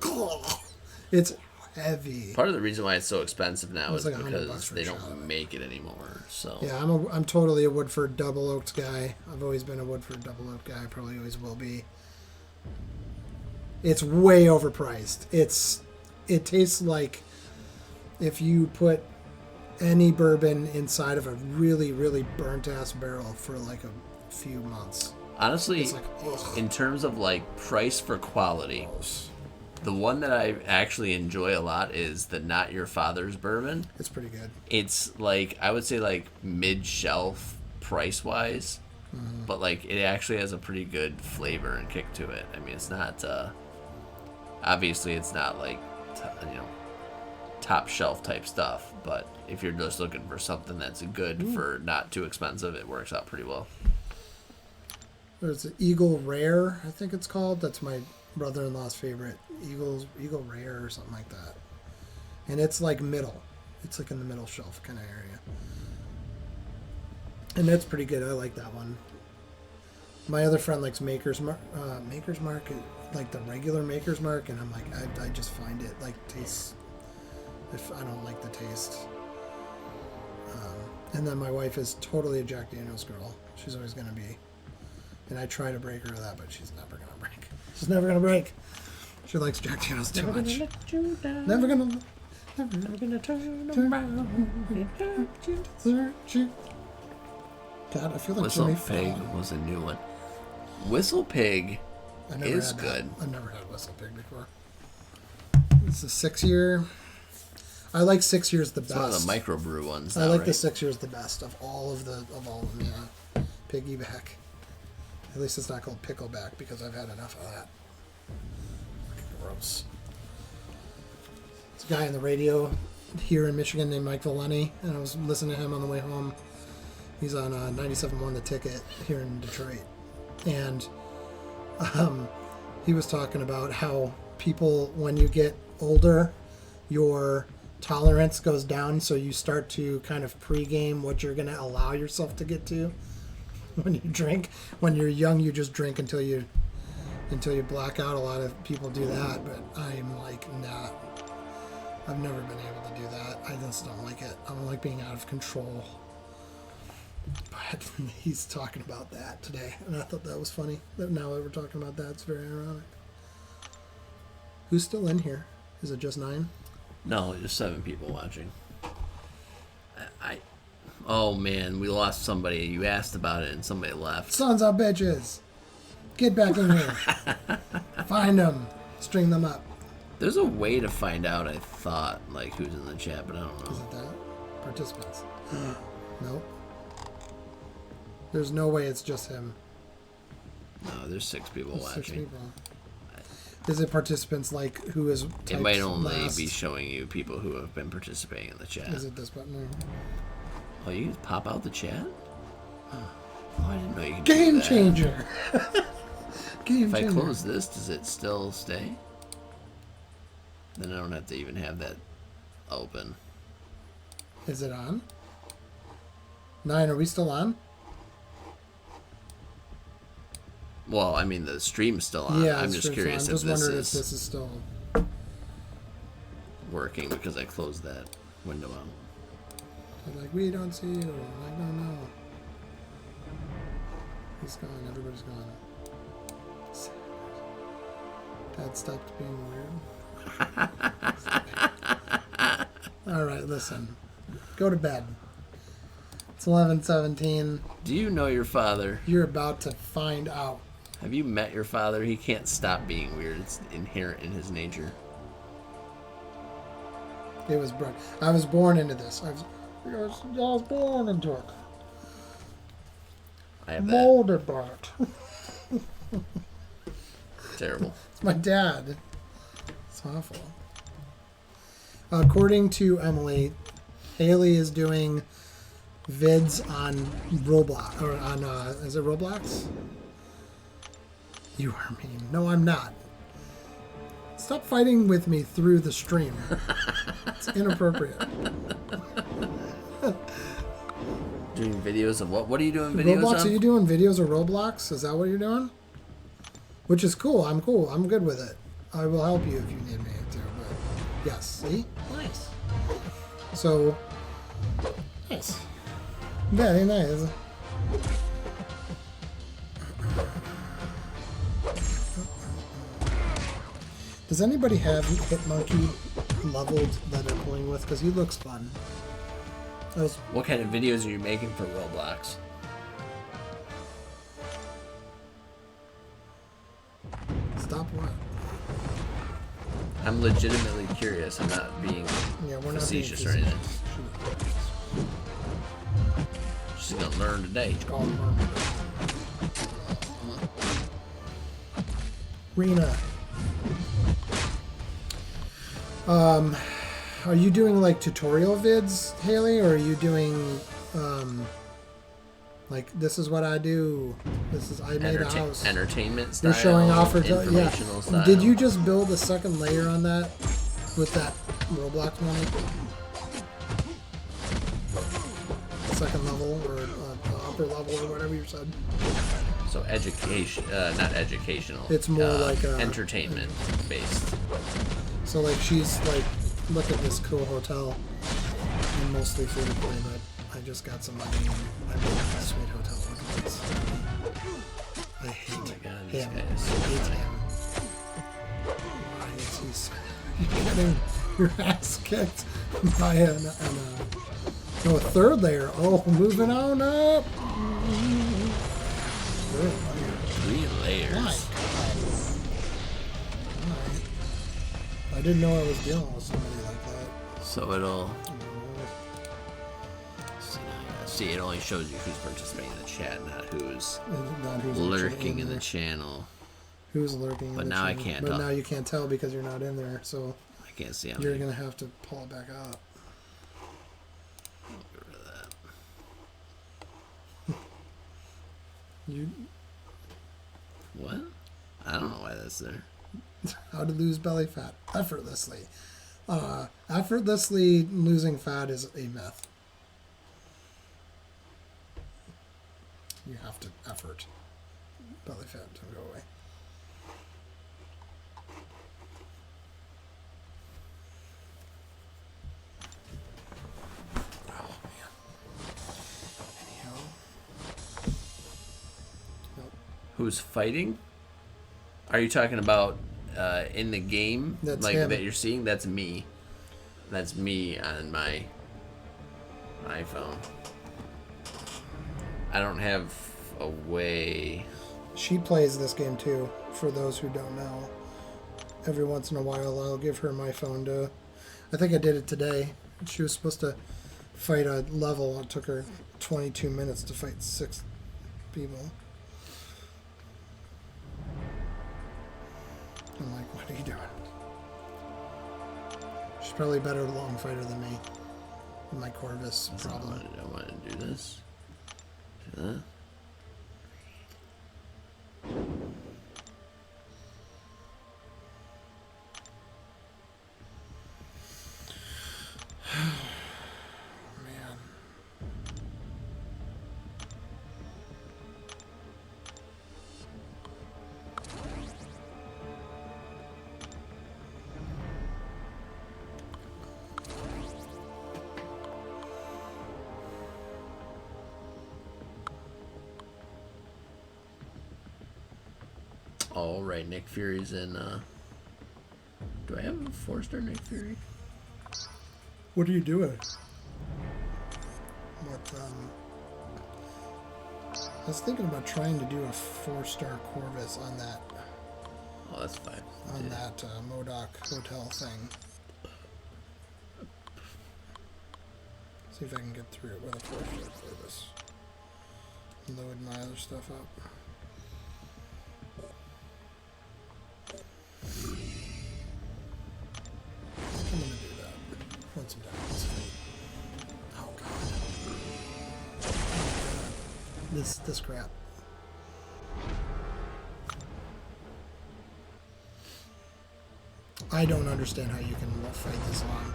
It's heavy. Part of the reason why it's so expensive now It's is like $100 because for they a don't shot. make it anymore. So Yeah, I'm totally a Woodford Double Oaked guy. I've always been a Woodford Double Oaked guy. I probably always will be. It's way overpriced. It tastes like if you put any bourbon inside of a really, really burnt ass barrel for like a few months. honestly, It's like, ugh. in terms of like price for quality, the one that I actually enjoy a lot is the Not Your Father's bourbon. It's pretty good. It's like, I would say like mid-shelf price-wise, but like it actually has a pretty good flavor and kick to it. I mean, it's not obviously it's not like top shelf type stuff, but if you're just looking for something that's good for not too expensive, it works out pretty well. There's an Eagle Rare, I think it's called. That's my brother-in-law's favorite. Eagle Rare or something like that. And it's like middle. It's like in the middle shelf kind of area. And that's pretty good. I like that one. My other friend likes Maker's Mark, like the regular Maker's Mark, and I'm like, I just find it like tastes. If I don't like the taste. And then my wife is totally a Jack Daniels girl. She's always gonna be. And I try to break her of that, but she's never gonna break. She's never gonna break. She likes Jack Daniels too much. Never gonna turn around. God, I feel like Whistle Jimmy Pig Fallon. was a new one. Whistle Pig I never is had that. good. I've never had Whistle Pig before. It's a 6-year. I like 6 years the It's best. one of the microbrew ones. I Now, like right? the 6 years the best of all of them. Yeah, piggyback. At least it's not called pickleback because I've had enough of that. Fucking gross. There's a guy on the radio here in Michigan named Mike Valeni, and I was listening to him on the way home. He's on 97.1 The Ticket here in Detroit. And he was talking about how people, when you get older, your tolerance goes down, so you start to kind of pregame what you're going to allow yourself to get to when you drink. When you're young, you just drink until you black out. A lot of people do that, but I'm like, nah. I've never been able to do that. I just don't like it. I don't like being out of control. But he's talking about that today, and I thought that was funny. That now that we're talking about that, it's very ironic. Who's still in here? Is it just 9? No, there's 7 people watching. Oh man, we lost somebody. You asked about it, and somebody left. Sons of bitches! Get back in here. Find them. String them up. There's a way to find out, I thought, like, who's in the chat, but I don't know. Is it that? Participants. Nope. There's no way it's just him. No, there's 6 people There's watching. 6 people. Is it participants like who is It might only last? be showing you people who have been participating in the chat. Is it this button? Or... Oh, you can pop out the chat? Oh, I didn't know you could Game do that. changer! Game If changer. I close this, does it still stay? Then I don't have to even have that open. Is it on? 9, are we still on? Well, I mean, the stream's still on. Yeah, I'm the just stream's curious on. I'm if just this wondering is if this is still working because I closed that window out. They're like, we don't see you. I don't know. He's gone. Everybody's gone. Dad stopped being weird. All right, listen. Go to bed. It's 11:17. Do you know your father? You're about to find out. Have you met your father? He can't stop being weird. It's inherent in his nature. It was bred. I was born into this. I was born into it. I have that. Molded by it. Terrible. It's my dad. It's awful. According to Emily, Haley is doing vids on Roblox, or on, is it Roblox? You are mean. No, I'm not. Stop fighting with me through the stream. It's inappropriate. Doing videos of what? What are you doing videos Roblox, of? are you doing videos of Roblox? Is that what you're doing? Which is cool. I'm cool. I'm good with it. I will help you if you need me to. But yes, see? Nice. So, nice. Very nice. Does anybody have Hitmonkey leveled that they're playing with? Because he looks fun. What kind of videos are you making for Roblox? Stop what? I'm legitimately curious. I'm not being Yeah, we're facetious or not being anything. facetious. Just gonna learn today. It's called Murmur. Rena. Are you doing like tutorial vids, Haley, or are you doing like this is what I do? This is I made a house. Entertainment style. You're showing off informational style. Did you just build a second layer on that with that Roblox money? Second level or upper level or whatever you said. So education, not educational. It's more like a entertainment based. So like she's like, look at this cool hotel. And mostly free to play, but I just got some money and I made a sweet hotel. Look at this. I hate Oh my god, this him. guy I is so hate funny. him. Why is he so... You're getting your ass kicked by a third layer. Oh, moving on up. Third layer. 3 layers. My God. Alright. I didn't know I was dealing with somebody like that. So it'll. See, it only shows you who's participating in the chat, not who's Not who's lurking in the there. channel. Who's lurking? But in the now I channel. can't But tell. now you can't tell because you're not in there. So I can't see how You're many. gonna have to pull it back up. Get rid of that. You What? I don't know why that's there. how to lose belly fat effortlessly. Effortlessly losing fat is a myth. You have to effort belly fat to go away. Oh man. Anyhow. Nope. Who's fighting? Are you talking about in the game? That's like him. that you're seeing? That's me. That's me on my iPhone. I don't have a way. She plays this game too, for those who don't know. Every once in a while, I'll give her my phone to... I think I did it today. She was supposed to fight a level. It took her 22 minutes to fight 6 people. I'm like, what are you doing? She's probably a better long fighter than me. With my Corvus problem. I want to do this. Do that. Man. All right, Nick Fury's in. Do I have a 4-star Nick Fury? What are you doing? What, I was thinking about trying to do a 4-star Corvus on that Oh, that's fine. on that Modoc hotel thing. See if I can get through it with a 4-star Corvus. Load my other stuff up. I'm gonna do that once I'm done with this fight. Oh god. Oh my god. This crap. I don't understand how you can fight this long.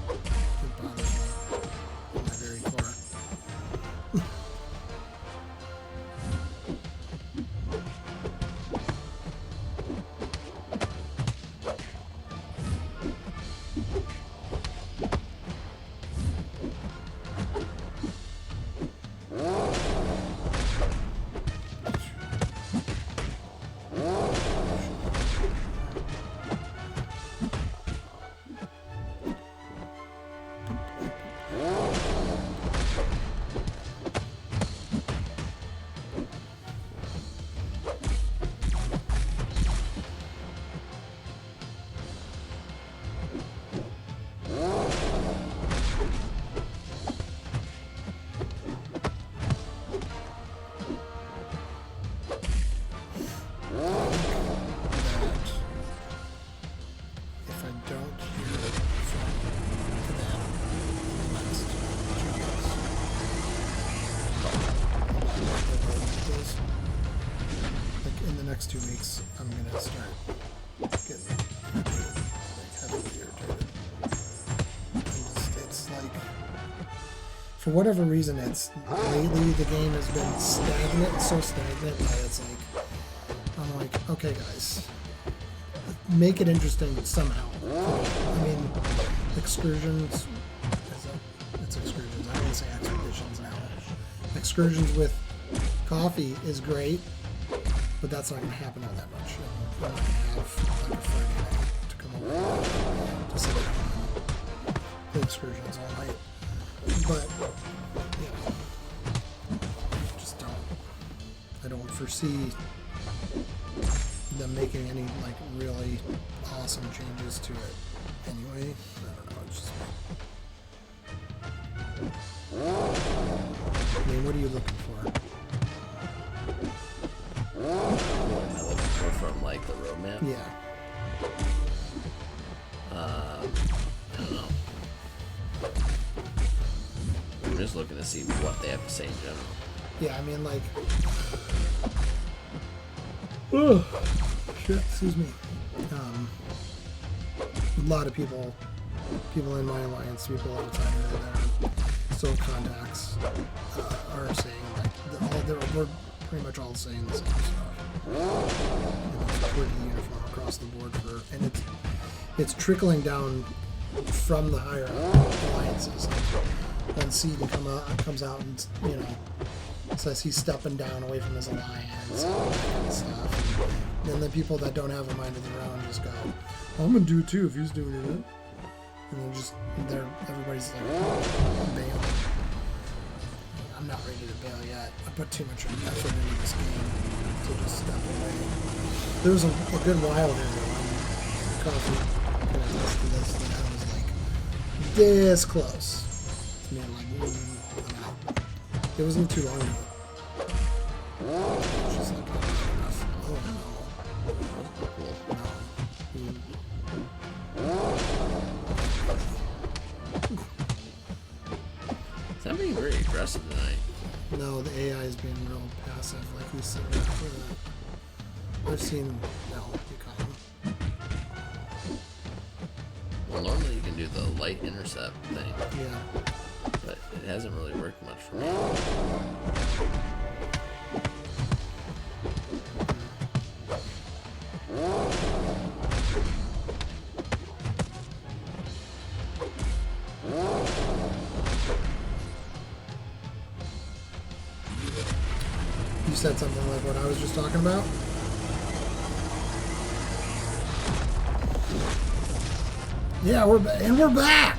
It bothers me in my very core. If I don't hear from them in the next 2 weeks, like in the next 2 weeks, I'm gonna start getting irritated, like heavily irritated. It's like, for whatever reason, it's lately the game has been stagnant, so stagnant that it's like, I'm like, okay, guys. Make it interesting somehow. I mean, excursions. It's excursions. I don't want to say expeditions now. Excursions with coffee is great, but that's not going to happen all that much. I'm not going to have like a Friday night to come over to sit at home and play excursions all night. But yeah, just don't. I don't foresee them making any like really awesome changes to it anyway. I don't know, it's just I mean, what are you looking for? What am I looking for from like the roadmap? Yeah. I don't know. I'm just looking to see what they have to say in general. Yeah, I mean, like... Oh, shit, excuse me. A lot of people in my alliance, people all the time that are still contacts, are saying, like, we're pretty much all saying the same stuff. And it's pretty uniform across the board and it's trickling down from the higher alliances. When Seaton comes out and, you know, says he's stepping down away from his alliance and all that kind of stuff. And then the people that don't have a mind of their own just go, I'm gonna do it too if he's doing it. And everybody's like, bail. I'm not ready to bail yet. I put too much effort into this game to just step away. There was a good while there when Coffee could attest to this, that I was like this close to being like, I'm out. It wasn't too long ago. It's just like, enough. Oh no. Is that being very aggressive tonight? No, the AI is being real passive, like we said after that. I've seen you come. Well, normally you can do the light intercept thing. Yeah. But it hasn't really worked much for me. You said something like what I was just talking about? Yeah, we're back.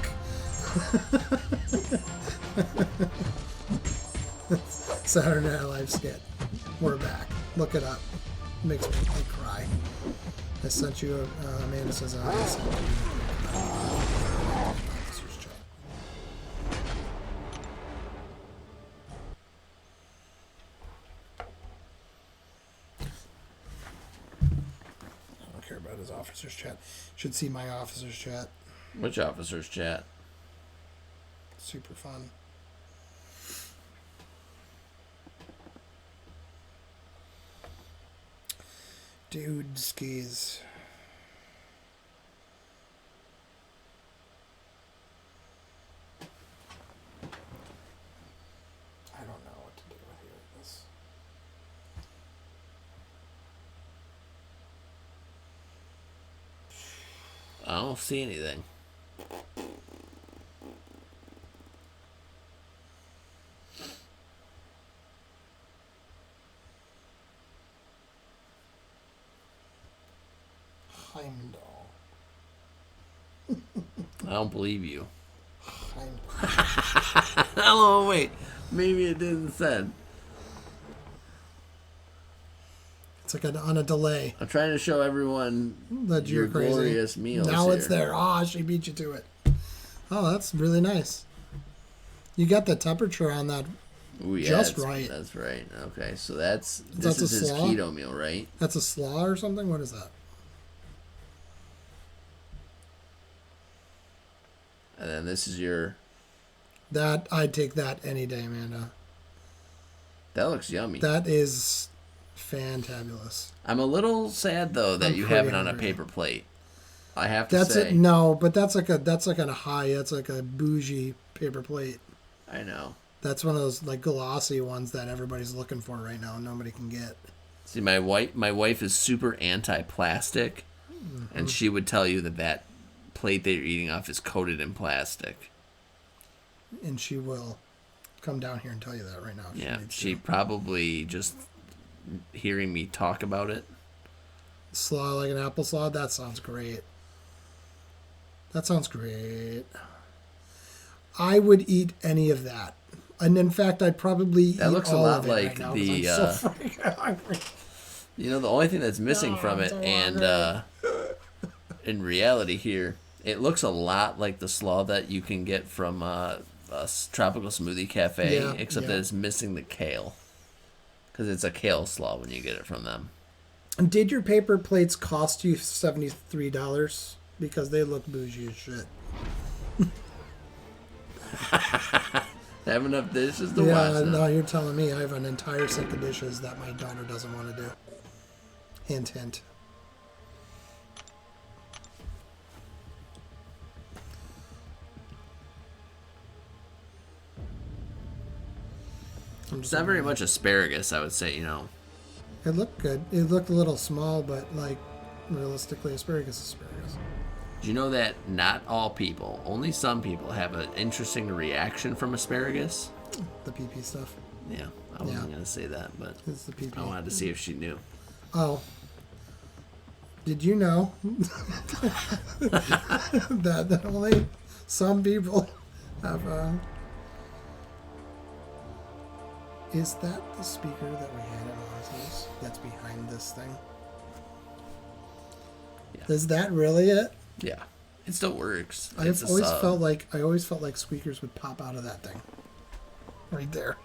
Saturday Night Live skit. We're back. Look it up. Makes me cry. I sent you. Amanda says I sent you. I don't care about his officer's chat. Should see my officer's chat. Which officer's chat? Super fun. Dude skis. I don't know what to do with this. I don't see anything. Heimdall. I don't believe you. Heimdall. Oh, wait. Maybe it didn't said. It's like on a delay. I'm trying to show everyone That your you're crazy. glorious meals Now here. it's there. Oh, she beat you to it. Oh, that's really nice. You got the temperature on that Ooh, yeah, just that's, right. That's right. Okay, so this That's is a his slaw? keto meal, right? That's a slaw or something? What is that? And then this is your... That, I'd take that any day, Amanda. That looks yummy. That is fantabulous. I'm a little sad, though, that I'm you have it pretty on a hungry. paper plate. I have to That's say. it. No, but that's like a high. That's like a bougie paper plate. I know. That's one of those like glossy ones that everybody's looking for right now and nobody can get. See, my wife is super anti-plastic, and she would tell you that plate that you're eating off is coated in plastic. And she will come down here and tell you that right now. If Yeah, needs she to. probably just hearing me talk about it. Slaw like an apple slaw. That sounds great. That sounds great. I would eat any of that. And in fact, I'd probably eat That looks a all lot of it like right now the, 'cause I'm so freaking hungry. You know, the only thing that's missing from I'm it, so and in reality here, it looks a lot like the slaw that you can get from a tropical smoothie cafe, Yeah, except yeah. that it's missing the kale. Because it's a kale slaw when you get it from them. And did your paper plates cost you $73? because they look bougie as shit. Have enough dishes to Yeah, wash. no, you're telling me I have an entire sink of dishes that my daughter doesn't want to do. Hint, hint. It's not very much asparagus, I would say, It looked good. It looked a little small, but like realistically, asparagus is asparagus. Do you know that not all people, only some people, have an interesting reaction from asparagus? The PP stuff. Yeah, I wasn't going to say that, but It's the PP. I wanted to see if she knew. Oh. Did you know that only some people have Is that the speaker that we had at Marsley's that's behind this thing? Yeah. Is that really it? Yeah. It still works. I It's a always sub. felt like squeakers would pop out of that thing. Right there.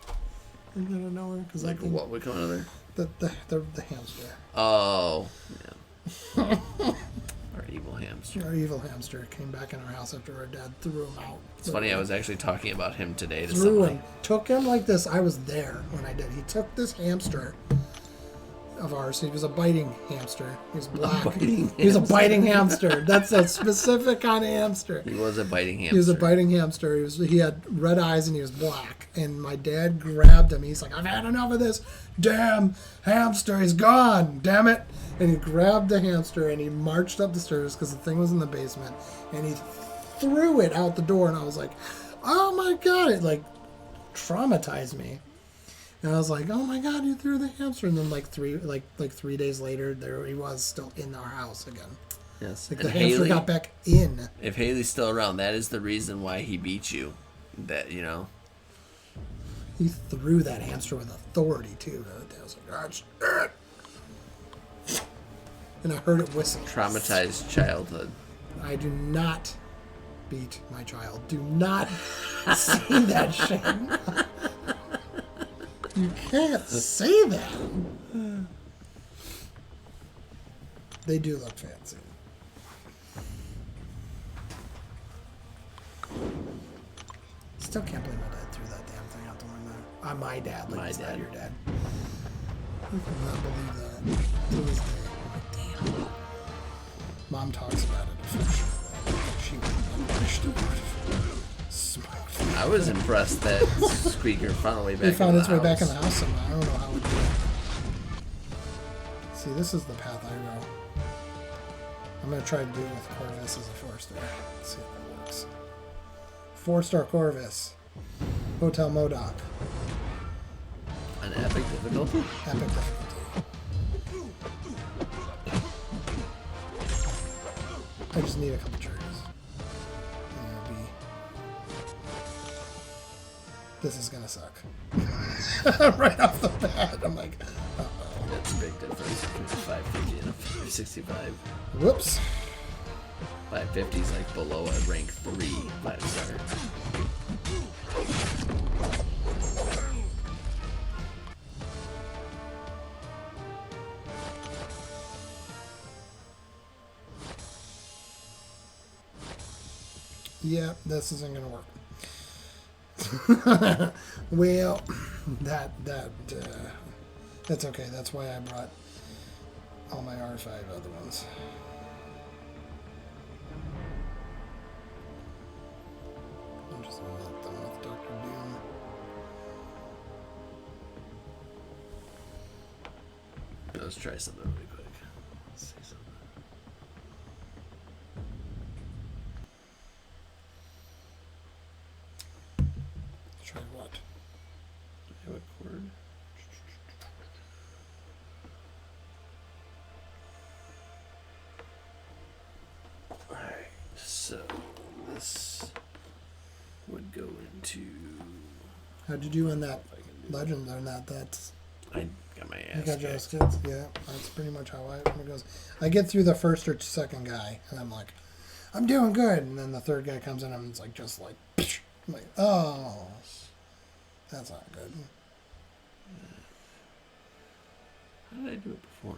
I don't know where because Like, what would come out of there? the hamster. Oh. Yeah. Our evil hamster. Our evil hamster came back in our house after our dad threw him out. It's funny, I was actually talking about him today to Threw somebody. him. Took him like this. I was there when I did. He took this hamster of ours. He was a biting hamster. He was black. biting He was a hamster. biting hamster. That's a specific kind of hamster. He was a biting hamster. He was a biting hamster. He had red eyes and he was black. And my dad grabbed him. He's like, I've had enough of this damn hamster. He's gone. Damn it. And he grabbed the hamster and he marched up the stairs because the thing was in the basement. And he threw it out the door. And I was like, oh my God. It like traumatized me. And I was like, oh my God, you threw the hamster. And then like 3 days later, there he was still in our house again. Yes. Like And the hamster Haley, got back in. if Haley's still around, that is the reason why he beat you. That, He threw that hamster with authority too. I was like, "That's it." And I heard it whistle. traumatized childhood. I do not beat my child. Do not say that shit. You can't say that. They do look fancy. Still can't believe my dad threw that damn thing out the window. My dad, like My it's not dad. your dad. I cannot believe that. To this day, I'm like, damn. Mom talks about it affectionately. She would wish to have smoked. I was impressed that Squeaker found a way back. He found into his the way back in the house. house somehow. I don't know how it did it. See, this is the path I go. I'm going to try to do it with Corvus as a 4-star. Let's see if it works. 4-star Corvus. Hotel Modoc. An epic difficulty. Epic difficulty. I just need a couple charges. And it'll be... This is gonna suck. Right off the bat, I'm like, uh-oh. That's a big difference between a 550 and a 565. Whoops. 550 is like below a rank 3 5-star. Yeah, this isn't gonna work. Well, that's okay. That's why I brought all my R5 other ones. I'm just gonna let them with Dr. Doom. Let's try something really quick. Let's see something. Try what? Do I have a cord? Alright, so this would go into. How'd you do in that If I can do legend or not? That's I got my you ass got your kicked. kids. Yeah, that's pretty much how it goes. I get through the first or second guy, and I'm like, I'm doing good, and then the third guy comes in, and it's like just like, I'm like, oh, that's not good. How did I do it before?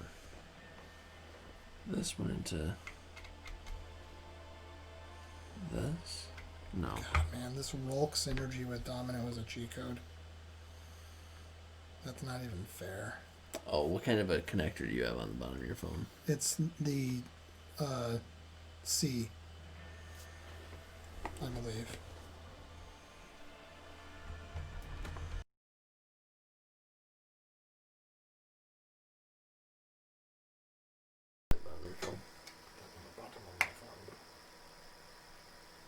This went into This? No. God, man, this Rolk synergy with Dominant was a cheat code. That's not even fair. Oh, what kind of a connector do you have on the bottom of your phone? It's the C, I believe. On your phone. Bottom of my phone.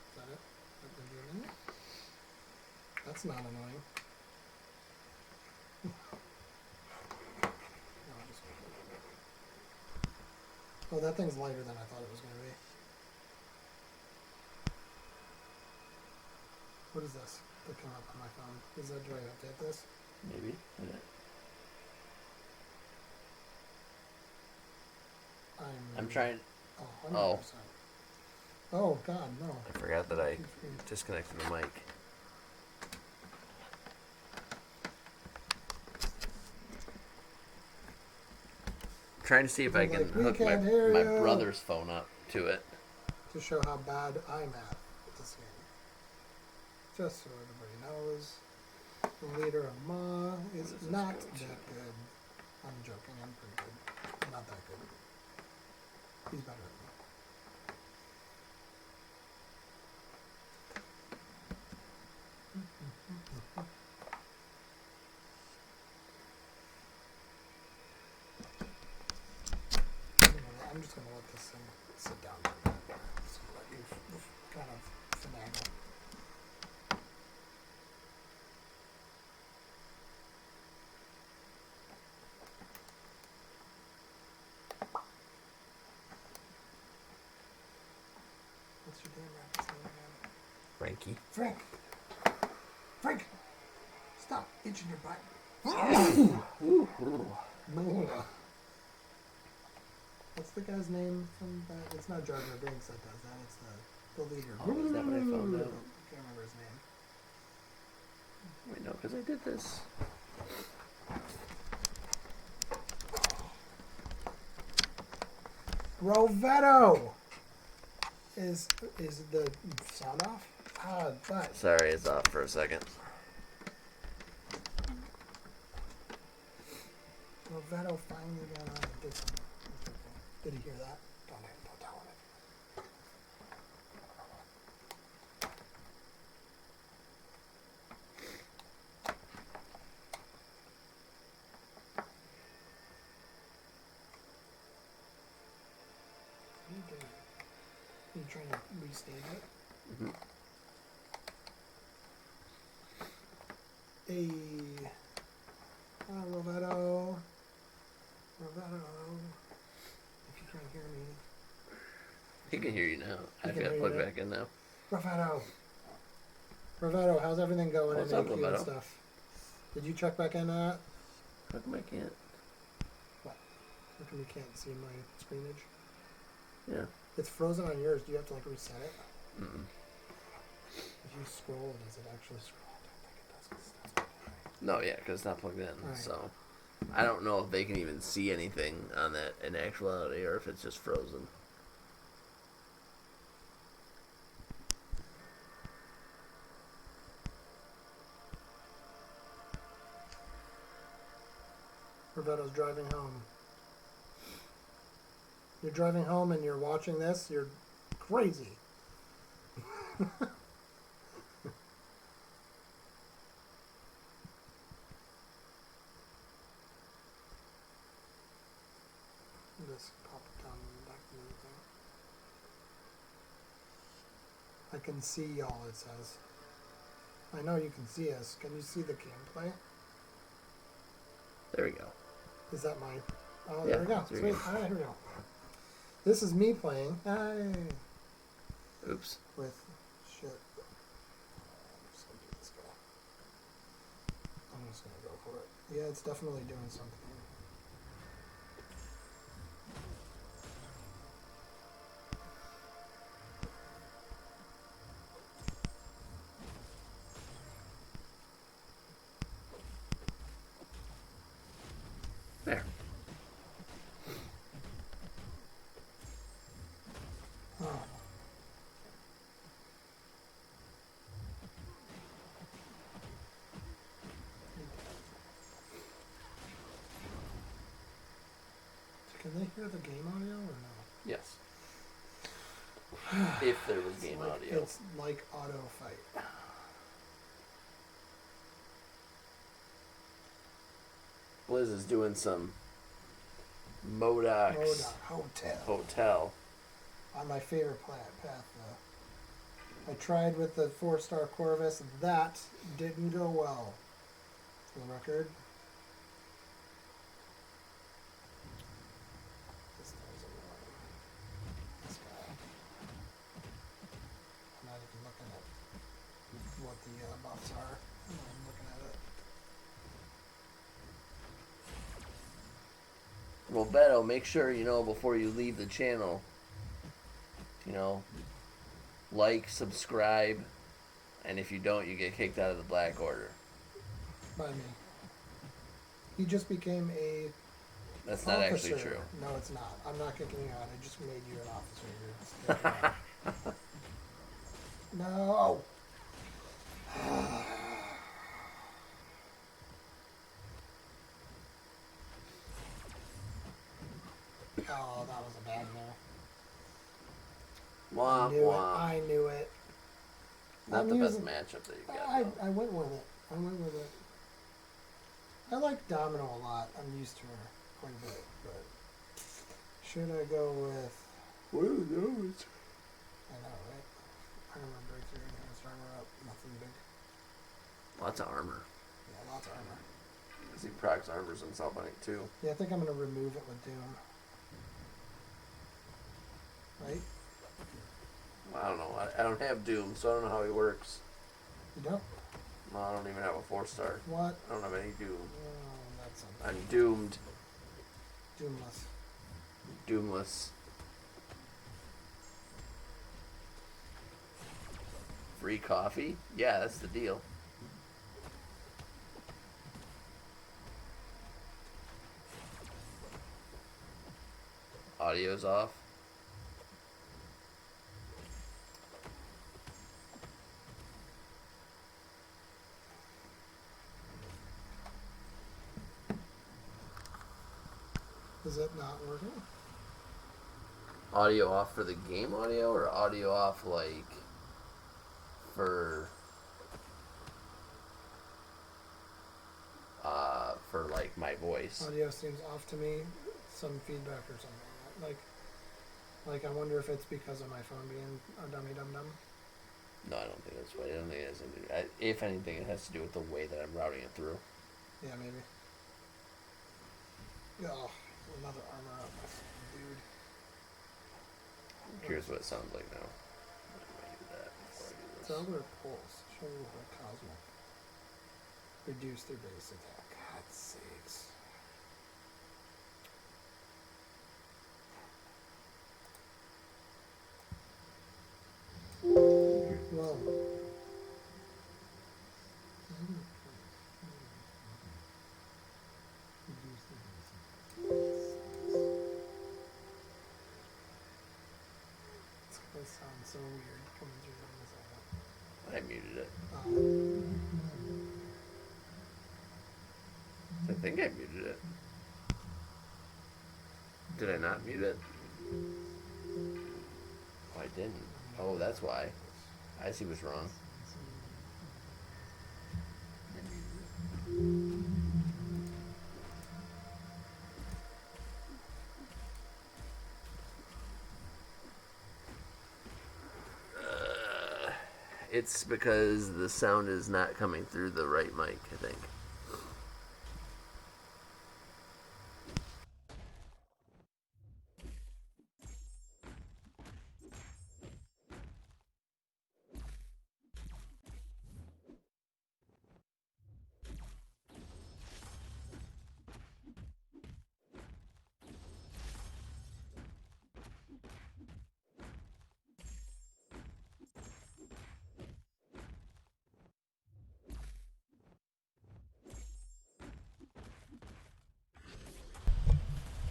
Is that it? That did you annoying? That's not annoying. Oh, that thing's lighter than I thought it was going to be. What is this that came up on my phone? Is that, do I update this? Maybe. Okay. I'm trying. Oh, 100%. Oh, God, no. I forgot that I disconnected the mic. I'm trying to see if I can hook my brother's phone up to it. To show how bad I'm at this game. Just so everybody knows, the leader of Ma is not that good. I'm joking, I'm pretty good. Not that good. He's better than me. I'm just going to let this thing sit down for a minute. Just let you kind of finagle. What's your damn rabbit's name again? Frankie. Frank! Stop itching your butt. What's the guy's name from that? It's not Jar Jar Binks that does that. It's the leader. Oh, is that what I found out? I can't remember his name. Wait, no, because I did this. Rovetto! Is the sound off? Ah, but Sorry, it's off for a second. Rovetto finally got on and did something. Did he hear that? Don't tell him it. What are you doing? Are you trying to restage it? Mm-hmm. Hey. Rovetto. If you can't hear me. He can hear you now. He I've can got hear plugged you. back in now. Rovetto, how's everything going What's in up, AQ and Rovetto? stuff? Did you check back in that? How come I can't? What? How come you can't see my screenage? Yeah. It's frozen on yours. Do you have to like reset it? Mm-mm. If you scroll, does it actually scroll? I don't think it does. 'Cause it's not plugged in. No, yeah, because it's not plugged in. Right. So I don't know if they can even see anything on that in actuality or if it's just frozen. Rovetto's driving home. You're driving home and you're watching this. You're crazy. Just pop it down in the back of the thing. I can see y'all, it says. I know you can see us. Can you see the gameplay? There we go. Is that my... Oh, Yeah, there we go. there Sweet. you go. All right, here we go. This is me playing. Hey. Oops. With shit. I'm just gonna do this guy. I'm just gonna go for it. Yeah, it's definitely doing something. There. Oh. Can they hear the game audio or no? Yes. If there was game audio. It's like auto fight. Blizz is doing some Modox Hotel. On my favorite path, though. I tried with the 4-star Corvus. That didn't go well. For the record. This guy's annoying. This guy. I'm not even looking at what the buffs are. I'm looking at it. Well, Beto, make sure, before you leave the channel, like, subscribe, and if you don't, you get kicked out of the Black Order. By me. He just became a That's not officer. actually true. No, it's not. I'm not kicking you out. I just made you an officer. No. Oh, that was a bad no. Womp I knew it. Not I'm the using- best matchup that you got. I went with it. I like Domino a lot. I'm used to her quite a bit, but should I go with? What are those? I know, right? Armor breakthrough, enhanced armor up, nothing big. Lots of armor. Yeah, lots of armor. Because he procs armors himself, I think, too. Yeah, I think I'm gonna remove it with Doom. Right? I don't know. I don't have Doom, so I don't know how he works. You don't? No, I don't even have a 4-star. What? I don't have any Doom. Oh, that's I'm doomed. Doomless. Doomless. Free coffee? Yeah, that's the deal. Audio's off. Is it not working? Audio off for the game audio, or audio off like for like my voice? Audio seems off to me. Some feedback or something. Like I wonder if it's because of my phone being a dummy dum dum. No, I don't think that's right. I don't think it has anything to do. If anything, it has to do with the way that I'm routing it through. Yeah, maybe. Oh, another armor up, dude. I'm curious what it sounds like now. I'm gonna do that before I do this. Cellular pulse. Show me the cosmic. Reduce their base attack. God's sakes. Whoa. Reduce their base attack. It's gonna sound so weird coming through on this app. I muted it. Oh. I think I muted it. Did I not mute it? Oh, I didn't. Oh, that's why. I see what's wrong. It's because the sound is not coming through the right mic, I think.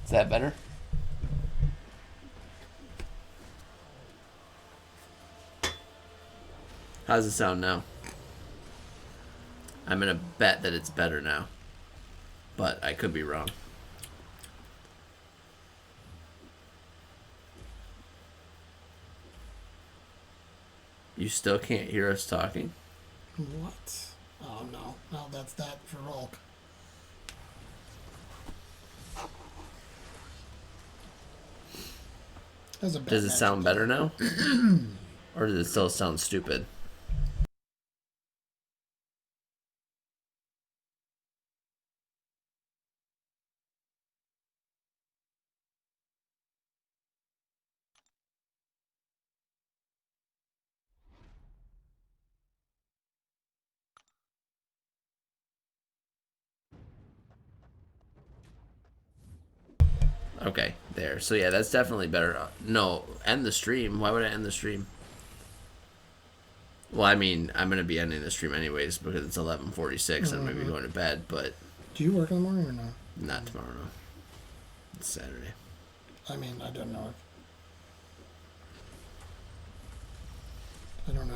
Is that better? How's it sound now? I'm gonna bet that it's better now, but I could be wrong. You still can't hear us talking? What? Oh no. No, that's that for Hulk. That's a bad Does it match sound with better now? Or does it still sound stupid? Okay, there. So yeah, that's definitely better. No, end the stream. Why would I end the stream? Well, I mean, I'm gonna be ending the stream anyways because it's 11:46 and I'm gonna be going to bed. But Do you work in the morning or no? not tomorrow. No, it's Saturday. I mean, I don't know. I don't know.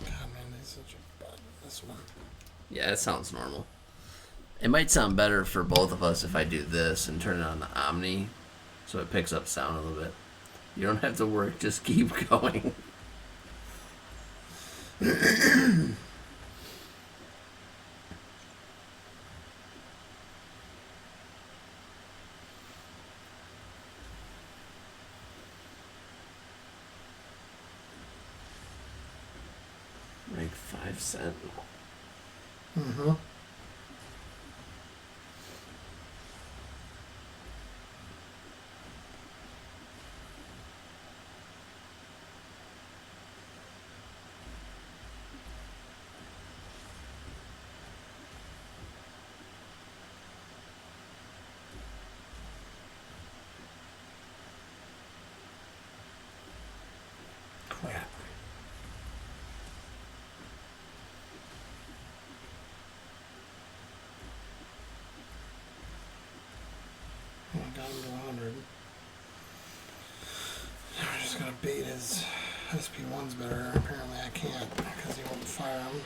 God, man, that's such a bad. This one. Yeah, it sounds normal. It might sound better for both of us if I do this and turn it on the Omni, so it picks up sound a little bit. You don't have to work. Just keep going. Like 5 cents. Mm-hmm. Crap. I got him to 100. Now I just gotta bait his SP1s better. Apparently I can't because he won't fire them.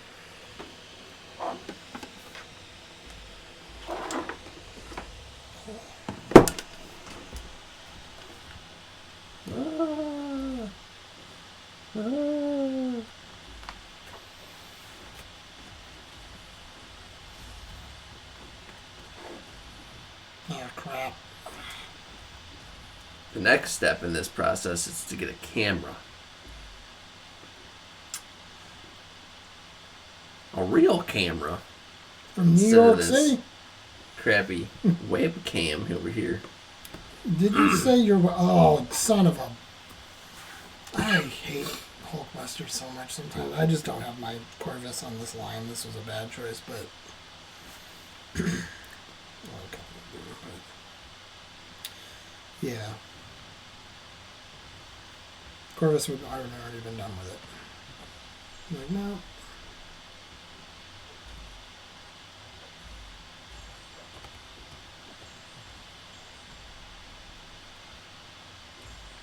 Oh, crap. The next step in this process is to get a camera. A real camera. From New Instead of York this City? crappy webcam over here. Did you say you're... Oh, son of a... I hate Hulkbuster so much sometimes. I just don't have my Corvus on this line. This was a bad choice, but... okay. Yeah. Corvus would... I would have already been done with it. I'm like, no.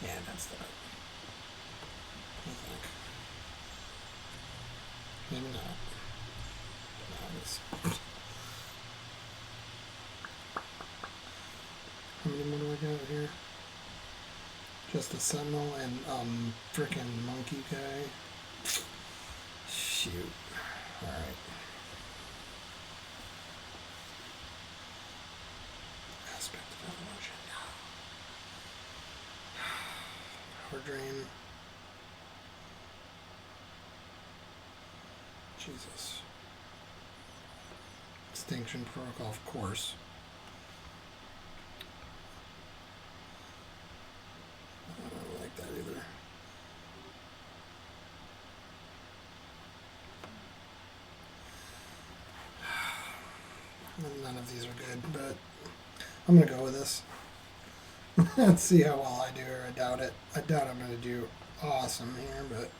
Yeah, that's the... I think. Maybe not. No, it's... How many more do I got here? Just the Sentinel and frickin' monkey guy. Shoot. Alright. Aspect of evolution. Power drain. Jesus. Extinction protocol, of course. I don't like that either. None of these are good, but I'm gonna go with this. Let's see how well I do here. I doubt it. I doubt I'm gonna do awesome here, but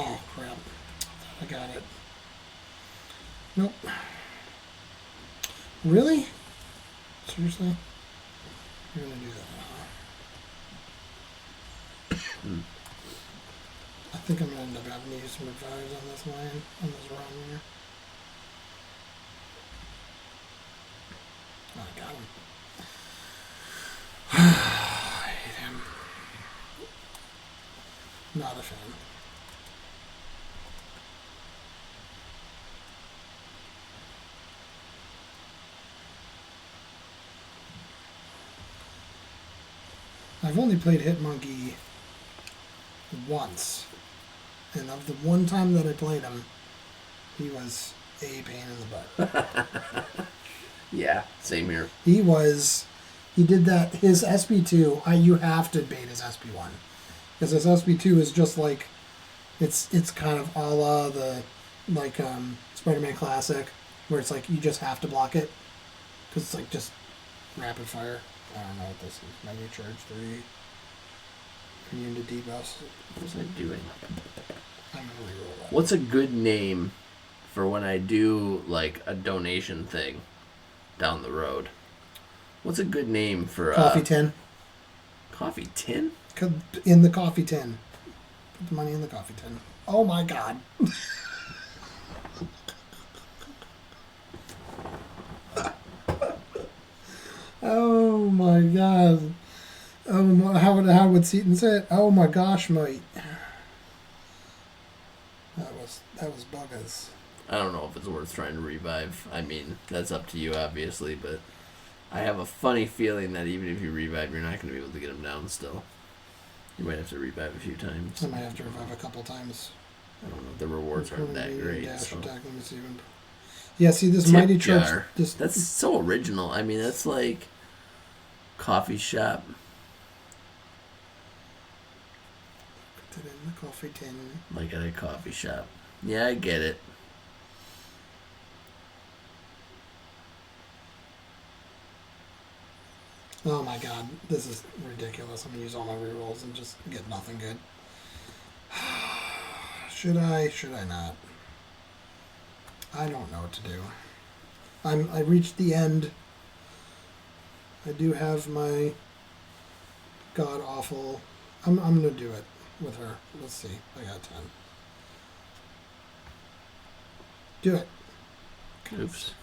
Oh, crap. I got it. Nope. Really? Seriously? You're gonna do that, huh? I think I'm gonna end up having to use some advice on this line, on this run here. Oh, I got him. I hate him. Not a fan. I've only played Hitmonkey once. And of the one time that I played him, he was a pain in the butt. Yeah, same here. He did that, his SB2, you have to bait his SB1. Because his SB2 is just like, it's kind of a la the, like, Spider-Man Classic, where it's like, you just have to block it. Because it's like, just rapid fire. I don't know what this is. Maybe charge 3. Immune to debuffs. What's I doing? I'm gonna reroll that. What's a good name for when I do, like, a donation thing down the road? What's a good name for Coffee tin. Coffee tin? In the coffee tin. Put the money in the coffee tin. Oh my god. Oh my god. Oh my, how would Seaton say it? Oh my gosh, mate. That was buggers. I don't know if it's worth trying to revive. I mean, that's up to you, obviously, but I have a funny feeling that even if you revive, you're not going to be able to get him down still. You might have to revive a few times. I might have to revive a couple times. I don't know. The rewards aren't that great. Dash So. attack, let me see. Yeah, see this Tip mighty jar. church. This, That's so original. I mean, that's like coffee shop. put it in the coffee tin. Like at a coffee shop. Yeah, I get it. Oh my god, this is ridiculous. I'm gonna use all my rerolls and just get nothing good. Should I? Should I not? I don't know what to do. I reached the end. I do have my god awful. I'm gonna do it with her. Let's see. I got 10. Do it. Oops.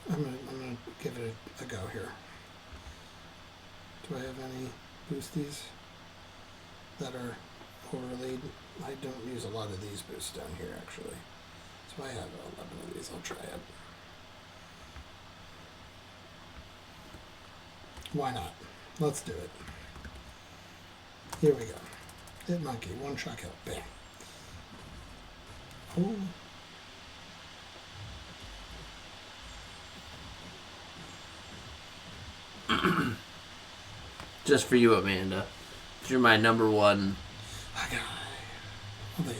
I'm gonna give it a go here. Do I have any boosties that are overlaid? I don't use a lot of these boosts down here actually. So I have 11 of these. I'll try it. Why not? Let's do it. Here we go. Hit monkey. One shot kill. Bam. Oh. Just for you, Amanda. You're my number one. Okay. Lady.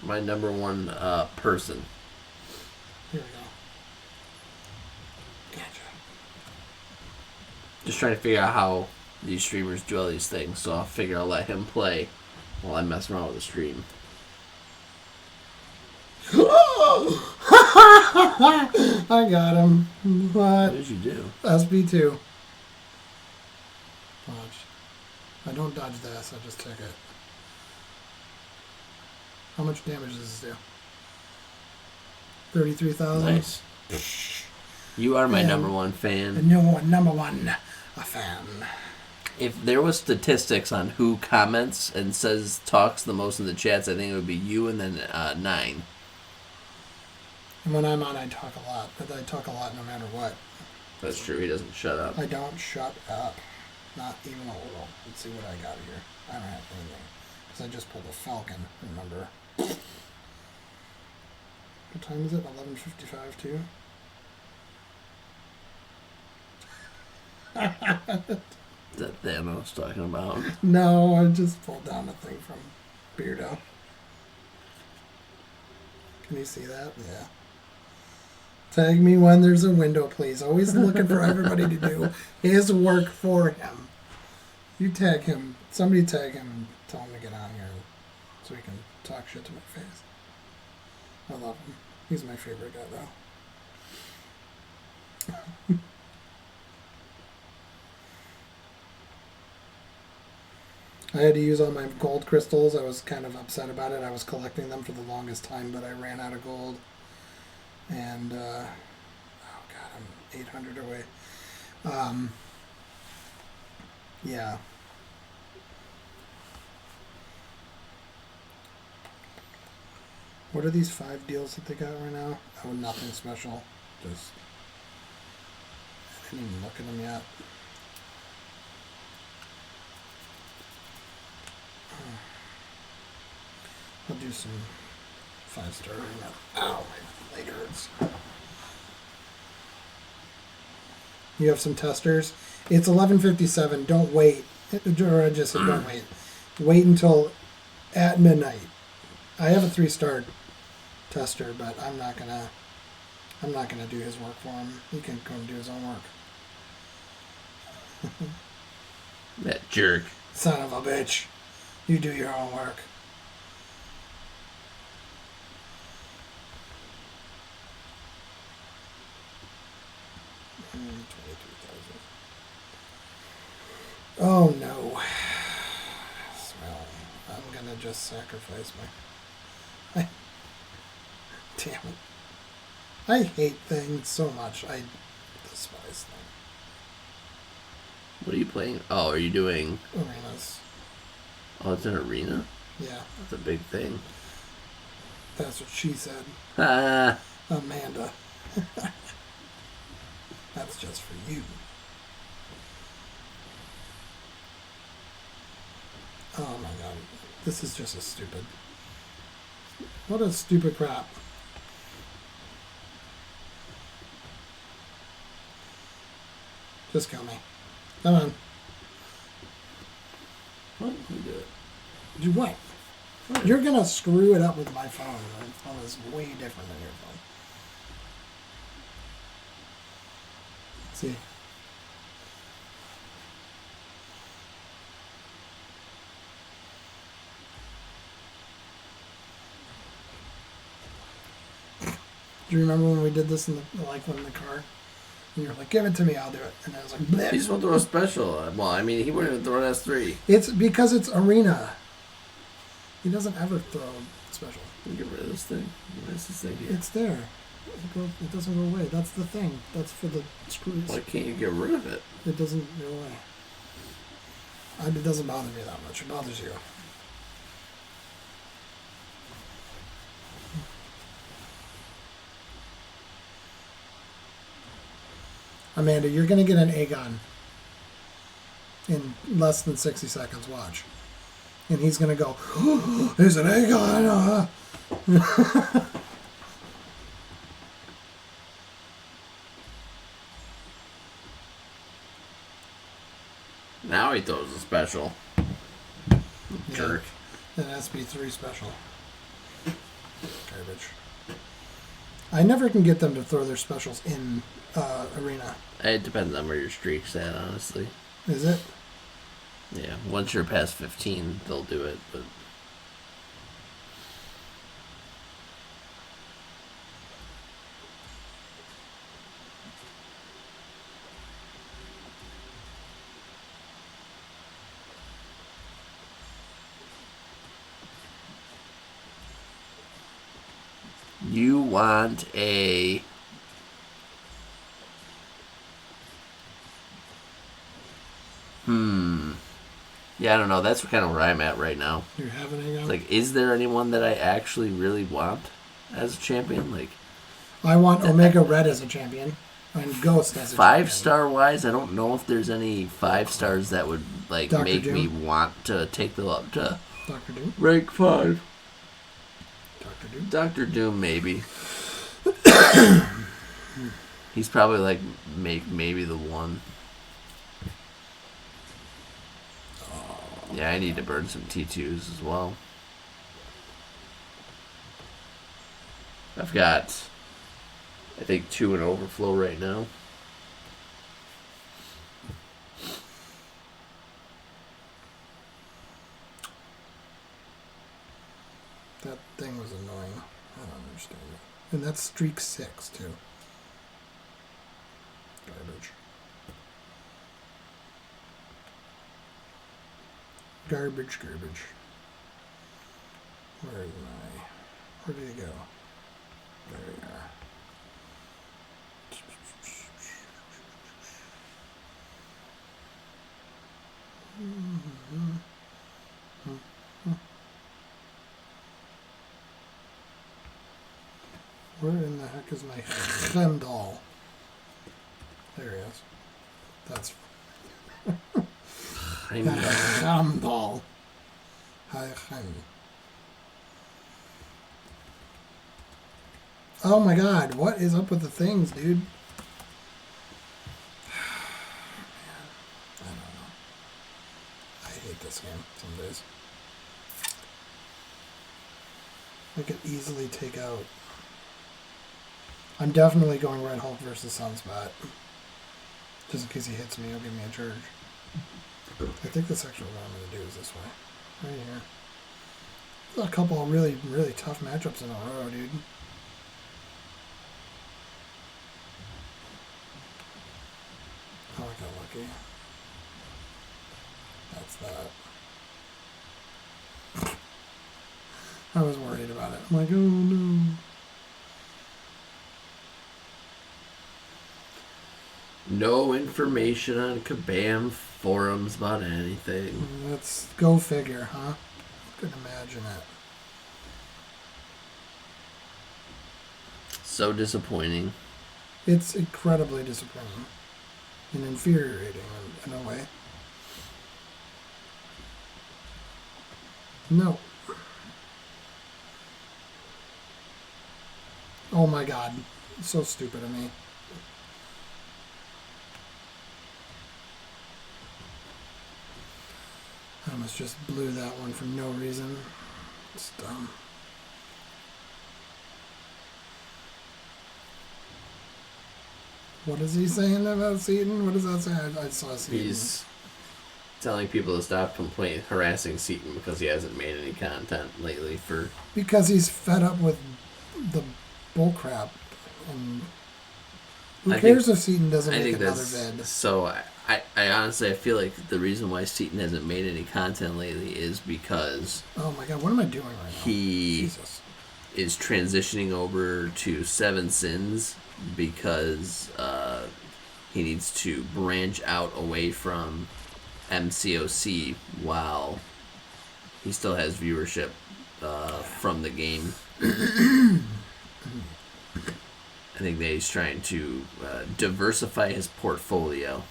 My number one person. Here we go. Gotcha. Just trying to figure out how these streamers do all these things, so I'll figure I'll let him play while I mess around with the stream. I got him. What did you do? SB2. Dodge. I don't dodge this, I just took it. How much damage does this do? 33,000? Nice. You are my Yeah. number one fan. And you're number one a fan. If there was statistics on who comments and talks the most in the chats, I think it would be you and then 9. And when I'm on, I talk a lot. But I talk a lot no matter what. That's true. He doesn't shut up. I don't shut up. Not even a little. Let's see what I got here. I don't have anything. Because I just pulled a Falcon, remember. What time is it? 11:55 too? Is that Thanos talking about? No, I just pulled down the thing from Beardo. Can you see that? Yeah. Tag me when there's a window, please. Always looking for everybody to do his work for him. You tag him. Somebody tag him and tell him to get on here so he can talk shit to my face. I love him. He's my favorite guy, though. I had to use all my gold crystals. I was kind of upset about it. I was collecting them for the longest time, but I ran out of gold. And, oh God, I'm 800 away. Yeah. What are these 5 deals that they got right now? Oh, nothing special. Just, I didn't even look at them yet. I'll do some 5-star right now. Ow, my leg hurts. You have some testers. It's 11:57. Don't wait. Or I just said don't wait. Wait until at midnight. I have a 3-star tester, but I'm not gonna do his work for him. He can go and do his own work. That jerk. Son of a bitch. You do your own work. Oh no. Well, I'm gonna just sacrifice my... Damn it. I hate things so much. I despise things. What are you playing? Oh, are you doing... Arenas. Oh, it's an arena? Yeah. That's a big thing. That's what she said. Ah. Amanda. That's just for you. Oh my god. This is just a stupid... What a stupid crap. Just kill me. Come on. What? You do it. Do what? You're gonna screw it up with my phone. My phone is way different than your phone. See? Do you remember when we did this in the in the car? And you were like, "Give it to me, I'll do it." And I was like, bleh. He just won't throw a special. Well, I mean, he wouldn't even throw an S3. It's because it's arena. He doesn't ever throw special. Get rid of this thing. Where's this thing here? It's there. It doesn't go away. That's the thing. That's for the screws. Why can't you get rid of it? It doesn't go away. It doesn't bother me that much. It bothers you. Amanda, you're going to get an Aegon in less than 60 seconds. Watch. And he's going to go, oh, there's an Aegon. Now he throws a special. Jerk. An SB3 special. Garbage. I never can get them to throw their specials in arena. It depends on where your streak's at, honestly. Is it? Yeah, once you're past 15, they'll do it, but... You want a... Yeah, I don't know. That's kind of where I'm at right now. You're having Aegon? Like, is there anyone that I actually really want as a champion? Like, I want Omega Red as a champion. And Ghost as a champion. 5-star wise, I don't know if there's any 5 stars that would like Dr. make Doom? me want to take them up to Dr. Doom? rank 5. Dr. Doom? Dr. Doom, maybe. He's probably like maybe the one. Yeah, I need to burn some T2s as well. I've got I think 2 in overflow right now. That thing was annoying. I don't understand it. And that's streak 6 too. Garbage. Garbage, garbage. Where is my... Where did he go? There we are. Where in the heck is my Chendal? There he is. That's I know. Chendal. Oh my god, what is up with the things, dude? I don't know. I hate this game some days. I could easily take out. I'm definitely going Red Hulk versus Sunspot. Just in case he hits me, he'll give me a charge. I think that's actually what I'm going to do is this way. Right here. There's a couple of really, really tough matchups in a row, dude. Oh, I got lucky. That's that. I was worried about it. I'm like, oh no. No information on Kabam forums about anything. Let's go figure, huh? Couldn't imagine it. So disappointing. It's incredibly disappointing and infuriating in a way. No. Oh my god. It's so stupid of me. I almost just blew that one for no reason. It's dumb. What is he saying about Seaton? What does that say? I saw Seaton. He's telling people to stop harassing Seaton because he hasn't made any content lately for... Because he's fed up with the bullcrap. And who cares if Seaton doesn't make another vid? So I honestly, I feel like the reason why Seaton hasn't made any content lately is because... Oh my god, what am I doing right now? He is transitioning over to Seven Sins because he needs to branch out away from MCOC while he still has viewership from the game. I think that he's trying to diversify his portfolio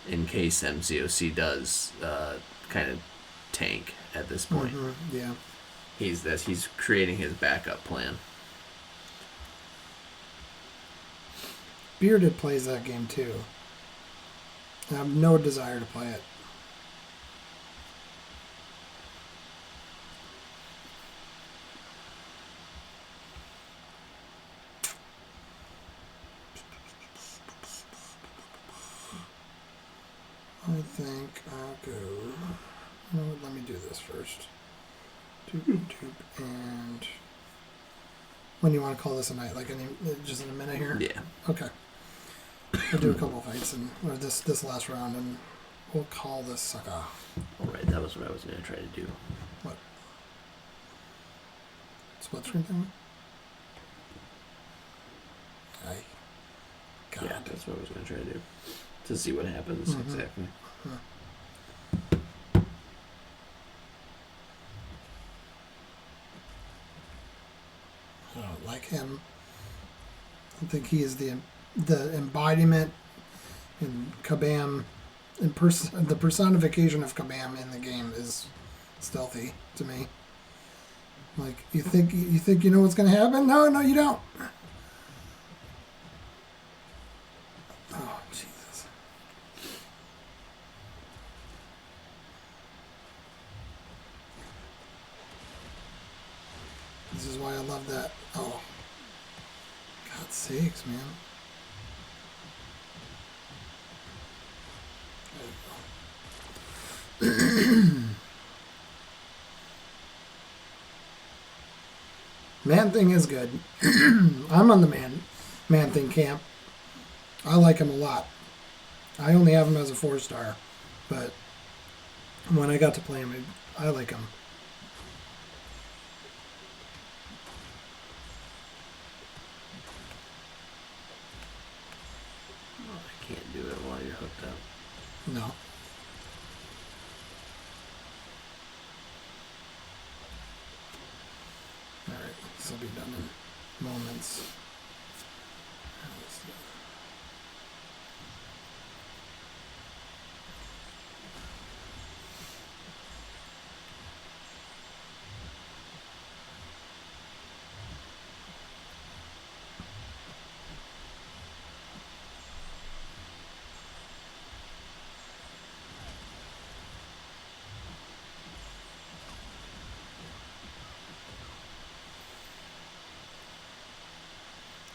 in case MCOC does kind of tank at this point. Mm-hmm. Yeah. He's creating his backup plan. Bearded plays that game too. I have no desire to play it. I think I'll go. No, let me do this first. And when do you want to call this a night? Like just in a minute here? Yeah. Okay. We'll do a couple fights or this last round, and we'll call this sucker. All right, that was what I was gonna try to do. What? Split screen thing? Aye. God. Yeah, that's what I was gonna try to do. To see what happens exactly. I don't like him. I think he is the embodiment in Kabam, the personification of Kabam in the game is stealthy to me. Like you think you know what's gonna happen? No, you don't. Oh Jesus! This is why I love that. Oh. sakes, man. Man Thing is good. I'm on the Man Thing camp. I like him a lot. I only have him as a 4-star, but when I got to play him, I like him. I can't do it while you're hooked up. No. Alright, this will be done in moments.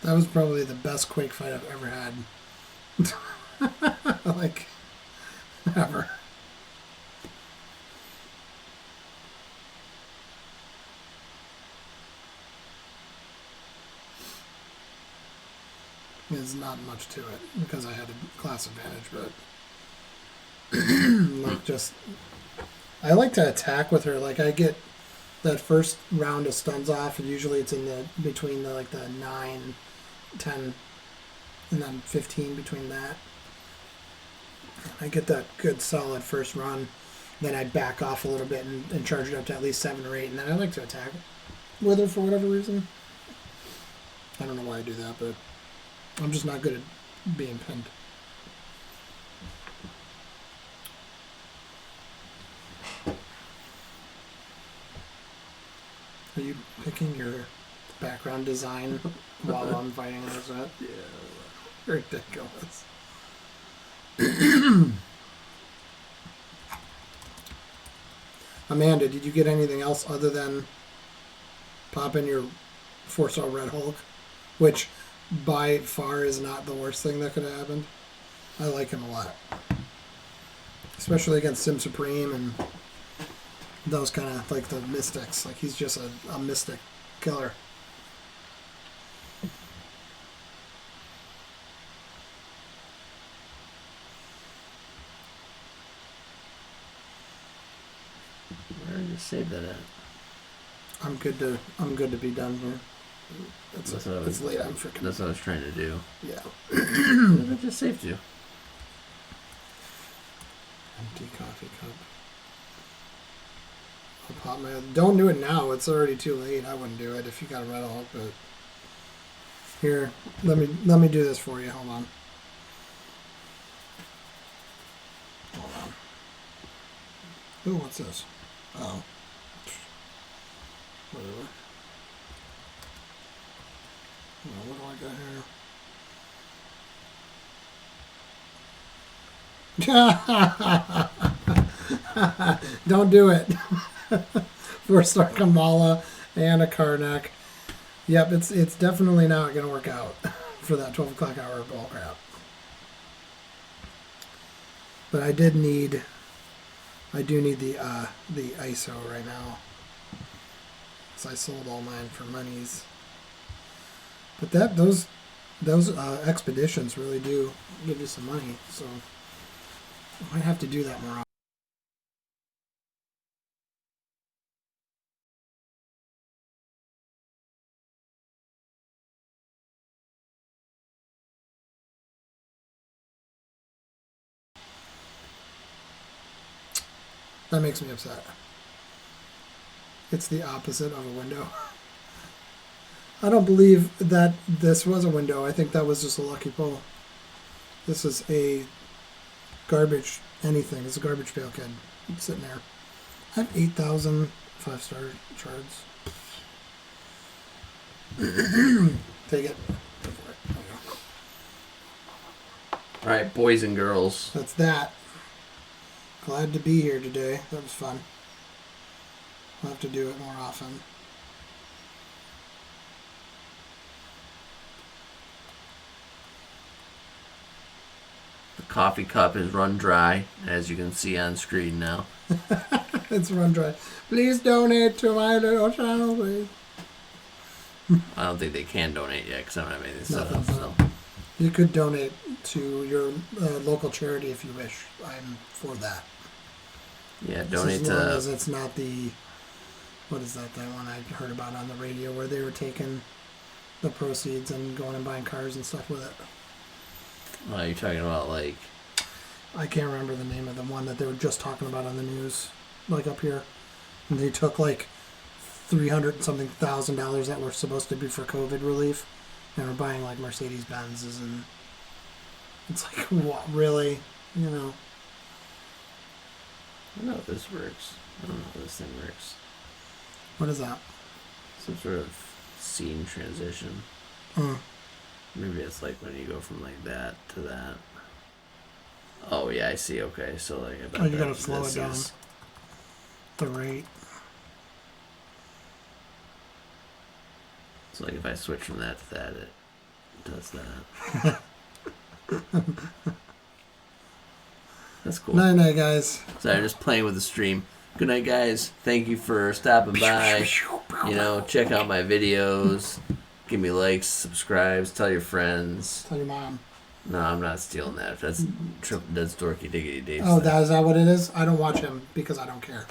That was probably the best Quake fight I've ever had. Like, ever. There's not much to it because I had a class advantage, but like just I like to attack with her. Like I get that first round of stuns off, and usually it's in the between the like the 9, 10, and then 15 between that. I get that good solid first run, then I back off a little bit and charge it up to at least 7 or 8, and then I like to attack with her for whatever reason. I don't know why I do that, but I'm just not good at being pinned. Are you picking your background design while I'm fighting? Is that? Yeah. Ridiculous. Amanda, did you get anything else other than popping your 4-star Red Hulk? Which by far is not the worst thing that could have happened. I like him a lot. Especially against Sim Supreme and those kind of, like the mystics. Like he's just a mystic killer. Where did you save that at? I'm good to be done here. It's late. I'm freaking. That's what I was trying to do. Yeah. What did I just saved you? Empty coffee cup. I'll pop my. Don't do it now. It's already too late. I wouldn't do it if you got a Red Hulk. But here, let me do this for you. Hold on. Ooh, what's this? Oh. Whatever. What do I got here? Don't do it. 4-star Kamala and a Karnak. Yep, it's definitely not going to work out for that 12 o'clock hour bull crap. But I do need the ISO right now. So I sold all mine for monies. But those expeditions really do give you some money. So I might have to do that more often. That makes me upset. It's the opposite of a window. I don't believe that this was a window. I think that was just a lucky pull. This is a garbage anything. It's a garbage pail kid. It's sitting there. I have 8,000 5-star shards. Take it. Go for it. There you go. Alright, boys and girls. That's that. Glad to be here today. That was fun. I'll have to do it more often. coffee cup is run dry, as you can see on screen now. It's run dry. Please donate to my little channel, please. I don't think they can donate yet because I don't have anything set Nothing up. set So. up. You could donate to your local charity if you wish. I'm for that. Yeah, Just donate as long to. as it's not the, what is that one I heard about on the radio where they were taking the proceeds and going and buying cars and stuff with it. You're talking about like. I can't remember the name of the one that they were just talking about on the news, like up here. And they took like $300 thousand that were supposed to be for COVID relief, and were buying like Mercedes Benzes, and it's like, what, really? You know. I don't know if this works. I don't know if this thing works. What is that? Some sort of scene transition. Maybe it's like when you go from like that to that. Oh yeah, I see. Okay, so like I bet You gotta that slow this it down. is- The rate. So like if I switch from that to that, it does that. That's cool. Night night, guys. Sorry, just playing with the stream. Good night, guys. Thank you for stopping by. You know, check out my videos. Give me likes, subscribes, tell your friends. Tell your mom. No, I'm not stealing that. That's Dorky Diggity Dave. Oh, is that what it is? I don't watch him because I don't care.